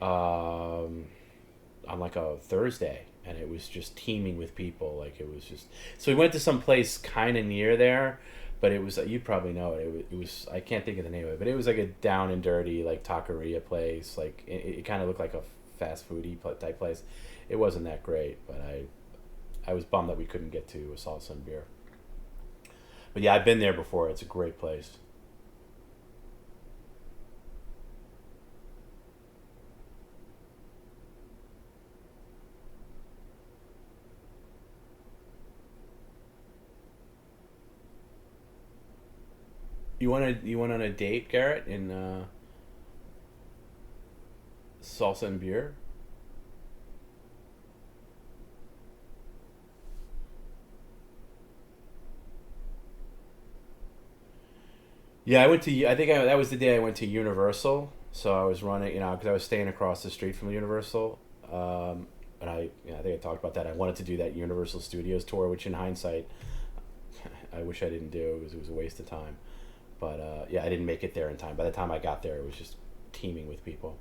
on like a Thursday, and it was just teeming with people. Like it was just. So we went to some place kind of near there, but it was, you probably know it. It was I can't think of the name of it, but it was like a down and dirty like taqueria place. Like it kind of looked like a fast foody type place. It wasn't that great, but I was bummed that we couldn't get to a Salsa and Beer. But yeah, I've been there before. It's a great place. You went on a date, Garrett, in Salsa and Beer? Yeah, I went to. I think that was the day I went to Universal. So I was running, because I was staying across the street from Universal. And I think I talked about that. I wanted to do that Universal Studios tour, which in hindsight, I wish I didn't do because it was a waste of time. But yeah, I didn't make it there in time. By the time I got there, it was just teeming with people.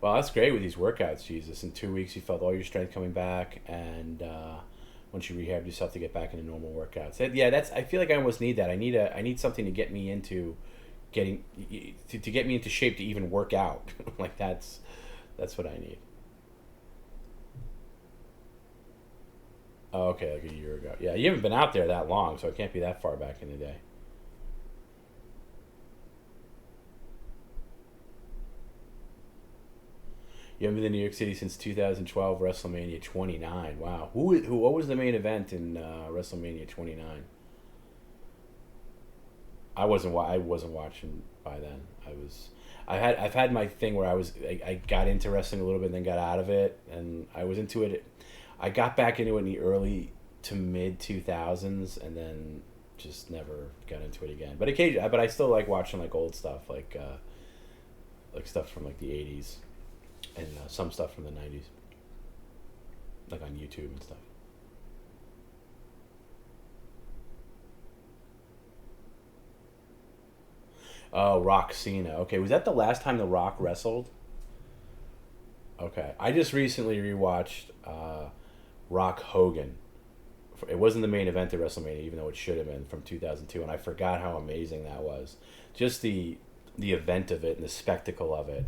Well, that's great with these workouts, Jesus. In 2 weeks, you felt all your strength coming back, and once you rehabbed yourself to get back into normal workouts. Yeah, that's. I feel like I almost need that. I need something to get me into getting to get me into shape to even work out. Like that's what I need. Oh, okay, like a year ago. Yeah, you haven't been out there that long, so it can't be that far back in the day. You haven't been in New York City since 2012 WrestleMania 29. Wow. What was the main event in WrestleMania 29? I wasn't watching by then. I've had my thing where I got into wrestling a little bit and then got out of it, and I was into it. I got back into it in the early to mid 2000s, and then just never got into it again. But occasionally, but I still like watching like old stuff, like stuff from like the 80s, and some stuff from the 90s, like on YouTube and stuff. Oh, Rock Cena. Okay, was that the last time The Rock wrestled? Okay, I just recently rewatched Rock Hogan. It wasn't the main event of WrestleMania, even though it should have been, from 2002, and I forgot how amazing that was. Just the event of it and the spectacle of it.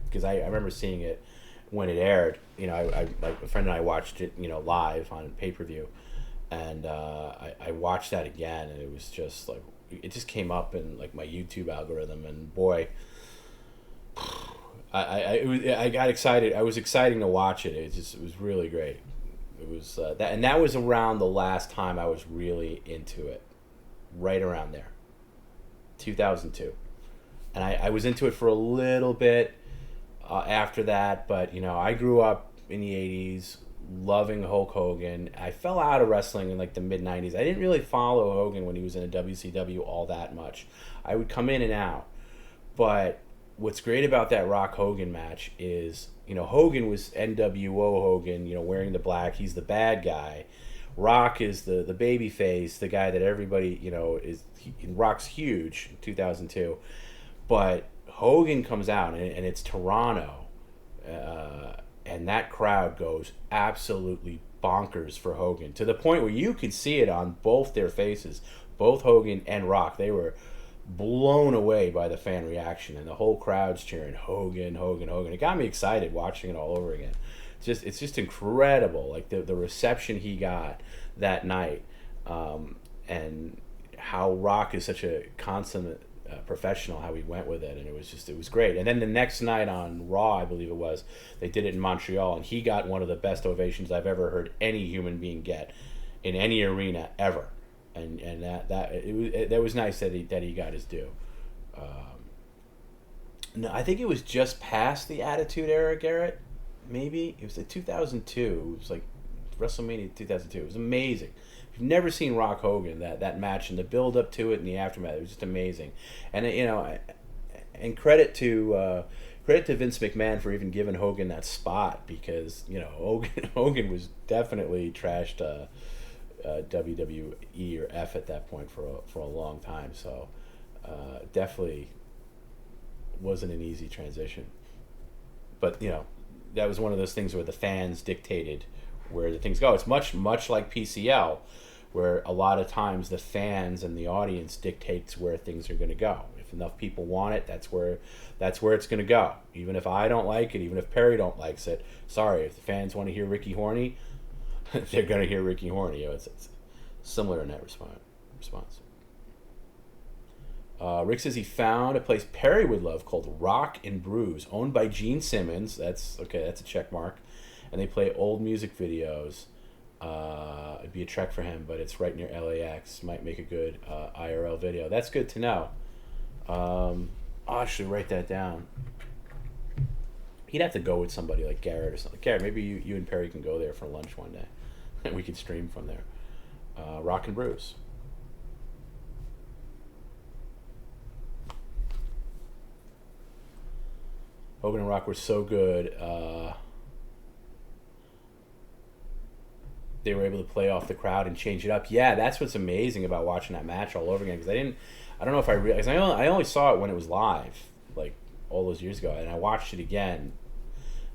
Because I remember seeing it when it aired. Like a friend and I watched it, live on pay-per-view, and I watched that again, and it was just like, it just came up in like my YouTube algorithm, and boy, I got excited. I was exciting to watch it. It was really great. It was that was around the last time I was really into it, right around there, 2002, and I was into it for a little bit after that. But I grew up in the '80s, loving Hulk Hogan. I fell out of wrestling in like the mid '90s. I didn't really follow Hogan when he was in a WCW all that much. I would come in and out, but what's great about that Rock Hogan match is, Hogan was NWO Hogan, wearing the black. He's the bad guy. Rock is the baby face, the guy that everybody, Rock's huge in 2002. But Hogan comes out, and it's Toronto, and that crowd goes absolutely bonkers for Hogan, to the point where you could see it on both their faces, both Hogan and Rock. They were blown away by the fan reaction, and the whole crowd's cheering Hogan, Hogan, Hogan. It got me excited watching it all over again. It's just incredible, like the reception he got that night, and how Rock is such a consummate professional, how he went with it, and it was great. And then the next night on Raw, I believe it was, they did it in Montreal, and he got one of the best ovations I've ever heard any human being get in any arena ever. And that was nice that he got his due. No, I think it was just past the Attitude Era, Garrett. Maybe it was like 2002. It was like WrestleMania 2002. It was amazing. If you've never seen Rock Hogan, that match and the build up to it and the aftermath, it was just amazing. And and credit to Vince McMahon for even giving Hogan that spot, because Hogan was definitely trashed WWE or F at that point for a long time. So definitely wasn't an easy transition. But that was one of those things where the fans dictated where the things go. It's much like PCL, where a lot of times the fans and the audience dictates where things are going to go. If enough people want it, that's where it's going to go. Even if I don't like it, even if Perry don't likes it, sorry, if the fans want to hear Ricky Horny, they're going to hear Ricky Horny. It's similar in that response. Rick says he found a place Perry would love called Rock and Brews, owned by Gene Simmons. That's a check mark. And they play old music videos. It'd be a trek for him, but it's right near LAX. Might make a good IRL video. That's good to know. I'll actually write that down. He'd have to go with somebody like Garrett or something. Garrett, maybe you and Perry can go there for lunch one day, and we can stream from there. Rock and Brews. Hogan and Rock were so good. They were able to play off the crowd and change it up. Yeah, that's what's amazing about watching that match all over again. Because I don't know if I realized. I only saw it when it was live, like all those years ago, and I watched it again.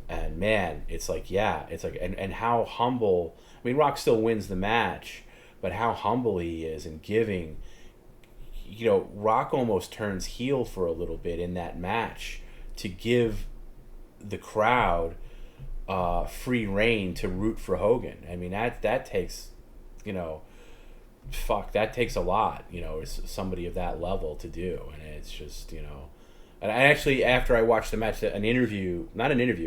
And man, it's like and how humble. I mean, Rock still wins the match, but how humble he is and giving. Rock almost turns heel for a little bit in that match to give the crowd free reign to root for Hogan. I mean, that takes, that takes a lot, as somebody of that level to do. And it's just, and I actually, after I watched the match, not an interview,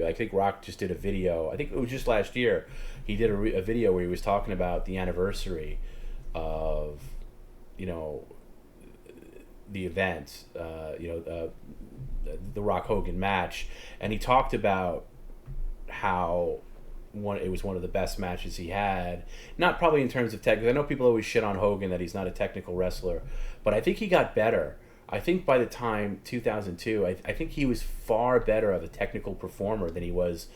I think Rock just did a video, I think it was just last year, he did a video where he was talking about the anniversary of, the event, the Rock Hogan match, and he talked about how it was one of the best matches he had. Not probably in terms of tech, because I know people always shit on Hogan that he's not a technical wrestler, but I think he got better. I think by the time 2002, I think he was far better of a technical performer than he was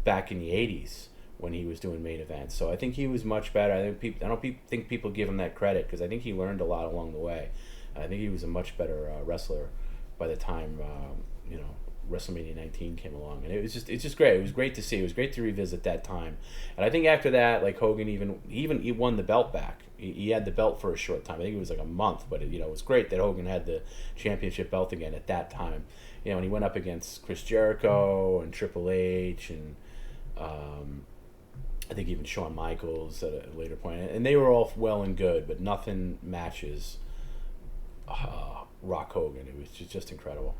back in the 80s when he was doing main events. So I think he was much better. I don't think people give him that credit, because I think he learned a lot along the way. I think he was a much better wrestler by the time WrestleMania 19 came along, and it's just great. It was great to see. It was great to revisit that time, and I think after that, like Hogan he won the belt back. He had the belt for a short time. I think it was like a month, but it was great that Hogan had the championship belt again at that time. And he went up against Chris Jericho and Triple H and I think even Shawn Michaels at a later point, and they were all well and good, but nothing matches Rock Hogan. It was just incredible.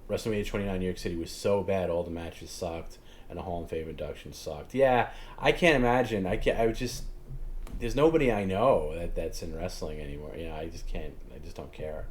WrestleMania 29 New York City was so bad, all the matches sucked, and the Hall of Fame induction sucked. Yeah, I can't imagine. There's nobody I know that's in wrestling anymore. I just can't. I just don't care.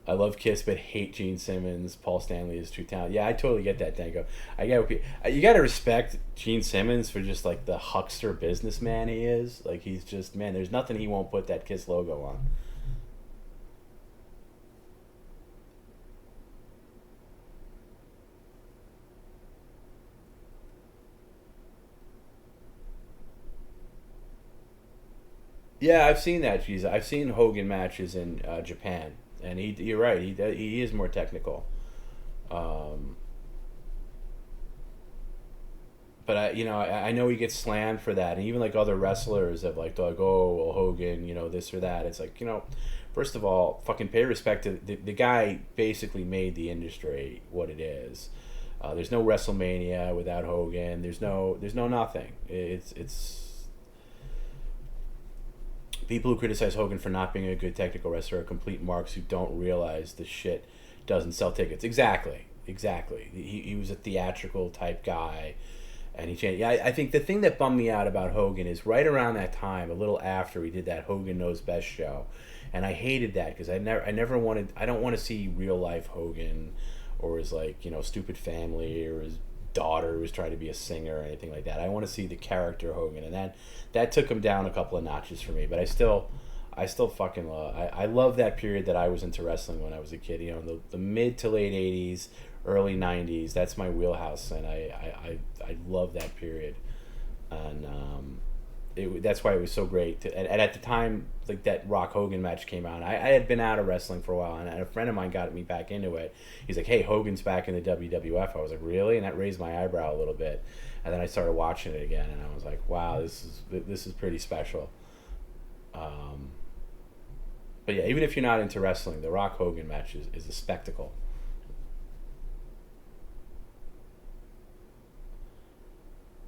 I love Kiss, but hate Gene Simmons. Paul Stanley is true talent. Yeah, I totally get that, Danko. You got to respect Gene Simmons for just like the huckster businessman he is. Like he's just man. There's nothing he won't put that Kiss logo on. Yeah, I've seen that. Geez, I've seen Hogan matches in Japan, and you're right. He is more technical. Um, but I know he gets slammed for that, and even like other wrestlers have like oh well Hogan, this or that. It's like first of all, fucking pay respect to the guy. Basically made the industry what it is. There's no WrestleMania without Hogan. There's no nothing. It's people who criticize Hogan for not being a good technical wrestler are complete marks who don't realize the shit doesn't sell tickets. Exactly. He was a theatrical type guy, and he changed. Yeah, I think the thing that bummed me out about Hogan is right around that time, a little after we did that Hogan Knows Best show, and I hated that because I never wanted. I don't want to see real life Hogan, or his stupid family, or his daughter who was trying to be a singer or anything like that. I want to see the character Hogan, and that took him down a couple of notches for me. But I still fucking love. I love that period that I was into wrestling when I was a kid. The mid to late '80s, early '90s. That's my wheelhouse, and I love that period, and that's why it was so great. And at the time, like that Rock Hogan match came out, I had been out of wrestling for a while, and a friend of mine got me back into it. He's like, "Hey, Hogan's back in the WWF." I was like, "Really?" And that raised my eyebrow a little bit. And then I started watching it again, and I was like, "Wow, this is pretty special." But yeah, even if you're not into wrestling, the Rock Hogan match is a spectacle.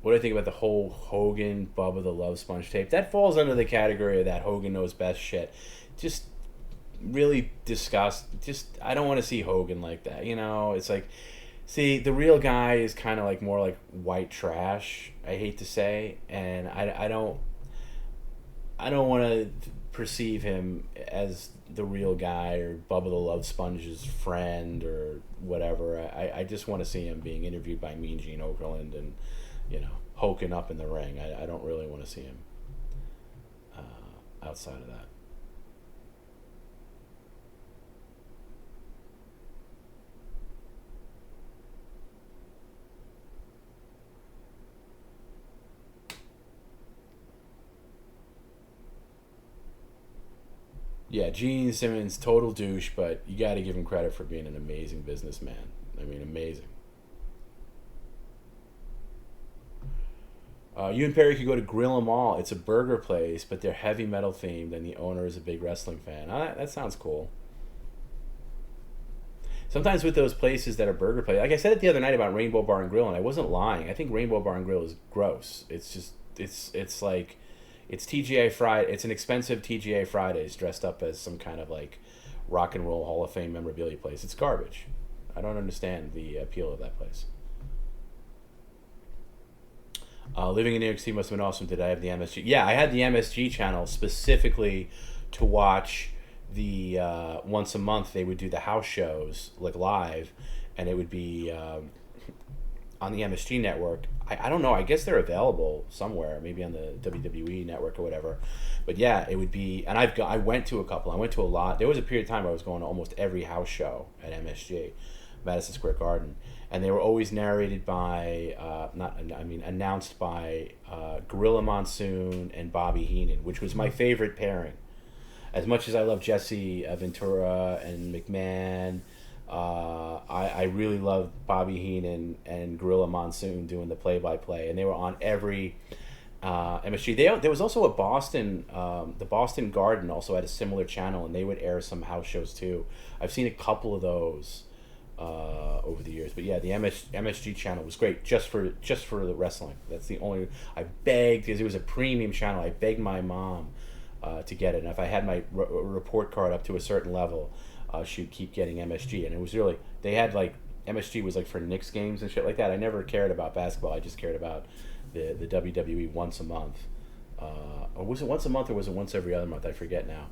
What do I think about the whole Hogan Bubba the Love Sponge tape? That falls under the category of that Hogan Knows Best shit. Just really I don't want to see Hogan like that. It's like, see, the real guy is kind of like more like white trash. I hate to say, and I don't want to perceive him as the real guy or Bubba the Love Sponge's friend or whatever. I just want to see him being interviewed by Mean Gene Okerlund and hulking up in the ring. I don't really want to see him outside of that. Yeah, Gene Simmons, total douche, but you got to give him credit for being an amazing businessman. I mean, amazing. You and Perry could go to Grill 'Em All. It's a burger place, but they're heavy metal themed, and the owner is a big wrestling fan. That sounds cool. Sometimes with those places that are burger places, like I said it the other night about Rainbow Bar and Grill, and I wasn't lying. I think Rainbow Bar and Grill is gross. It's just it's like it's TGA Friday. It's an expensive TGA Fridays dressed up as some kind of like rock and roll Hall of Fame memorabilia place. It's garbage. I don't understand the appeal of that place. Living in New York City must have been awesome. Did I have the MSG? Yeah, I had the MSG channel specifically to watch the once a month they would do the house shows like live, and it would be on the MSG network. I don't know. I guess they're available somewhere, maybe on the WWE network or whatever. But yeah, it would be. And I went to a couple. I went to a lot. There was a period of time where I was going to almost every house show at MSG, Madison Square Garden, and they were always narrated by announced by Gorilla Monsoon and Bobby Heenan, which was my favorite pairing. As much as I love Jesse Ventura and McMahon, I really loved Bobby Heenan and Gorilla Monsoon doing the play-by-play, and they were on every MSG. There was also a Boston, the Boston Garden also had a similar channel, and they would air some house shows too. I've seen a couple of those over the years, but yeah, the MSG channel was great just for the wrestling. That's the only. I begged, because it was a premium channel. I begged my mom to get it, and if I had my report card up to a certain level, she'd keep getting MSG. And it was really, they had like MSG was like for Knicks games and shit like that. I never cared about basketball. I just cared about the WWE once a month, or was it once a month or was it once every other month? I forget now.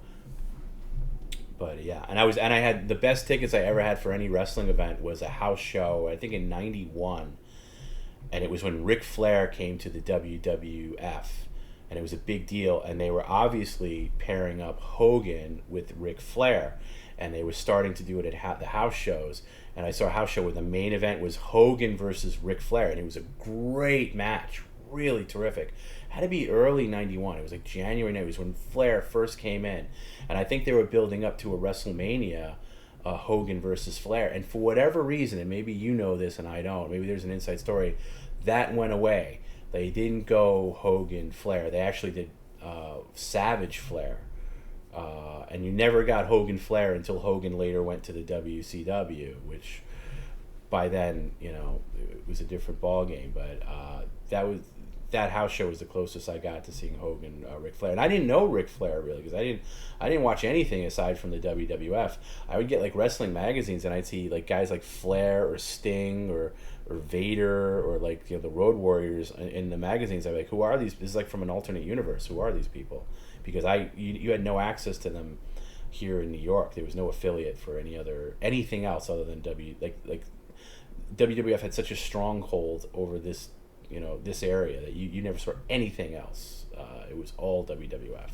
But yeah, and I had the best tickets I ever had for any wrestling event was a house show. I think in '91, and it was when Ric Flair came to the WWF, and it was a big deal. And they were obviously pairing up Hogan with Ric Flair, and they were starting to do it at the house shows. And I saw a house show where the main event was Hogan versus Ric Flair, and it was a great match, really terrific. Had to be early '91. It was like January night. It was when Flair first came in, and I think they were building up to a WrestleMania, Hogan versus Flair. And for whatever reason, and maybe you know this and I don't, maybe there's an inside story, that went away. They didn't go Hogan Flair. They actually did Savage Flair, and you never got Hogan Flair until Hogan later went to the WCW, which by then it was a different ball game. But that house show was the closest I got to seeing Hogan, Ric Flair, and I didn't know Ric Flair really because I didn't watch anything aside from the WWF. I would get like wrestling magazines and I'd see like guys like Flair or Sting or Vader or like the Road Warriors in the magazines. I'm like, who are these? This is like from an alternate universe. Who are these people? Because you had no access to them here in New York. There was no affiliate for anything else other than WWF had such a stronghold over this this area that you never saw anything else. It was all WWF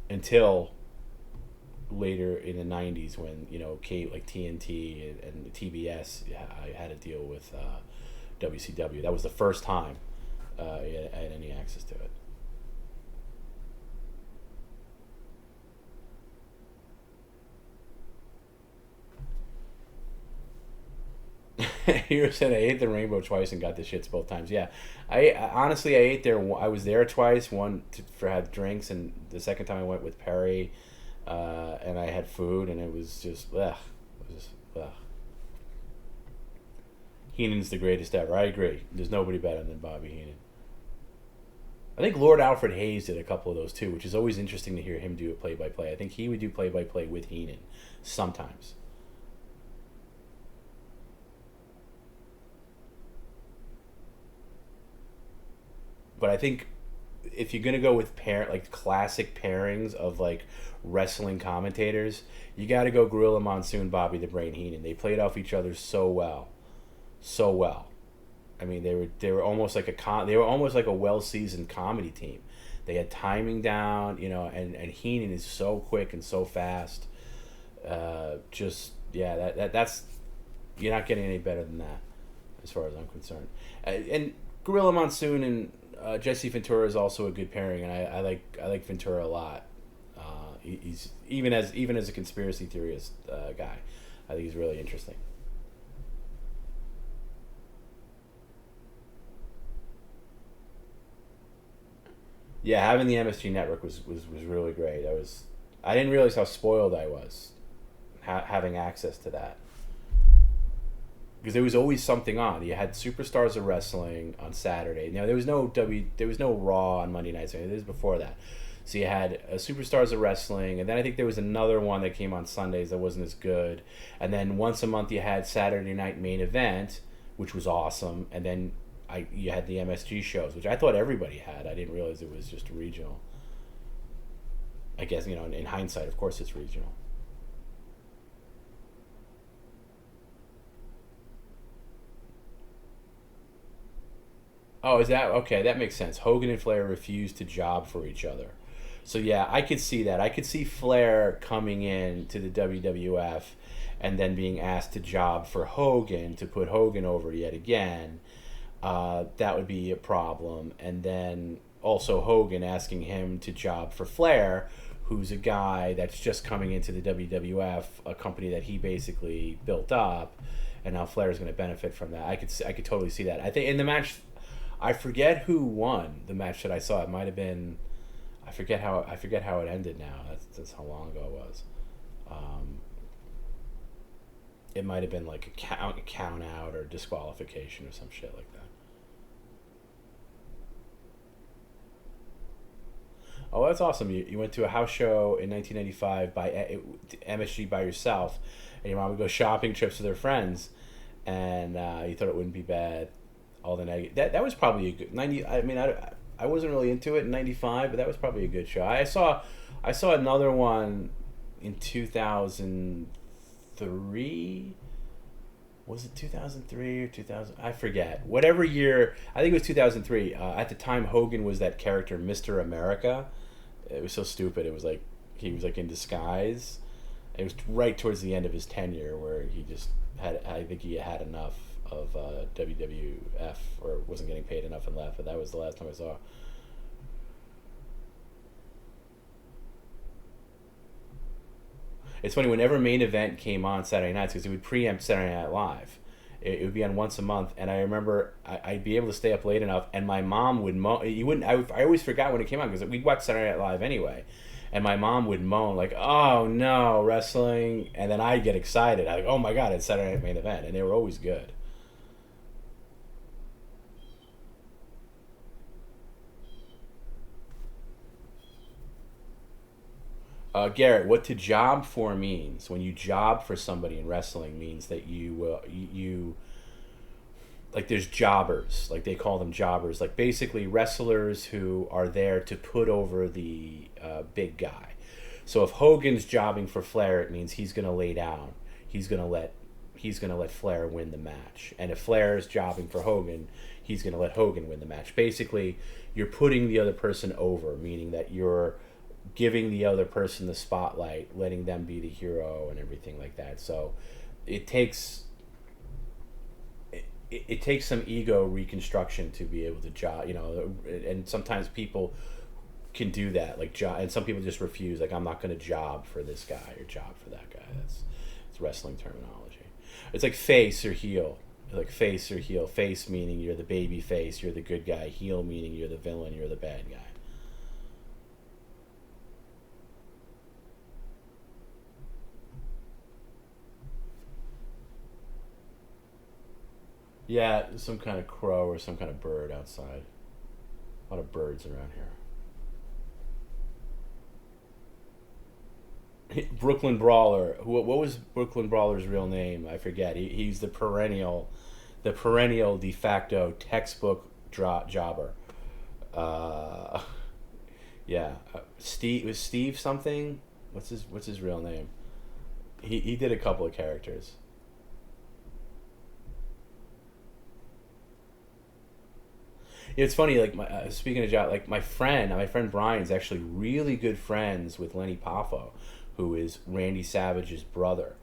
until later in the '90s when like TNT and TBS I had to deal with WCW. That was the first time I had any access to it. You said I ate the Rainbow twice and got the shits both times. Yeah, I honestly I ate there. I was there twice. One for have drinks, and the second time I went with Perry, and I had food, and it was just ugh. It was just ugh. Heenan's the greatest ever. I agree. There's nobody better than Bobby Heenan. I think Lord Alfred Hayes did a couple of those too, which is always interesting to hear him do a play-by-play. I think he would do play-by-play with Heenan sometimes. But I think if you're gonna go with like classic pairings of like wrestling commentators, you got to go Gorilla Monsoon, Bobby the Brain Heenan. They played off each other so well, so well. I mean, they were almost like a well seasoned comedy team. They had timing down, and Heenan is so quick and so fast. That's you're not getting any better than that, as far as I'm concerned. And Gorilla Monsoon and Jesse Ventura is also a good pairing, and I like Ventura a lot. He's even as a conspiracy theorist guy, I think he's really interesting. Yeah, having the MSG network was really great. I didn't realize how spoiled I was having access to that. Because there was always something on. You had Superstars of Wrestling on Saturday. Now there was no Raw on Monday nights. This was before that. So you had Superstars of Wrestling, and then I think there was another one that came on Sundays that wasn't as good. And then once a month you had Saturday Night Main Event, which was awesome. And then you had the MSG shows, which I thought everybody had. I didn't realize it was just regional. I guess in hindsight, of course, it's regional. Oh, is that okay? That makes sense. Hogan and Flair refused to job for each other. So yeah, I could see that. I could see Flair coming in to the WWF and then being asked to job for Hogan to put Hogan over yet again. That would be a problem. And then also Hogan asking him to job for Flair, who's a guy that's just coming into the WWF, a company that he basically built up, and now Flair is going to benefit from that. I could totally see that. I think in the match, I forget who won the match that I saw. It might have been, I forget how it ended now. That's how long ago it was. It might have been like a count out or disqualification or some shit like that. Oh, that's awesome. You went to a house show in 1995 by MSG by yourself, and your mom would go shopping trips with her friends, and you thought it wouldn't be bad. All the negative. That was probably a good 90. I mean, I wasn't really into it in '95, but that was probably a good show. I saw another one in 2003. Was it 2003 or 2000? I forget. Whatever year, I think it was 2003. At the time, Hogan was that character, Mr. America. It was so stupid. It was like he was like in disguise. It was right towards the end of his tenure where he just had. I think he had enough of WWF or wasn't getting paid enough and left. But that was the last time I saw. It's funny, whenever Main Event came on Saturday nights, because it would preempt Saturday Night Live. It would be on once a month, and I remember I'd be able to stay up late enough, and my mom would moan. You wouldn't. I always forgot when it came on because we'd watch Saturday Night Live anyway, and my mom would moan like, "Oh no, wrestling!" And then I'd get excited. I'd like, "Oh my god, it's Saturday Night Main Event," and they were always good. Garrett, what to job for means when you job for somebody in wrestling means that you like there's jobbers, like they call them jobbers, like basically wrestlers who are there to put over the big guy. So if Hogan's jobbing for Flair, it means he's gonna lay down. He's gonna let Flair win the match. And if Flair is jobbing for Hogan, he's gonna let Hogan win the match. Basically, you're putting the other person over, meaning that you're giving the other person the spotlight, letting them be the hero and everything like that. So it takes it takes some ego reconstruction to be able to job, and sometimes people can do that, like job, and some people just refuse, like I'm not going to job for this guy or job for that guy. It's wrestling terminology. It's like face or heel. Like face or heel. Face meaning you're the baby face, you're the good guy. Heel meaning you're the villain, you're the bad guy. Yeah, some kind of crow or some kind of bird outside. A lot of birds around here. Brooklyn Brawler. What was Brooklyn Brawler's real name? I forget. He's the perennial de facto textbook jobber. Uh, yeah, Steve was Steve something. What's his real name? He did a couple of characters. It's funny, like speaking of job, like my friend Brian's actually really good friends with Lenny Poffo, who is Randy Savage's brother,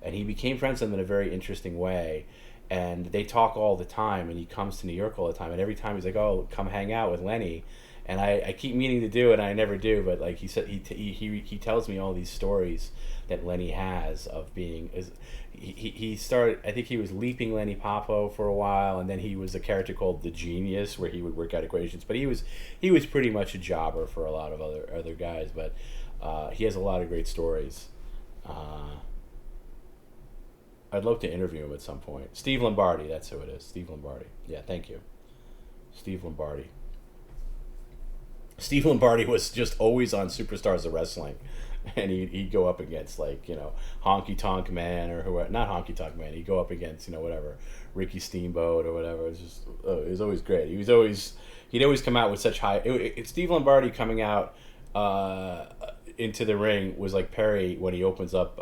and he became friends with him in a very interesting way, and they talk all the time, and he comes to New York all the time, and every time he's like, "Oh, come hang out with Lenny," and I keep meaning to do it, and I never do, but like he said, he tells me all these stories that Lenny has of being he started. I think he was leaping Lenny Poffo for a while, and then he was a character called the Genius, where he would work out equations. But he was pretty much a jobber for a lot of other guys. But he has a lot of great stories. I'd love to interview him at some point. Steve Lombardi, that's who it is. Steve Lombardi. Yeah, thank you, Steve Lombardi. Steve Lombardi was just always on Superstars of Wrestling, and he'd go up against like Honky Tonk Man or whoever, not Honky Tonk Man. He'd go up against whatever Ricky Steamboat or whatever. It was just it was always great. He'd always come out with such high. Steve Lombardi coming out into the ring was like Perry when he opens up.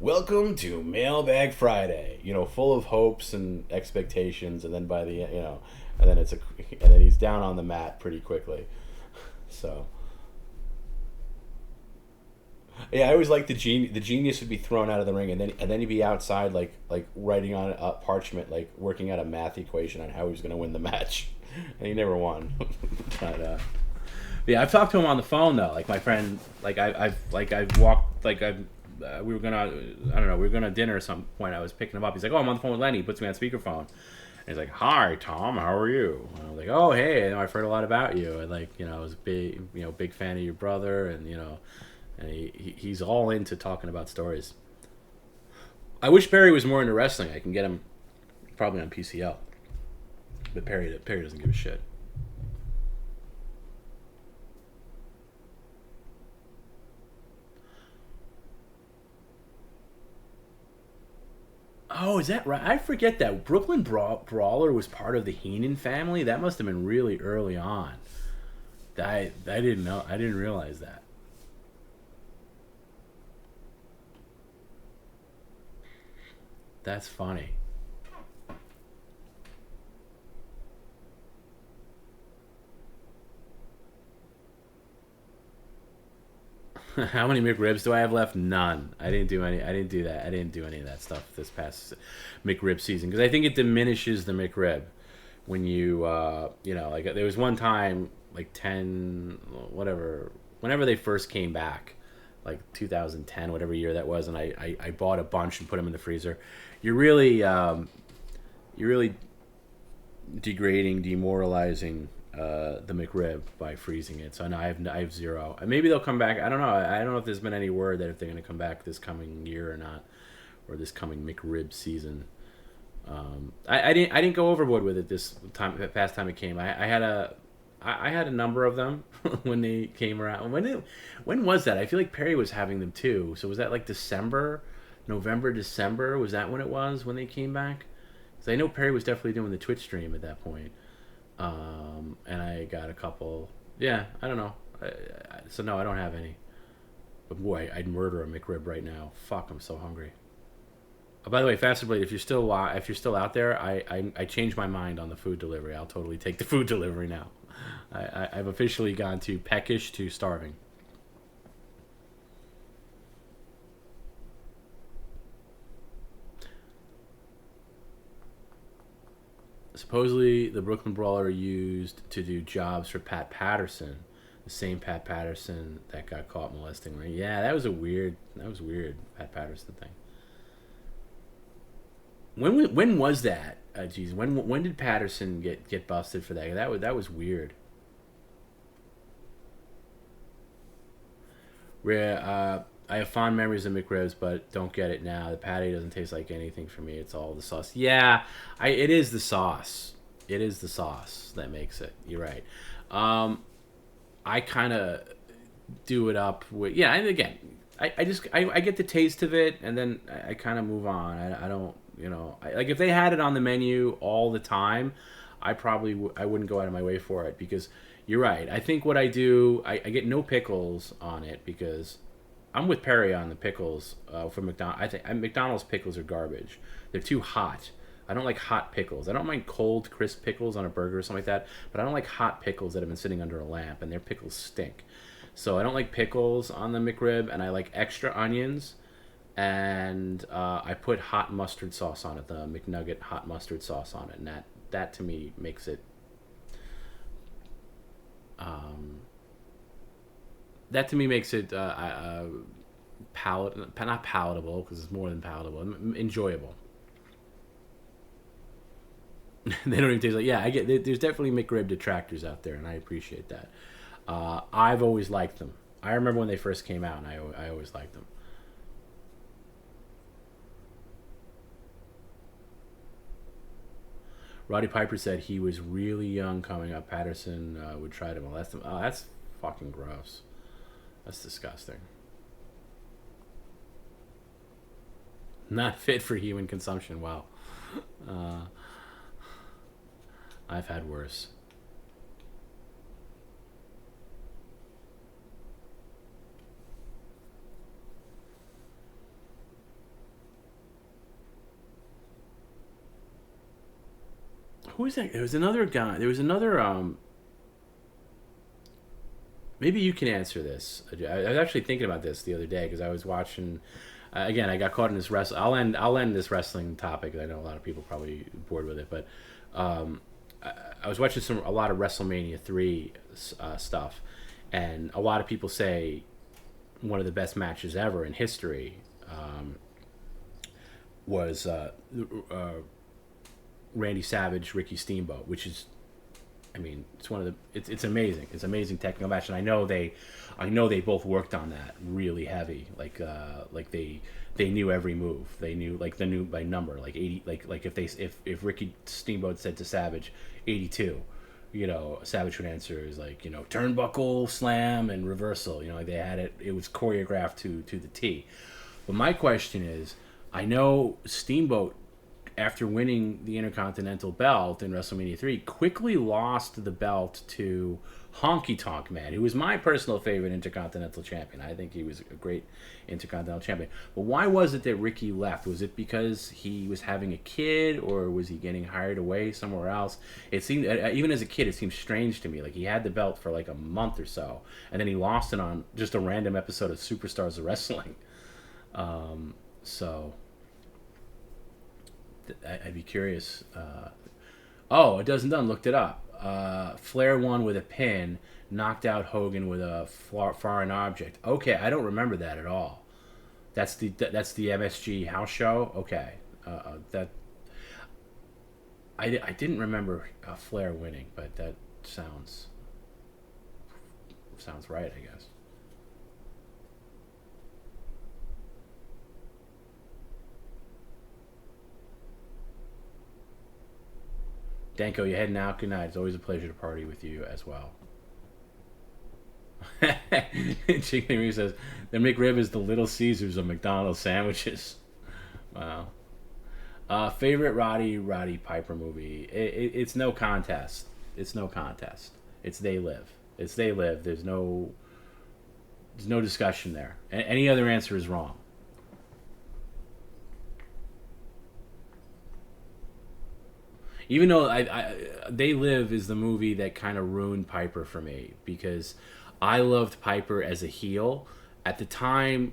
Welcome to Mailbag Friday. Full of hopes and expectations, and then by the and then and then he's down on the mat pretty quickly. So yeah, I always liked the genius would be thrown out of the ring, and then he'd be outside like writing on a parchment, like working out a math equation on how he was going to win the match, and he never won. But yeah, I've talked to him on the phone though. Like my friend, I've walked we were gonna I don't know, we were gonna dinner at some point. I was picking him up. He's like, "Oh, I'm on the phone with Lenny." He puts me on speakerphone. And he's like, "Hi, Tom. How are you?" And I'm like, "Oh, hey. I've heard a lot about you. And I was a big fan of your brother, and and he's all into talking about stories." I wish Perry was more into wrestling. I can get him probably on PCL, but Perry doesn't give a shit. Oh, is that right? I forget that Brooklyn Brawler was part of the Heenan family. That must have been really early on. I didn't know. I didn't realize that. That's funny. How many McRibs do I have left? None. I didn't do any. I didn't do that. I didn't do any of that stuff this past McRib season because I think it diminishes the McRib when like there was one time like 10 whatever whenever they first came back, like 2010 whatever year that was, and I bought a bunch and put them in the freezer. You're really degrading, demoralizing the McRib by freezing it. So now I have zero. Maybe they'll come back. I don't know. I don't know if there's been any word that if they're going to come back this coming year or not, or this coming McRib season. I didn't go overboard with it this time. The past time it came, I had a number of them when they came around. When was that? I feel like Perry was having them too. So was that like December, November, December? Was that when it was when they came back? Because I know Perry was definitely doing the Twitch stream at that point. And I got a couple. Yeah, I don't know. So no, I don't have any. But boy, I'd murder a McRib right now. Fuck, I'm so hungry. Oh, by the way, Faster Blade, if you're still out there, I changed my mind on the food delivery. I'll totally take the food delivery now. I've officially gone to peckish to starving. Supposedly, the Brooklyn Brawler used to do jobs for Pat Patterson, the same Pat Patterson that got caught molesting. Right? Yeah, that was weird. Pat Patterson thing. When was that? Geez, when did Patterson get busted for that? That was weird. I have fond memories of McRibs, but don't get it now. The patty doesn't taste like anything for me. It's all the sauce. Yeah, it is the sauce. It is the sauce that makes it. You're right. I kind of do it up with and again, I get the taste of it, and then I kind of move on. I don't, like if they had it on the menu all the time, I probably I wouldn't go out of my way for it because you're right. I think what I do, I get no pickles on it because I'm with Perry on the pickles for McDonald's. I think McDonald's pickles are garbage. They're too hot. I don't like hot pickles. I don't mind cold, crisp pickles on a burger or something like that, but I don't like hot pickles that have been sitting under a lamp, and their pickles stink. So I don't like pickles on the McRib, and I like extra onions, and I put hot mustard sauce on it, the McNugget hot mustard sauce on it, and that to me makes it not palatable because it's more than palatable, enjoyable. They don't even taste like. Yeah, I get. There's definitely McRib detractors out there, and I appreciate that. I've always liked them. I remember when they first came out, and I always liked them. Roddy Piper said he was really young coming up. Patterson would try to molest him. Oh, that's fucking gross. That's disgusting. Not fit for human consumption. Wow. I've had worse. Who is that? There was another guy. There was another. Maybe you can answer this. I was actually thinking about this the other day because I was watching. Again, I got caught in this wrestling. I'll end this wrestling topic. I know a lot of people probably bored with it, but I was watching a lot of WrestleMania 3 stuff, and a lot of people say one of the best matches ever in history was Randy Savage, Ricky Steamboat, which is, I mean, it's one of the, it's amazing. It's an amazing technical match, and I know they both worked on that really heavy. Like they knew every move. They knew like the new by number, like 80, like if Ricky Steamboat said to Savage 82, Savage would answer is like, turnbuckle, slam, and reversal. Like they had it. It was choreographed to the T. But my question is, I know Steamboat, after winning the Intercontinental belt in WrestleMania 3, quickly lost the belt to Honky Tonk Man, who was my personal favorite Intercontinental Champion. I think he was a great Intercontinental Champion. But why was it that Ricky left? Was it because he was having a kid, or was he getting hired away somewhere else? It seemed, even as a kid, it seemed strange to me. Like, he had the belt for like a month or so, and then he lost it on just a random episode of Superstars of Wrestling. So I'd be curious. Oh, it doesn't done. Looked it up. Flair won with a pin, knocked out Hogan with a foreign object. Okay, I don't remember that at all. That's the MSG house show. Okay, that I didn't remember Flair winning, but that sounds right, I guess. Danko, you heading out? Good night. It's always a pleasure to party with you as well. Chicken Marie says, the McRib is the Little Caesars of McDonald's sandwiches. Wow. Favorite Roddy Piper movie? It's no contest. It's no contest. It's They Live. It's They Live. There's no discussion there. Any other answer is wrong. Even though They Live is the movie that kind of ruined Piper for me, because I loved Piper as a heel at the time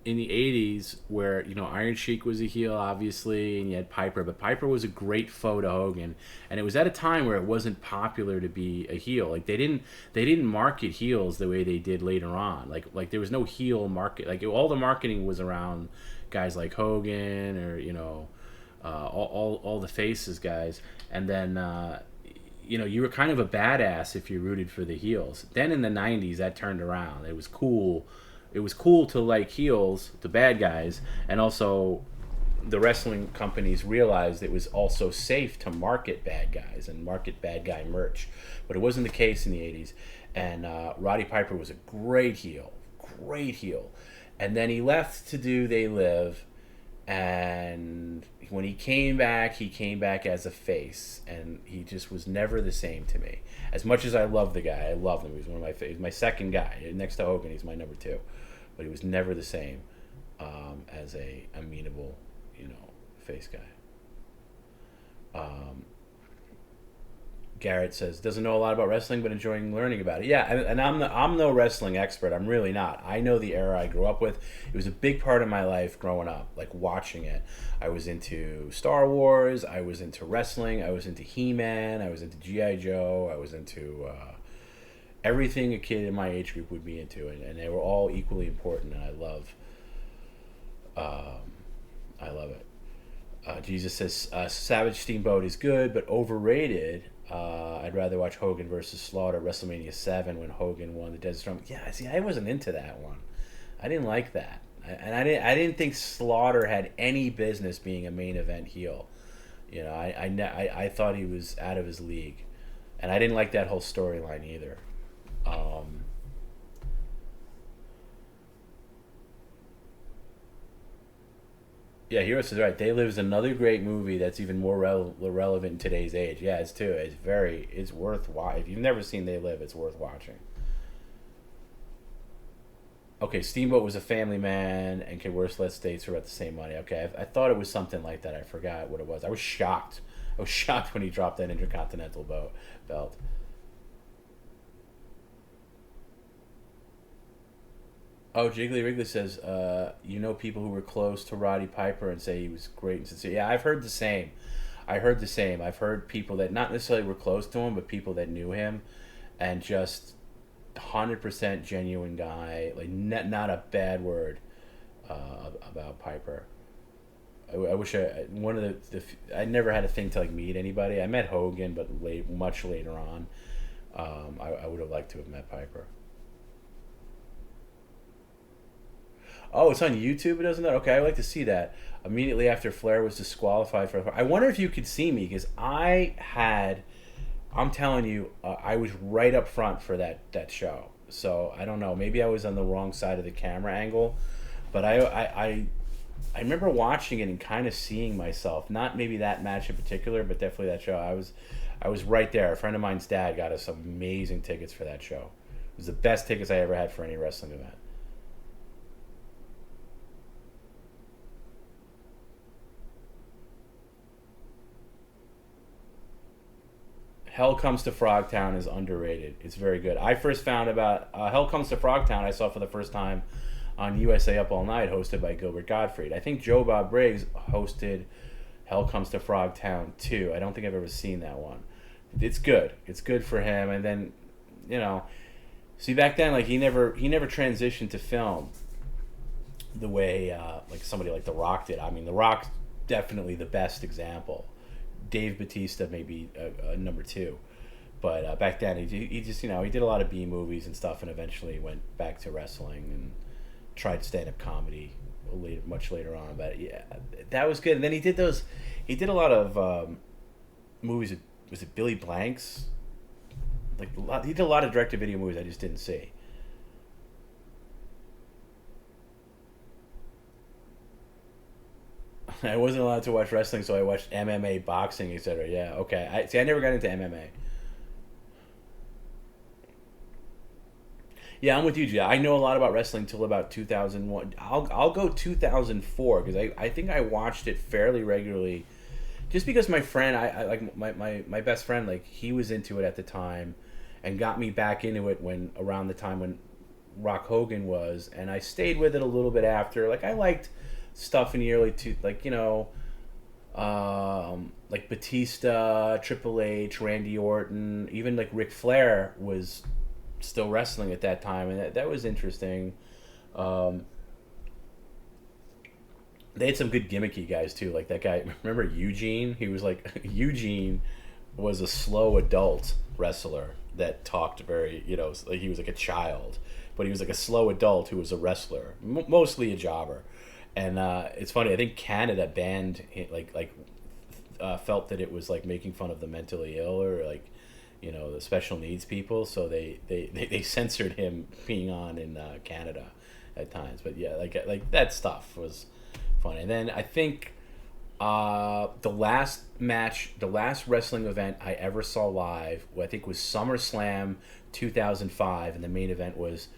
in the 80s, where, you know, Iron Sheik was a heel, obviously, and you had Piper, but Piper was a great foe to Hogan, and it was at a time where it wasn't popular to be a heel. Like, they didn't market heels the way they did later on. Like there was no heel market. Like, all the marketing was around guys like Hogan, or, you know, all the faces guys, and then you know, you were kind of a badass if you rooted for the heels. Then in the 90s, that turned around. It was cool. It was cool to like heels, the bad guys, and also the wrestling companies realized it was also safe to market bad guys and market bad guy merch. But it wasn't the case in the 80s. And Roddy Piper was a great heel. And then he left to do They Live, and when he came back as a face, and he just was never the same to me. As much as I love the guy, I love him. He was one of my favorites. My second guy next to Hogan. He's my number two, but he was never the same as a amenable, you know, face guy. Garrett says, doesn't know a lot about wrestling, but enjoying learning about it. Yeah, and I'm no wrestling expert. I'm really not. I know the era I grew up with. It was a big part of my life growing up, like watching it. I was into Star Wars. I was into wrestling. I was into He-Man. I was into G.I. Joe. I was into everything a kid in my age group would be into, and they were all equally important, and I love it. Jesus says, Savage Steamboat is good, but overrated. I'd rather watch Hogan versus Slaughter WrestleMania 7 when Hogan won the Desert Storm. Yeah, see, I wasn't into that one. I didn't like that, and I didn't think Slaughter had any business being a main event heel. You know, I thought he was out of his league, and I didn't like that whole storyline either. Yeah, Hero says right. They Live is another great movie that's even more relevant in today's age. Yeah, it's too. It's worth watching. If you've never seen They Live, it's worth watching. Okay, Steamboat was a family man and could worse less states for about the same money. Okay, I thought it was something like that. I forgot what it was. I was shocked. I was shocked when he dropped that Intercontinental belt. Oh, Jiggly Wriggly says, you know people who were close to Roddy Piper and say he was great and sincere. Yeah, I've heard the same. I've heard people that not necessarily were close to him, but people that knew him, and just 100% genuine guy. Like, not a bad word about Piper. I wish I never had a thing to like meet anybody. I met Hogan, but much later on. I would have liked to have met Piper. Oh, it's on YouTube. It doesn't know. Okay, I'd like to see that. Immediately after Flair was disqualified for, I wonder if you could see me, because I'm telling you, I was right up front for that show. So I don't know. Maybe I was on the wrong side of the camera angle, but I remember watching it and kind of seeing myself. Not maybe that match in particular, but definitely that show. I was right there. A friend of mine's dad got us some amazing tickets for that show. It was the best tickets I ever had for any wrestling event. Hell Comes to Frogtown is underrated. It's very good. I first found about Hell Comes to Frogtown. I saw for the first time on USA Up All Night, hosted by Gilbert Gottfried. I think Joe Bob Briggs hosted Hell Comes to Frogtown too. I don't think I've ever seen that one. It's good. It's good for him. And then, you know, see back then, like he never transitioned to film the way like somebody like The Rock did. I mean, The Rock's definitely the best example. Dave Bautista maybe number two, but back then he just he did a lot of B movies and stuff, and eventually went back to wrestling and tried stand up comedy much later on. But yeah, that was good. And then he did a lot of movies. Was it Billy Blanks? He did a lot of direct to video movies I just didn't see. I wasn't allowed to watch wrestling, so I watched MMA, boxing, etc. Yeah, okay. I never got into MMA. Yeah, I'm with you, Gia. I know a lot about wrestling until about 2001. I'll go 2004 because I think I watched it fairly regularly, just because my friend I like my best friend, like he was into it at the time, and got me back into it around the time when Rock Hogan was, and I stayed with it a little bit after. Like I liked stuff in the early like Batista, Triple H, Randy Orton, even like Ric Flair was still wrestling at that time, and that was interesting. They had some good gimmicky guys too, like that guy. Remember Eugene? He was like Eugene was a slow adult wrestler that talked very, like he was like a child, but he was like a slow adult who was a wrestler, mostly a jobber. And it's funny. I think Canada banned felt that it was like making fun of the mentally ill or like, the special needs people. So they censored him being on in Canada at times. But yeah, like that stuff was funny. And then I think the last wrestling event I ever saw live, I think was SummerSlam 2005, and the main event was.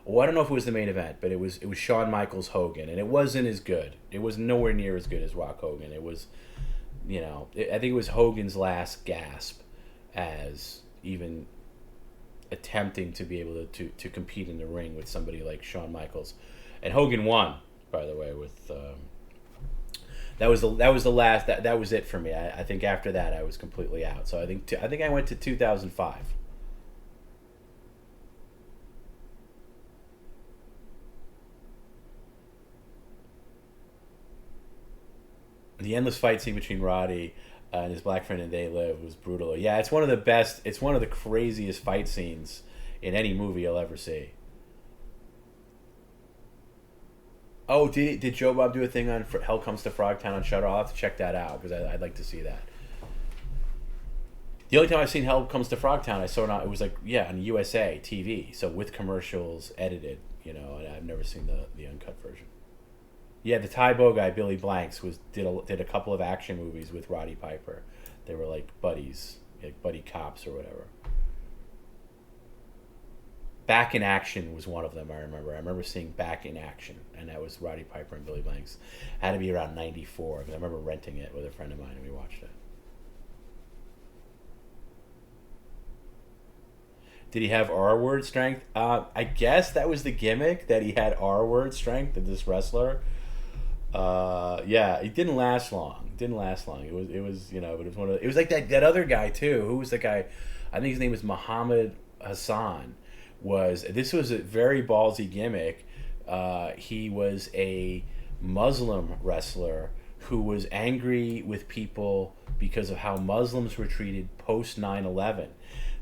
Well, I don't know if it was the main event, but it was Shawn Michaels Hogan, and it wasn't as good. It was nowhere near as good as Rock Hogan. It was, I think it was Hogan's last gasp as even attempting to be able to compete in the ring with somebody like Shawn Michaels, and Hogan won, by the way. With that was the last that was it for me. I think after that I was completely out. So I think I went to 2005. The endless fight scene between Roddy and his black friend and They Live was brutal. Yeah, it's one of the best. It's one of the craziest fight scenes in any movie you'll ever see. Oh, did Joe Bob do a thing on Hell Comes to Frogtown on Shudder? I'll have to check that out because I'd like to see that. The only time I've seen Hell Comes to Frogtown, I saw it was like on USA TV, so with commercials edited, and I've never seen the uncut version. Yeah, the Tybo guy, Billy Blanks, did a couple of action movies with Roddy Piper. They were like buddies, like buddy cops or whatever. Back in Action was one of them, I remember. I remember seeing Back in Action, and that was Roddy Piper and Billy Blanks. Had to be around 94, because I remember renting it with a friend of mine, and we watched it. Did he have R-word strength? I guess that was the gimmick, that he had R-word strength, that this wrestler... yeah, it didn't last long. It was but it was one of it was like that other guy too. Who was the guy? I think his name was Muhammad Hassan. This was a very ballsy gimmick. He was a Muslim wrestler who was angry with people because of how Muslims were treated post 9/11.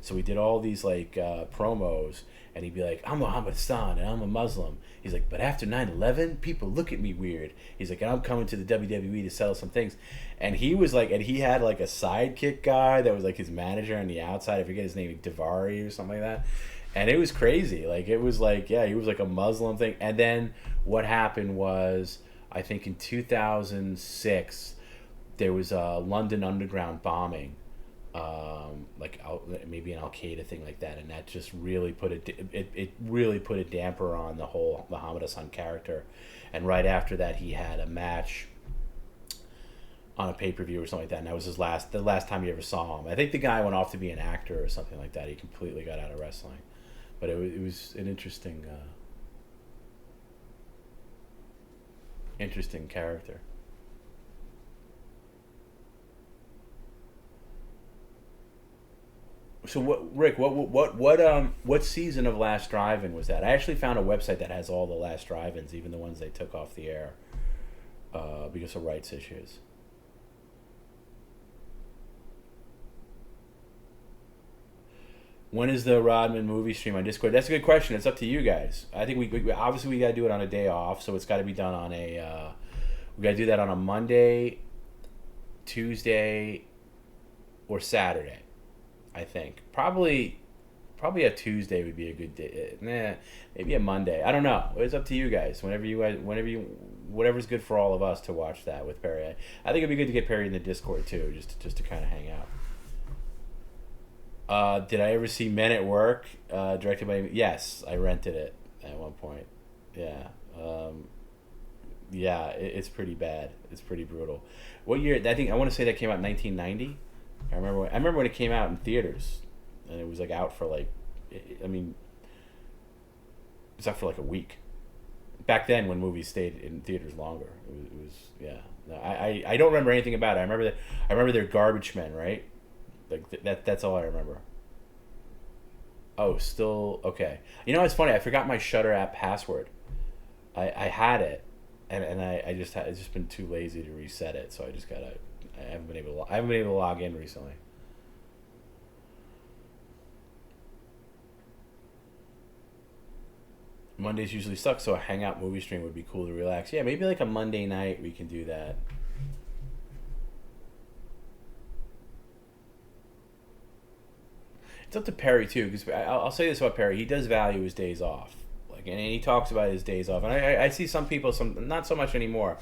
So he did all these like promos, and he'd be like, I'm Muhammad Hassan and I'm a Muslim. He's like, but after 9/11, people look at me weird. He's like, and I'm coming to the WWE to settle some things. And he was like, and he had like a sidekick guy that was like his manager on the outside. I forget his name, Davari or something like that. And it was crazy. Like, it was like, yeah, he was like a Muslim thing. And then what happened was, I think in 2006, there was a London Underground bombing like maybe an Al Qaeda thing like that, and that just really it really put a damper on the whole Muhammad Hassan character. And right after that, he had a match on a pay-per-view or something like that, and that was the last time you ever saw him. I think the guy went off to be an actor or something like that. He completely got out of wrestling, but it was an interesting character. So what, Rick? What season of Last Drive-In was that? I actually found a website that has all the Last Drive-Ins, even the ones they took off the air because of rights issues. When is the Rodman movie stream on Discord? That's a good question. It's up to you guys. I think we obviously we got to do it on a day off, so it's got to be done on a. We got to do that on a Monday, Tuesday, or Saturday. I think probably a Tuesday would be a good day. Maybe a Monday. I don't know. It's up to you guys. Whatever's good for all of us to watch that with Perry. I think it'd be good to get Perry in the Discord too, just to kind of hang out. Did I ever see Men at Work? Directed by... Yes, I rented it at one point. Yeah. Yeah, it's pretty bad. It's pretty brutal. What year? I want to say that came out in 1990. I remember when it came out in theaters, and it was like out for like... I mean... It was out for like a week. Back then, when movies stayed in theaters longer. It was yeah. No, I don't remember anything about it. I remember they're garbage men, right? Like that's all I remember. Oh, still okay. You know, it's funny. I forgot my Shutter app password. I had it, and it's just been too lazy to reset it. So I haven't been able to log in recently. Mondays usually suck, so a hangout movie stream would be cool to relax. Yeah, maybe like a Monday night we can do that. It's up to Perry too, because I'll say this about Perry: he does value his days off, like, and he talks about his days off. And I see some people, not so much anymore,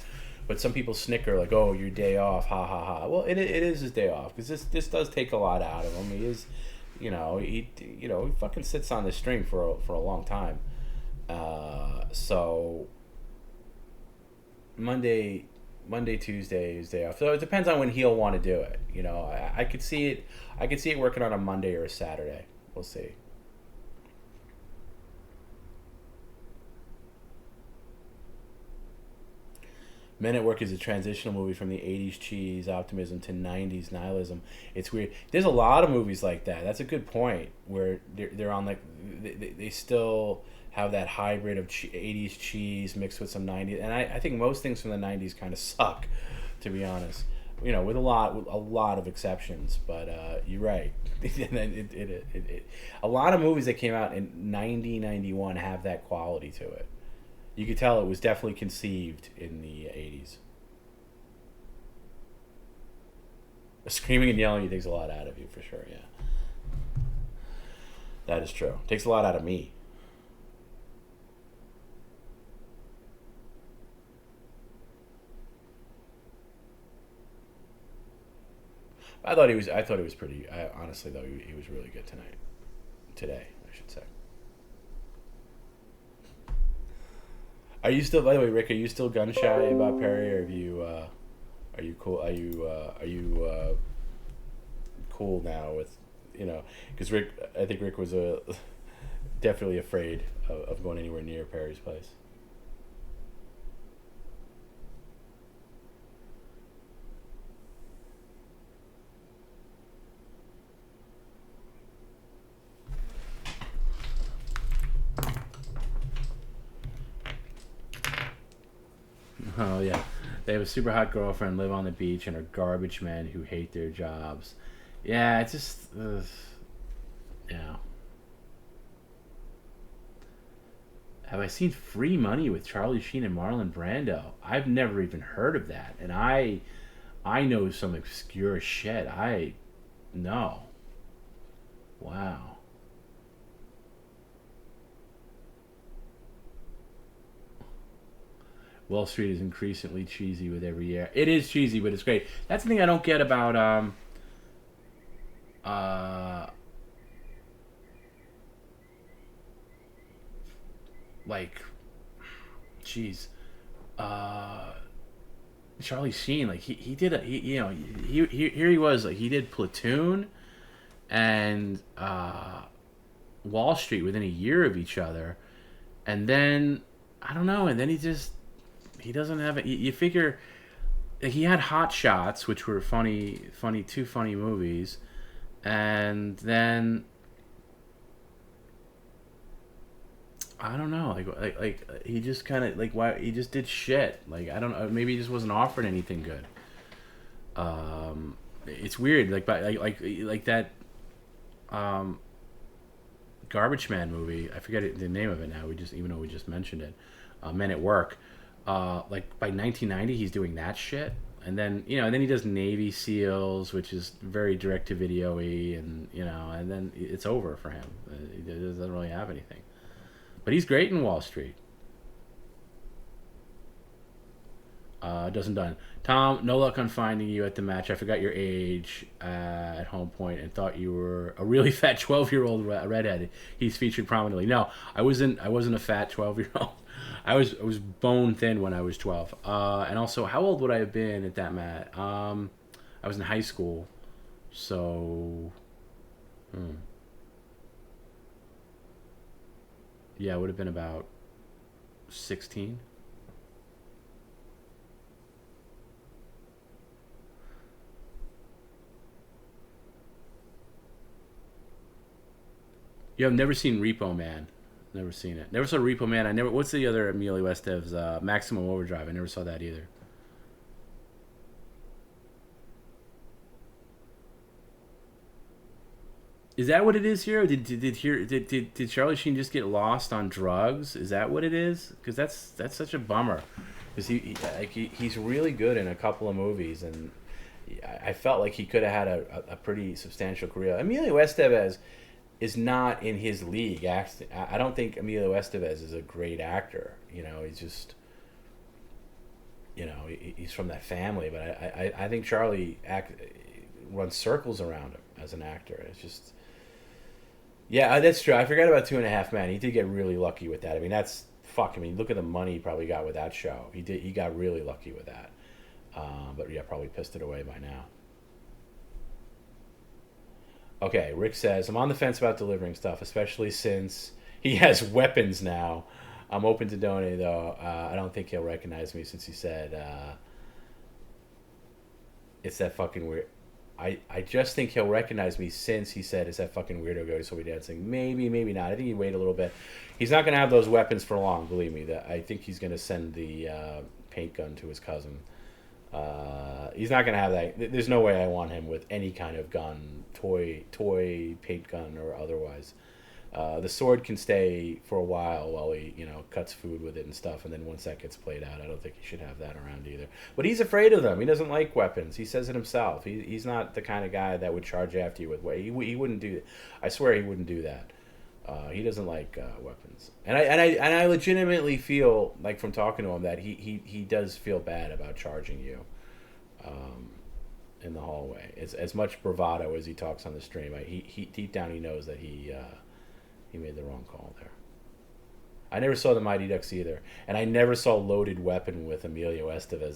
but some people snicker like, "Oh, your day off, ha ha ha." Well, it is his day off because this does take a lot out of him. He is, he fucking sits on the string for a long time. So Monday, Tuesday is day off. So it depends on when he'll want to do it. I could see it. I could see it working on a Monday or a Saturday. We'll see. Men at Work is a transitional movie from the 80s cheese optimism to 90s nihilism. It's weird. There's a lot of movies like that. That's a good point, where they're on, like, they still have that hybrid of 80s cheese mixed with some 90s. And I think most things from the 90s kind of suck, to be honest. With a lot of exceptions. But you're right. A lot of movies that came out in 91 have that quality to it. You could tell it was definitely conceived in the 80s. Screaming and yelling takes a lot out of you, for sure, yeah. That is true. Takes a lot out of me. I thought he was pretty... honestly, though, he was really good today, I should say. Are you still, by the way, Rick, are you still gun shy about Perry, or have you, are you cool, are you cool now with, because I think Rick was definitely afraid of going anywhere near Perry's place. Oh, yeah. They have a super hot girlfriend, live on the beach, and are garbage men who hate their jobs. Yeah, it's just... yeah. Have I seen Free Money with Charlie Sheen and Marlon Brando? I've never even heard of that. And I know some obscure shit. No. Wow. Wall Street is increasingly cheesy with every year. It is cheesy, but it's great. That's the thing I don't get about like, jeez, Charlie Sheen, like he did here he was, like he did Platoon and Wall Street within a year of each other, and then I don't know, and then he doesn't have it. You figure like, he had Hot Shots, which were two funny movies, and then I don't know, like he just kind of like why he just did shit. Like I don't know, maybe he just wasn't offered anything good. It's weird, like that, Garbage Man movie. I forget the name of it now. Even though we just mentioned it, Men at Work. Like by 1990, he's doing that shit, and then and then he does Navy SEALs, which is very direct to video-y, and and then it's over for him. He doesn't really have anything. But he's great in Wall Street. Doesn't done. Tom, no luck on finding you at the match. I forgot your age at Home Point and thought you were a really fat 12-year-old redhead. He's featured prominently. No, I wasn't a fat 12-year-old. I was bone thin when I was 12. And also, how old would I have been at that match? I was in high school, so. Yeah, it would have been about 16. You have never seen Repo Man. Never seen it. Never saw Repo Man. I never. What's the other Emilio Estev's Maximum Overdrive? I never saw that either. Is that what it is here? Did Charlie Sheen just get lost on drugs? Is that what it is? Because that's such a bummer. Because he's really good in a couple of movies, and I felt like he could have had a pretty substantial career. Emilio Estevez is not in his league. I don't think Emilio Estevez is a great actor. He's just he's from that family, but I think Charlie runs circles around him as an actor. It's just. Yeah, that's true. I forgot about 2.5 Men. He did get really lucky with that. I mean, that's fuck. I mean, look at the money he probably got with that show. He got really lucky with that. But yeah, probably pissed it away by now. Okay, Rick says, I'm on the fence about delivering stuff, especially since he has weapons now. I'm open to donating, though. I don't think he'll recognize me since he said it's that fucking weird. I just think he'll recognize me since he said it's that fucking weirdo guy so we dancing. Maybe not. I think he'd wait a little bit. He's not going to have those weapons for long, believe me. I think he's going to send the paint gun to his cousin. He's not going to have that. There's no way I want him with any kind of gun, toy paint gun or otherwise. The sword can stay for a while he, cuts food with it and stuff, and then once that gets played out, I don't think he should have that around either. But he's afraid of them. He doesn't like weapons. He says it himself. He's not the kind of guy that would charge after you with he wouldn't do that. I swear he wouldn't do that. He doesn't like weapons, and I legitimately feel like from talking to him that he does feel bad about charging you, in the hallway. It's as much bravado as he talks on the stream. He deep down he knows that he made the wrong call there. I never saw the Mighty Ducks either, and I never saw Loaded Weapon with Emilio Estevez.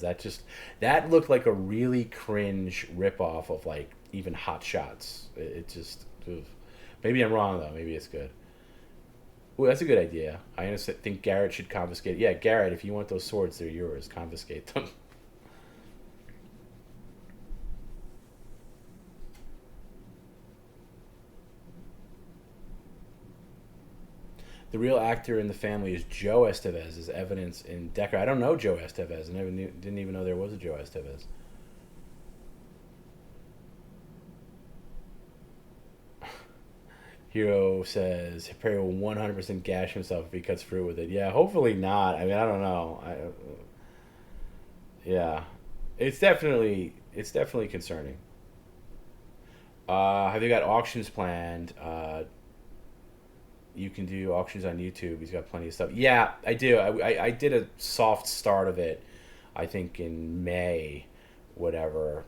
That looked like a really cringe ripoff of like even Hot Shots. It just. Ugh. Maybe I'm wrong though. Maybe it's good. Ooh, that's a good idea. I honestly think Garrett should confiscate. Yeah, Garrett, if you want those swords, they're yours. Confiscate them. The real actor in the family is Joe Estevez, as evidence in Decker. I don't know Joe Estevez. Didn't even know there was a Joe Estevez. Hero says Perry will 100% gash himself if he cuts through with it. Yeah, hopefully not. I mean, I don't know. Yeah, it's definitely concerning. Have you got auctions planned? You can do auctions on YouTube. He's got plenty of stuff. Yeah, I do. I did a soft start of it, I think in May, whatever.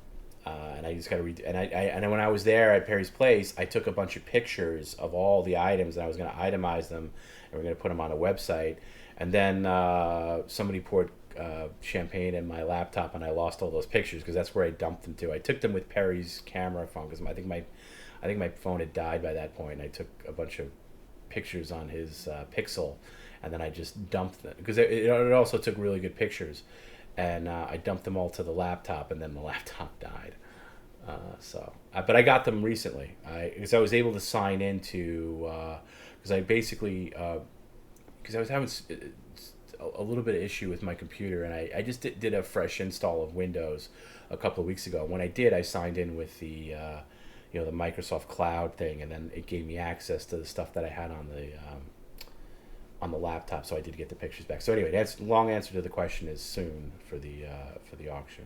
And I just got to read. And when I was there at Perry's place, I took a bunch of pictures of all the items, and I was going to itemize them, and we're going to put them on a website. And then somebody poured champagne in my laptop, and I lost all those pictures because that's where I dumped them to. I took them with Perry's camera phone because I think my phone had died by that point. I took a bunch of pictures on his Pixel, and then I just dumped them because it also took really good pictures, and I dumped them all to the laptop, and then the laptop died. But I got them recently. Because I was able to sign into because I basically because I was having a little bit of issue with my computer, and I just did a fresh install of Windows a couple of weeks ago. When I did, I signed in with the the Microsoft Cloud thing, and then it gave me access to the stuff that I had on the laptop. So I did get the pictures back. So anyway, that's long answer to the question is soon for the auction.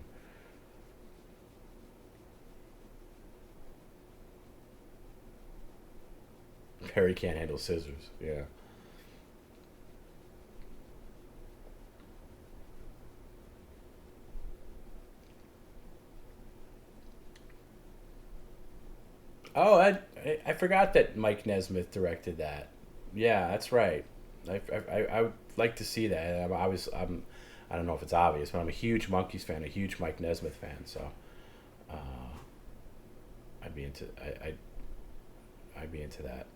Perry can't handle scissors. Yeah. Oh, I forgot that Mike Nesmith directed that. Yeah, that's right. I would like to see that. I don't know if it's obvious, but I'm a huge Monkees fan, a huge Mike Nesmith fan. So uh, I'd be into I'd be into that.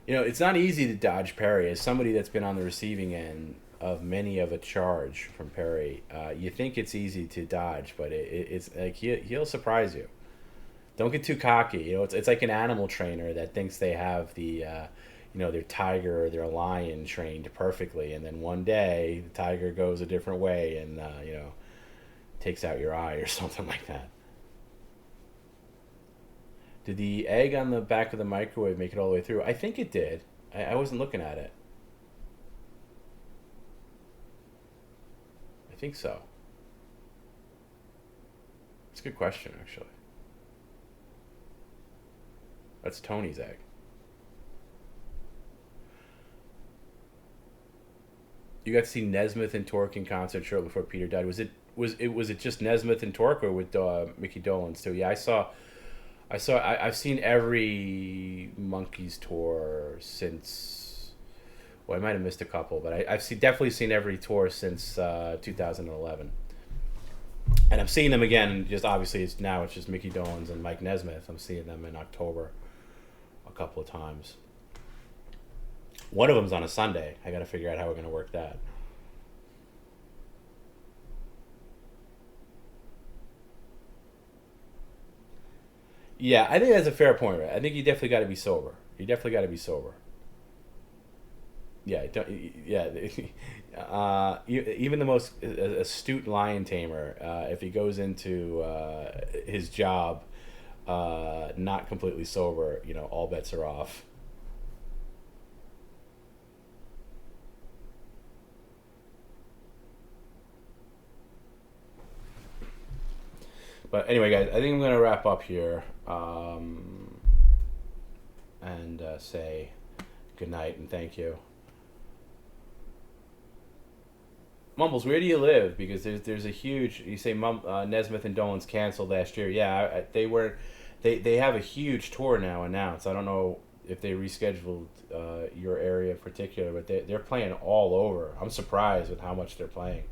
It's not easy to dodge Perry. As somebody that's been on the receiving end of many of a charge from Perry, you think it's easy to dodge, but it's like he'll surprise you. Don't get too cocky. It's like an animal trainer that thinks they have their tiger or their lion trained perfectly, and then one day the tiger goes a different way and takes out your eye or something like that. Did the egg on the back of the microwave make it all the way through? I think it did. I wasn't looking at it. I think so. It's a good question, actually. That's Tony's egg. You got to see Nesmith and Torque in concert shortly before Peter died. Was it just Nesmith and Torque or with Mickey Dolenz too? Yeah, I've seen every Monkees tour since. Well, I might have missed a couple, but definitely seen every tour since 2011. And I'm seeing them again. Just obviously, it's just Mickey Dolenz and Mike Nesmith. I'm seeing them in October a couple of times. One of them's on a Sunday. I got to figure out how we're going to work that. Yeah, I think that's a fair point, right? I think you definitely got to be sober. You definitely got to be sober. Yeah, yeah. Even the most astute lion tamer, if he goes into his job not completely sober, all bets are off. But anyway, guys, I think I'm going to wrap up here and say good night and thank you. Mumbles, where do you live? Because there's a huge. You say Nesmith and Dolan's canceled last year. Yeah, they were. They have a huge tour now announced. I don't know if they rescheduled your area in particular, but they're playing all over. I'm surprised with how much they're playing.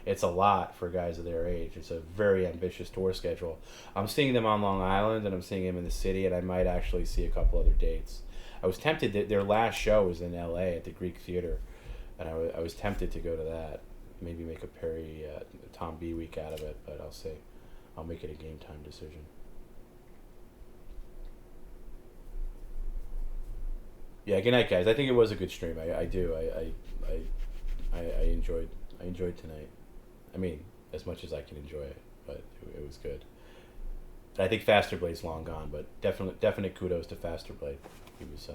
It's a lot for guys of their age. It's a very ambitious tour schedule. I'm seeing them on Long Island, and I'm seeing them in the city, and I might actually see a couple other dates. I was tempted that their last show was in L.A. at the Greek Theater, and I was tempted to go to that. Maybe make a Perry TomB week out of it, but I'll see. I'll make it a game time decision. Yeah, good night, guys. I think it was a good stream. I do. I enjoyed tonight. I mean, as much as I can enjoy it, but it was good. I think Faster Blade's long gone, but definite kudos to Faster Blade. He was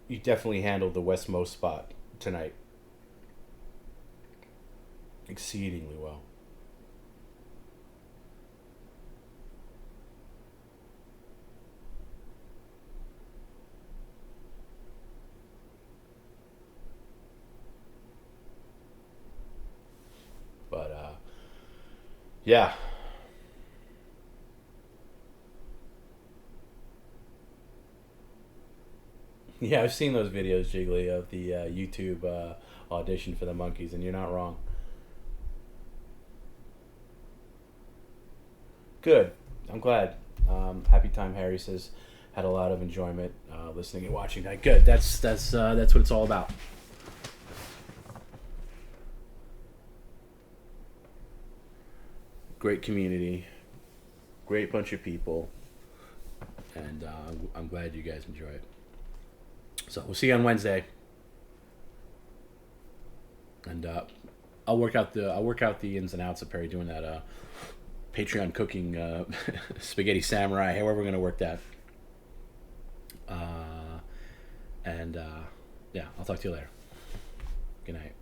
he definitely handled the West Most spot tonight exceedingly well. Yeah. Yeah, I've seen those videos, Jiggly, of the YouTube audition for the Monkees, and you're not wrong. Good. I'm glad. Happy Time Harry says had a lot of enjoyment listening and watching that. Good. That's what it's all about. Great community, great bunch of people, and I'm glad you guys enjoy it. So we'll see you on Wednesday, and I'll work out the ins and outs of Perry doing that Patreon cooking spaghetti samurai. However, we're gonna work that. And yeah, I'll talk to you later. Good night.